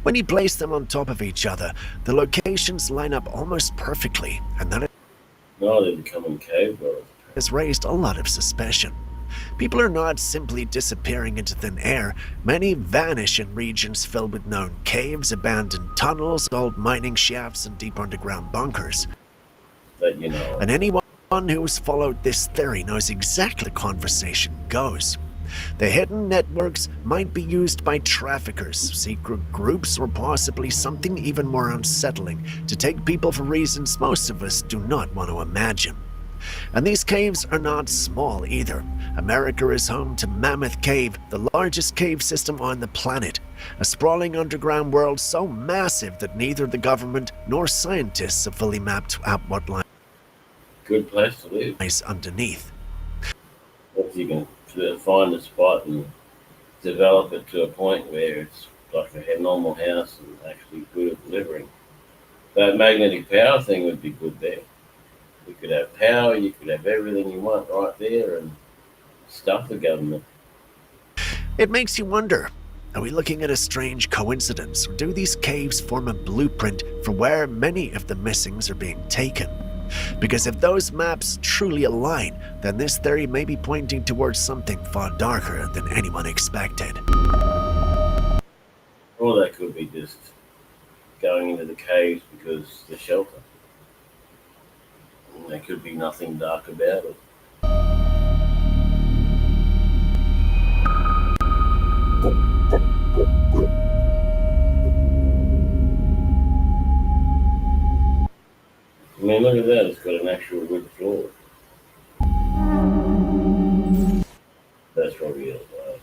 [SPEAKER 14] When you place them on top of each other, the locations line up almost perfectly, and that
[SPEAKER 1] they're becoming cave dwellers.
[SPEAKER 14] Has raised a lot of suspicion. People are not simply disappearing into thin air. Many vanish in regions filled with known caves, abandoned tunnels, old mining shafts, and deep underground bunkers.
[SPEAKER 1] But you know,
[SPEAKER 14] and anyone who's followed this theory knows exactly how the conversation goes. The hidden networks might be used by traffickers, secret groups, or possibly something even more unsettling to take people for reasons most of us do not want to imagine. And these caves are not small either. America is home to Mammoth Cave, the largest cave system on the planet. A sprawling underground world so massive that neither the government nor scientists have fully mapped out what lies
[SPEAKER 1] good place to live
[SPEAKER 14] underneath.
[SPEAKER 1] If you can find a spot and develop it to a point where it's like a normal house and actually good at delivering. That magnetic power thing would be good there. You could have power, you could have everything you want right there and stuff the government.
[SPEAKER 14] It makes you wonder, are we looking at a strange coincidence, or do these caves form a blueprint for where many of the missings are being taken? Because if those maps truly align, then this theory may be pointing towards something far darker than anyone expected.
[SPEAKER 1] Or they could be just going into the caves because they're shelter. There could be nothing dark about it. I mean, look at that, it's got an actual wood floor. That's probably a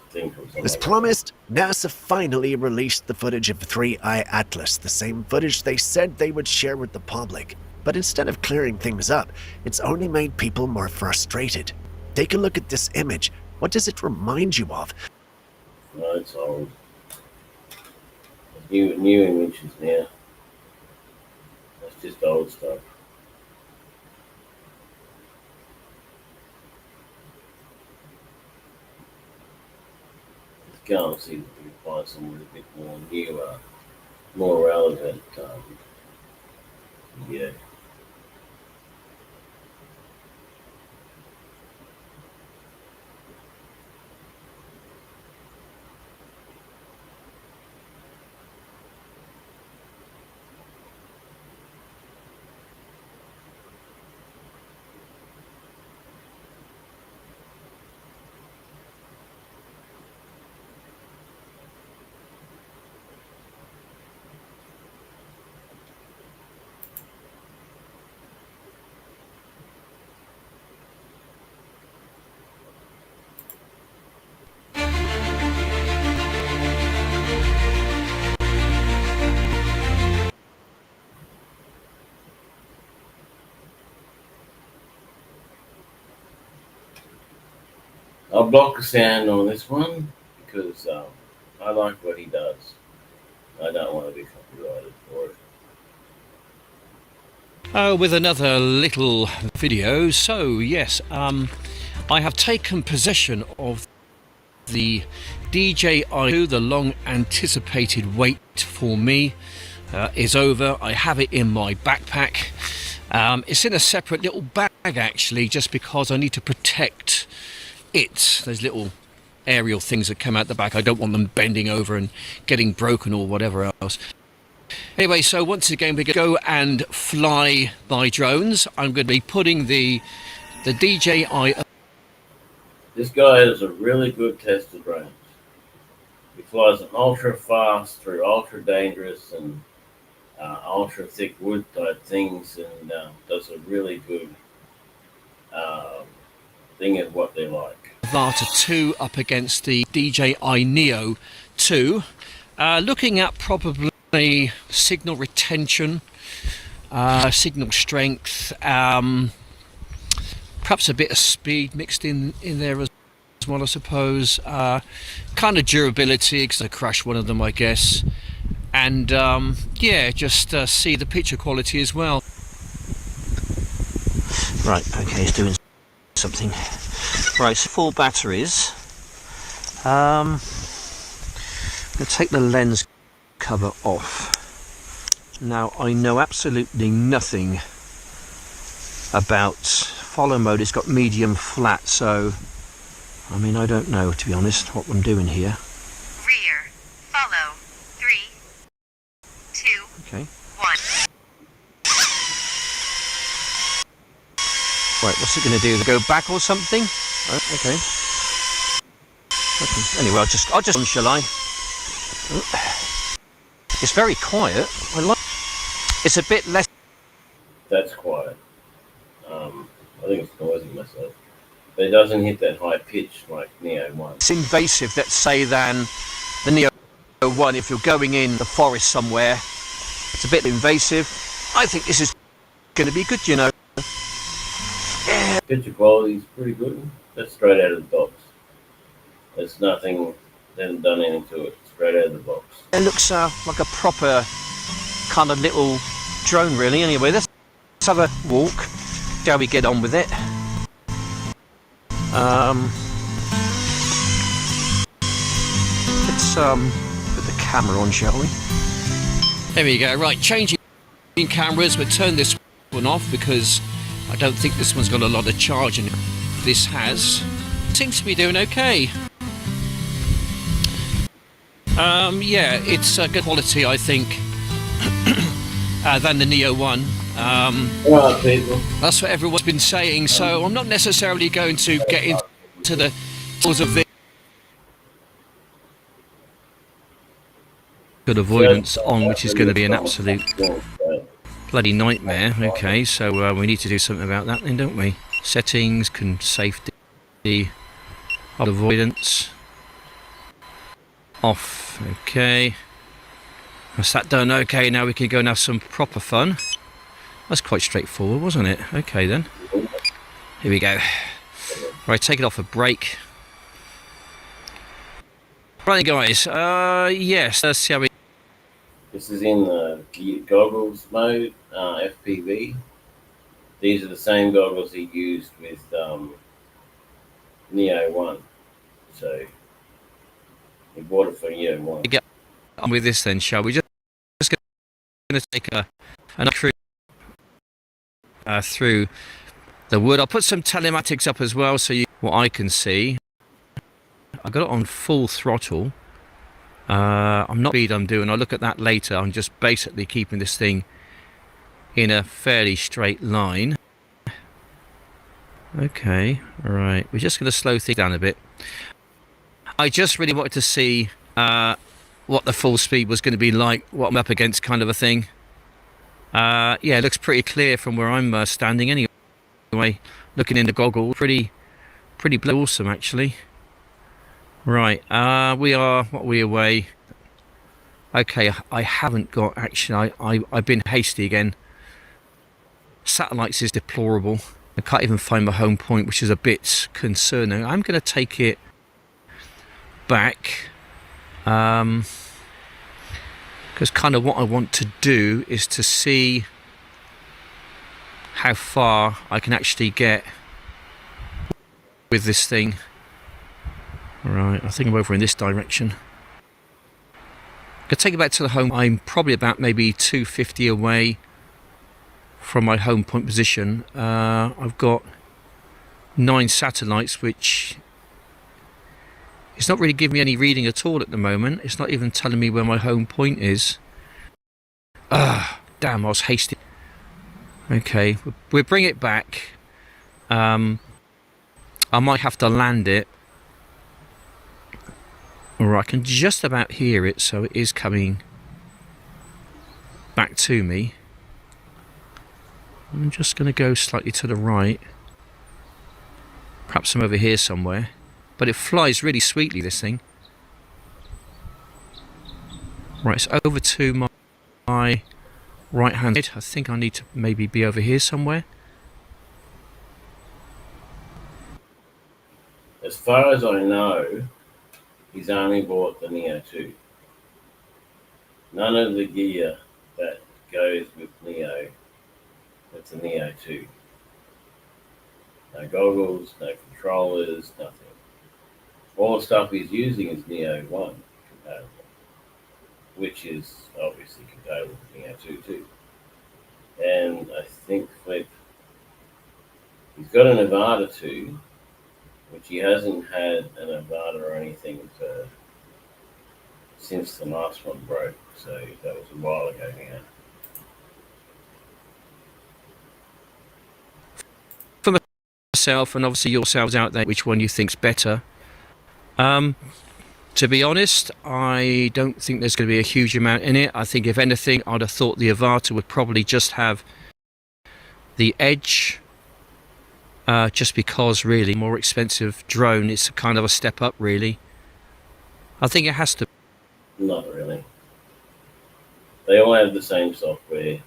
[SPEAKER 1] thing from somewhere.
[SPEAKER 14] As promised, NASA finally released the footage of 3i Atlas, the same footage they said they would share with the public. But instead of clearing things up, it's only made people more frustrated. Take a look at this image. What does it remind you of?
[SPEAKER 1] No, it's old. New images now. That's just old stuff. Let's go and see if we can find somewhere a bit more new, more relevant. Yeah. I'll block the sound on this one because I like what he does. I don't want to be copyrighted for it.
[SPEAKER 2] With another little video. So yes, I have taken possession of the DJI. The long anticipated wait for me is over. I have it in my backpack. It's in a separate little bag actually, just because I need to protect it. Those little aerial things that come out the back, I don't want them bending over and getting broken or whatever else. Anyway, so once again we're going to go and fly my drones. I'm going to be putting the DJI.
[SPEAKER 1] This guy is a really good test of drones. He flies them ultra fast through ultra dangerous and ultra thick wood type things, and does a really good thing of what they like.
[SPEAKER 2] Vata 2 up against the DJI Neo 2. Looking at probably signal retention, signal strength, Perhaps a bit of speed mixed in there as well, I suppose. Kind of durability, because I crashed one of them, I guess. And yeah, just see the picture quality as well. Right, okay, it's doing something. Right, so full batteries. I'm going to take the lens cover off. Now, I know absolutely nothing about follow mode. It's got medium flat, so I mean, I don't know, to be honest, what I'm doing here.
[SPEAKER 28] Rear. Follow. 3, 2,
[SPEAKER 2] Okay.
[SPEAKER 28] 1.
[SPEAKER 2] Right, what's it going to do? Go back or something? Oh, okay. Okay. Anyway, I'll just on, shall I? It's very quiet. I like. It's a bit less.
[SPEAKER 1] That's quiet. I think it's noisy myself. But it doesn't hit that high pitch like Neo 1.
[SPEAKER 2] It's invasive, let's say, than the Neo 1. If you're going in the forest somewhere, it's a bit invasive. I think this is going to be good, you know. Yeah.
[SPEAKER 1] Picture quality is pretty good. That's straight out of the box. There's nothing, they haven't done anything to it. Straight out of the box.
[SPEAKER 2] It looks like a proper kind of little drone, really. Anyway, let's have a walk. See how we get on with it. Let's put the camera on, shall we? There we go. Right, changing cameras, but turn this one off because I don't think this one's got a lot of charge in it. This has. Seems to be doing okay. Yeah, it's good quality, I think, than the Neo 1.
[SPEAKER 1] Right, people.
[SPEAKER 2] That's what everyone's been saying, so I'm not necessarily going to get into the details of this. Good avoidance on, which is going to be an absolute bloody nightmare. Okay, so we need to do something about that then, don't we? Settings, safety, avoidance, off. Okay, that's that done. Okay, now we can go and have some proper fun. That's quite straightforward, wasn't it? Okay then. Here we go. Right, take it off a brake. Right, guys. Yes. Let's see how we.
[SPEAKER 1] This is in the goggles mode, FPV. These are the same goggles he used with Neo 1. So he bought it for Neo 1.
[SPEAKER 2] Get on with this then, shall we? Just going to take an cruise through the wood. I'll put some telematics up as well, so what I can see. I've got it on full throttle. I'm not speed I'm doing. I'll look at that later. I'm just basically keeping this thing in a fairly straight line. Okay, right. We're just going to slow things down a bit. I just really wanted to see what the full speed was going to be like, what I'm up against, kind of a thing. Yeah, it looks pretty clear from where I'm standing anyway. Looking in the goggles, pretty awesome actually. Right, we are, what are we away? Okay, I haven't got, actually, I've been hasty again. Satellites is deplorable. I can't even find my home point, which is a bit concerning. I'm going to take it back. Because kind of what I want to do is to see how far I can actually get with this thing. Right, I think I'm over in this direction. I'm going to take it back to the home. I'm probably about maybe 250 away from my home point position. I've got 9 satellites, which it's not really giving me any reading at all at the moment. It's not even telling me where my home point is. Damn, I was hasty. Okay, we'll bring it back. I might have to land it. Alright, I can just about hear it, so it is coming back to me. I'm just going to go slightly to the right. Perhaps I'm over here somewhere. But it flies really sweetly, this thing. Right, it's over to my right hand. I think I need to maybe be over here somewhere.
[SPEAKER 1] As far as I know, he's only bought the Neo 2. None of the gear that goes with Neo, it's a Neo 2. No goggles, no controllers, nothing. All the stuff he's using is Neo 1 compatible, which is obviously compatible with Neo 2 too. And I think Flip, he's got an Nevada 2, which he hasn't had an Nevada or anything for since the last one broke, so that was a while ago now.
[SPEAKER 2] For myself, and obviously yourselves out there, which one you think's better? To be honest, I don't think there's going to be a huge amount in it. I think if anything, I'd have thought the Avata would probably just have the edge, just because really more expensive drone. It's kind of a step up, really. I think it has to.
[SPEAKER 1] Not really. They all have the same software.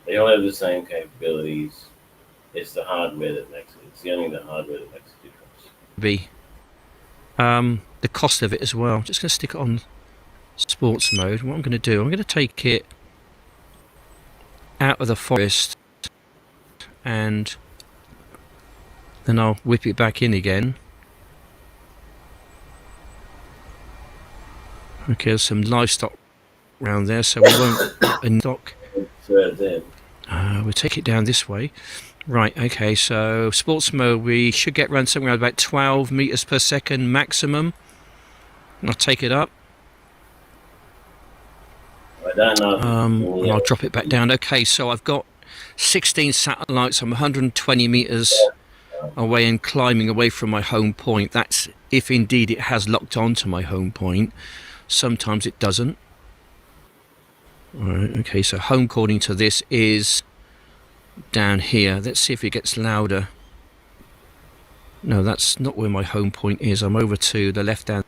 [SPEAKER 1] They all have the same capabilities. It's the hardware that makes it. It's only the hardware that makes a difference.
[SPEAKER 2] Be the cost of it as well. I'm just going to stick it on sports mode. What I'm going to do, I'm going to take it out of the forest and then I'll whip it back in again. Okay, there's some livestock around there, so we won't stock. We'll take it down this way. Right, okay, so sports mode, we should get around somewhere about 12 meters per second maximum. I'll take it up.
[SPEAKER 1] I don't know.
[SPEAKER 2] And I'll drop it back down. Okay, so I've got 16 satellites. I'm 120 meters away and climbing away from my home point. That's if indeed it has locked onto my home point. Sometimes it doesn't. Alright, okay, so home according to this is down here. Let's see if it gets louder. No, that's not where my home point is. I'm over to the left hand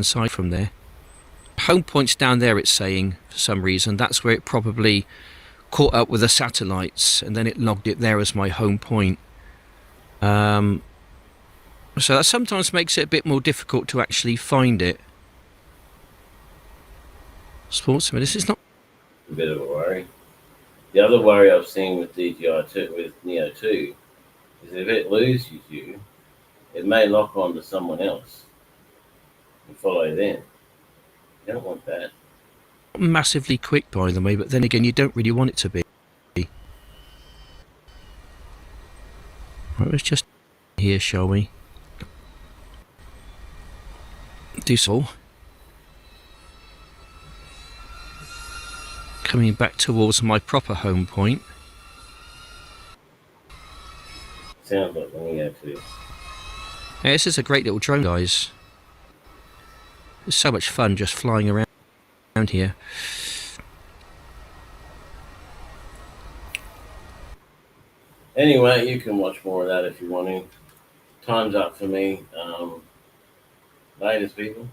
[SPEAKER 2] side from there. Home point's down there, it's saying, for some reason. That's where it probably caught up with the satellites and then it logged it there as my home point. So that sometimes makes it a bit more difficult to actually find it. Sportsman, this is not
[SPEAKER 1] a bit of a worry. The other worry I've seen with DJI with Neo 2 is if it loses you, it may lock on to someone else and follow them. You don't want that.
[SPEAKER 2] massively quick, by the way, but then again, you don't really want it to be. Right, let's just here, shall we? Do so. Coming back towards my proper home point.
[SPEAKER 1] Sounds like when you go to.
[SPEAKER 2] Yeah, this is a great little drone, guys. It's so much fun just flying around here.
[SPEAKER 1] Anyway, you can watch more of that if you want to. Time's up for me. Latest, people.